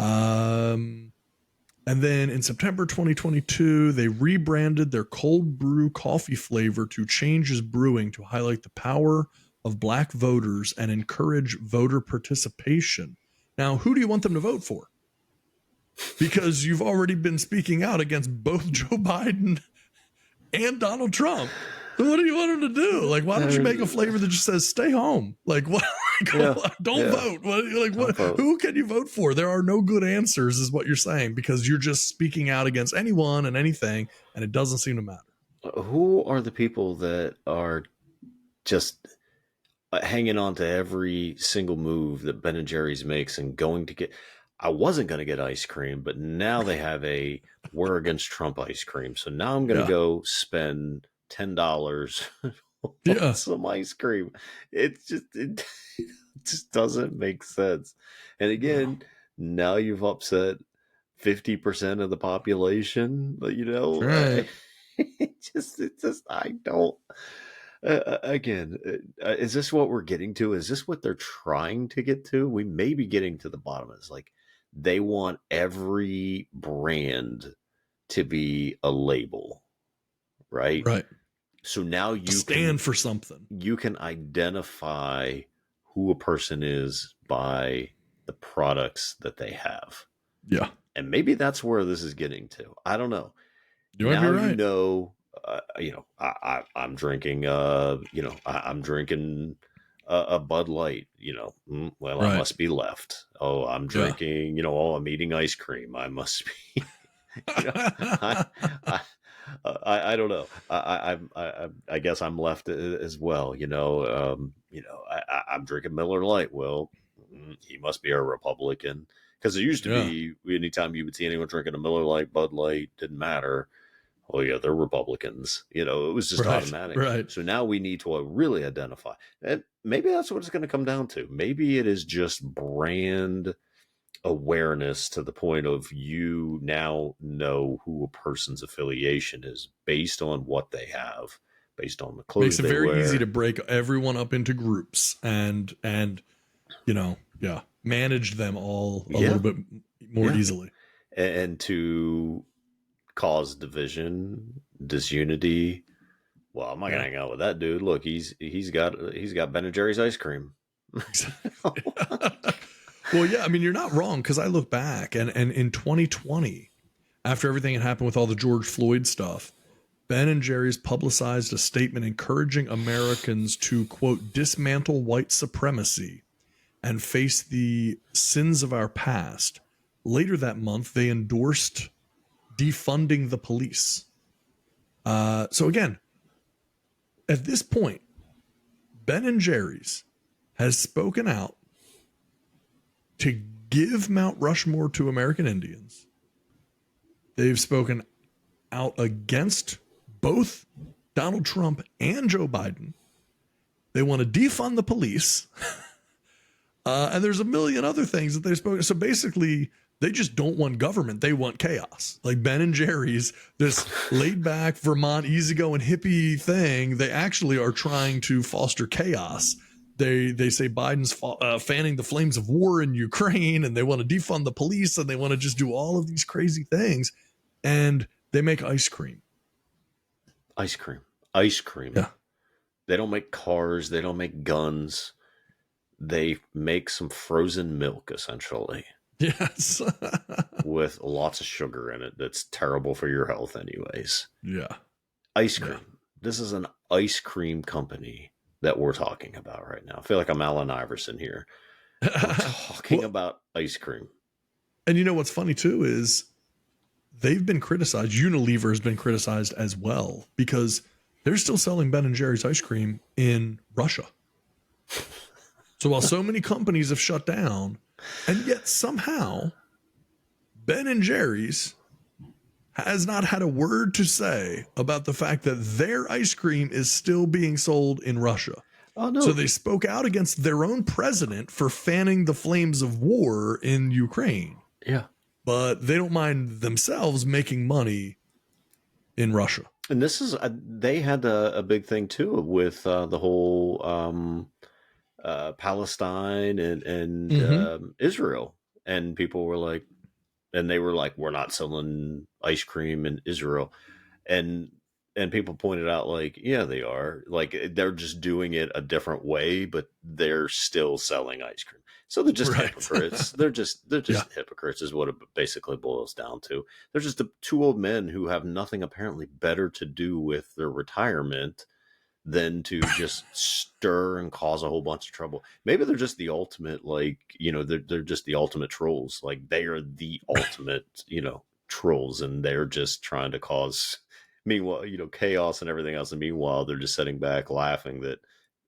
And then in September 2022, they rebranded their cold brew coffee flavor to Changes Brewing to highlight the power of Black voters and encourage voter participation. Now, who do you want them to vote for? Because you've already been speaking out against both Joe Biden and Donald Trump. So what do you want them to do? Like, why don't you make a flavor that just says "stay home"? Like, what? Don't vote. What? Who can you vote for? There are no good answers, is what you're saying, because you're just speaking out against anyone and anything, and it doesn't seem to matter. Who are the people that are just hanging on to every single move that Ben & Jerry's makes and going to get? I wasn't going to get ice cream, but now they have a "we're against Trump" ice cream. So now I'm going to go spend $10 on some ice cream. It just doesn't make sense. And again, now you've upset 50% of the population, Right. I don't. Again, is this what we're getting to? Is this what they're trying to get to? We may be getting to the bottom. It's like they want every brand to be a label, right? Right. So now you stand for something. You can identify who a person is by the products that they have. Yeah. And maybe that's where this is getting to. I don't know. You might be right. I'm drinking, I'm drinking a Bud Light, well, I must be left. Oh, I'm drinking, I'm eating ice cream. I must be, I don't know. I guess I'm left as well. I'm drinking Miller Lite. Well, he must be a Republican, because it used to be anytime you would see anyone drinking a Miller Lite, Bud Light, didn't matter. Oh yeah, they're Republicans. It was just automatic. Right. So now we need to really identify. And maybe that's what it's going to come down to. Maybe it is just brand awareness to the point of you now know who a person's affiliation is based on what they have, based on the clothes. Makes it they very wear. easy to break everyone up into groups and manage them all a little bit more easily. And to cause division, disunity. Well, I'm not gonna hang out with that dude. Look, he's got Ben & Jerry's ice cream. Well, yeah, I mean, you're not wrong, because I look back and in 2020, after everything had happened with all the George Floyd stuff, Ben and Jerry's publicized a statement encouraging Americans to, quote, dismantle white supremacy and face the sins of our past. Later that month, they endorsed defunding the police. So again, at this point, Ben and Jerry's has spoken out to give Mount Rushmore to American Indians. They've spoken out against both Donald Trump and Joe Biden. They want to defund the police. And there's a million other things that they've spoken. So basically, they just don't want government. They want chaos. Like Ben and Jerry's, this laid back Vermont easygoing hippie thing, they actually are trying to foster chaos. They say Biden's fanning the flames of war in Ukraine, and they want to defund the police, and they want to just do all of these crazy things. And they make ice cream. Ice cream. Yeah. They don't make cars. They don't make guns. They make some frozen milk, essentially. Yes. With lots of sugar in it. That's terrible for your health anyways. Yeah. Ice cream. Yeah. This is an ice cream company that we're talking about right now. I feel like I'm Allen Iverson here. We're talking about ice cream. And you know what's funny too is they've been criticized. Unilever has been criticized as well because they're still selling Ben and Jerry's ice cream in Russia. So while so many companies have shut down, and yet somehow Ben and Jerry's has not had a word to say about the fact that their ice cream is still being sold in Russia. Oh, no. So they spoke out against their own president for fanning the flames of war in Ukraine. Yeah. But they don't mind themselves making money in Russia. And this is, they had a big thing too with the whole Palestine and Israel. And people were like, and they were like, we're not selling ice cream in Israel. And people pointed out like, yeah, they are. Like they're just doing it a different way, but they're still selling ice cream. So they're just hypocrites. They're just hypocrites is what it basically boils down to. They're just two old men who have nothing apparently better to do with their retirement than to just stir and cause a whole bunch of trouble. Maybe they're just the ultimate, like, you know, they're just the ultimate trolls. Like they are the ultimate, you know, trolls, and they're just trying to cause, meanwhile, you know, chaos and everything else. And meanwhile, they're just sitting back laughing that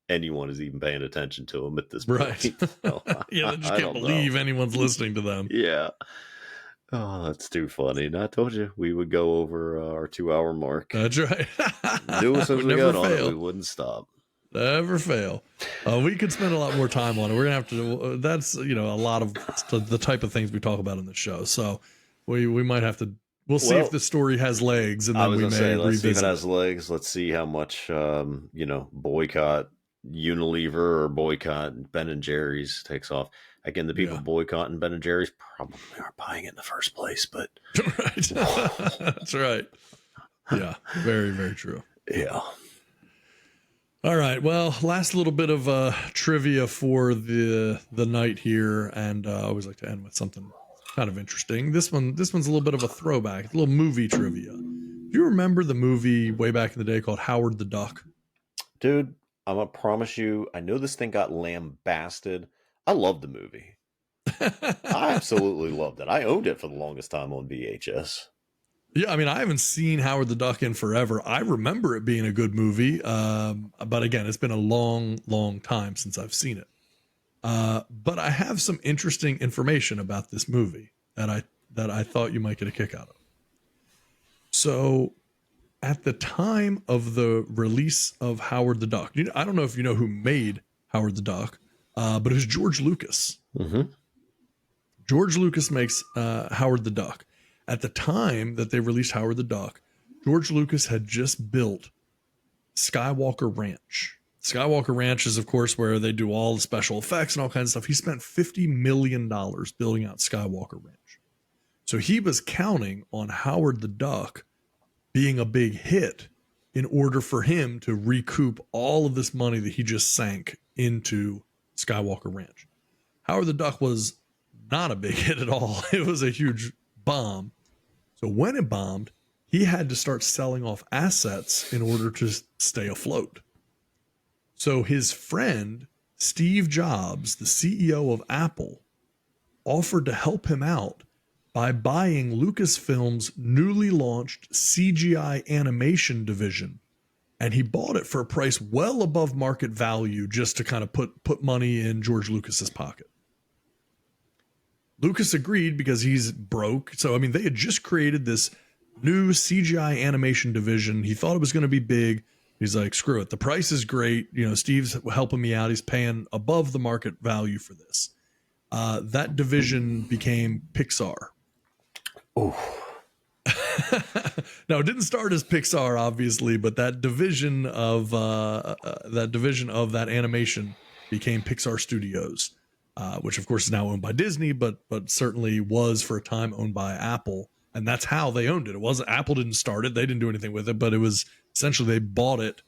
anyone is even paying attention to them at this point. Right. So, yeah, they just can't believe anyone's listening to them. Yeah. Oh, that's too funny. And I told you we would go over our 2-hour mark. That's right. Do it since we got on it, we wouldn't stop. Never fail. We could spend a lot more time on it. We're going to have to, that's, you know, a lot of the type of things we talk about in the show. So we might have to, we'll see if the story has legs, and then we may let's see if revisit it has legs. Let's see how much, you know, boycott Unilever or boycott Ben and Jerry's takes off. Again, the people boycotting Ben and Jerry's probably aren't buying it in the first place, but right. That's right. Yeah, very, very true. Yeah. All right. Well, last little bit of trivia for the night here, and I always like to end with something kind of interesting. This one's a little bit of a throwback, a little movie trivia. Do you remember the movie way back in the day called Howard the Duck? Dude, I'm gonna promise you, I know this thing got lambasted. I loved the movie. I absolutely loved it. I owned it for the longest time on VHS. Yeah, I mean, I haven't seen Howard the Duck in forever. I remember it being a good movie, but again, it's been a long, long time since I've seen it. But I have some interesting information about this movie that I thought you might get a kick out of. So, at the time of the release of Howard the Duck, I don't know if you know who made Howard the Duck, but it was George Lucas. Mm-hmm. George Lucas makes Howard the Duck. At the time that they released Howard the Duck, George Lucas had just built Skywalker Ranch. Skywalker Ranch is, of course, where they do all the special effects and all kinds of stuff. He spent $50 million building out Skywalker Ranch. So he was counting on Howard the Duck being a big hit in order for him to recoup all of this money that he just sank into Skywalker Ranch. Howard the Duck was not a big hit at all. It was a huge bomb. So when it bombed, he had to start selling off assets in order to stay afloat. So his friend, Steve Jobs, the CEO of Apple, offered to help him out by buying Lucasfilm's newly launched CGI animation division. And he bought it for a price well above market value just to kind of put money in George Lucas's pocket. Lucas agreed because he's broke. So, I mean, they had just created this new CGI animation division. He thought it was going to be big. He's like, screw it. The price is great. You know, Steve's helping me out. He's paying above the market value for this. That division became Pixar. Oh. Now, it didn't start as Pixar, obviously, but that division of that animation became Pixar Studios, which of course is now owned by Disney, but certainly was for a time owned by Apple, and that's how they owned it. It wasn't Apple didn't start it; they didn't do anything with it, but it was essentially they bought it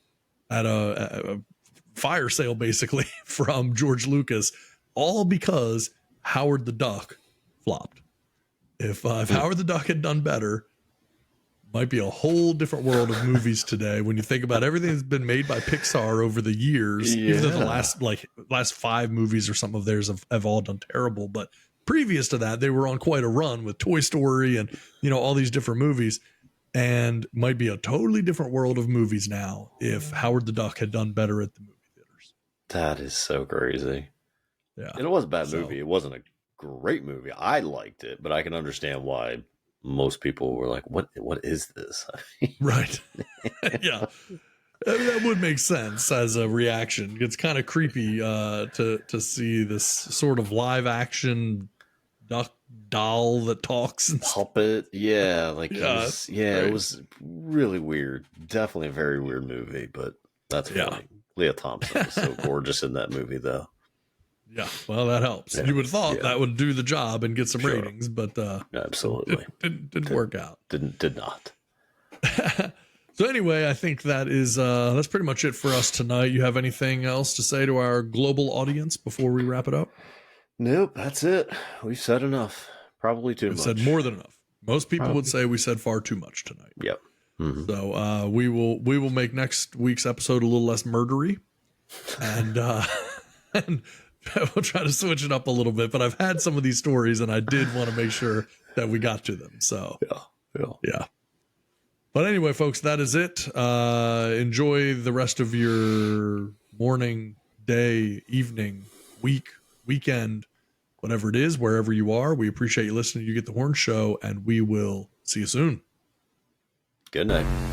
at a fire sale, basically, from George Lucas, all because Howard the Duck flopped. If Howard the Duck had done better, might be a whole different world of movies today. When you think about everything that's been made by Pixar over the years, even though the last 5 movies or some of theirs have all done terrible, but previous to that, they were on quite a run with Toy Story and, you know, all these different movies, and might be a totally different world of movies now if Howard the Duck had done better at the movie theaters. That is so crazy. Yeah. And it was a bad movie. It wasn't a great movie. I liked it, but I can understand why most people were like, what is this? Right. Yeah. That would make sense as a reaction. It's kind of creepy to see this sort of live action duck doll that talks and puppet. Yeah. Like, yeah, it was really weird. Definitely a very weird movie, but that's funny. Leah Thompson was so gorgeous in that movie, though. Yeah, well, that helps. Yeah. You would have thought that would do the job and get some ratings, but absolutely didn't work out. Did not. So anyway, I think that's pretty much it for us tonight. You have anything else to say to our global audience before we wrap it up? Nope, that's it. We've said enough. Probably too much. We've said more than enough. Most people would say we said far too much tonight. Yep. Mm-hmm. So we will make next week's episode a little less murdery, and we'll try to switch it up a little bit, but I've had some of these stories and I did want to make sure that we got to them. So yeah. But anyway, folks, that is it. Enjoy the rest of your morning, day, evening, week, weekend, whatever it is, wherever you are. We appreciate you listening to You Get the Horn Show, and we will see you soon. Good night.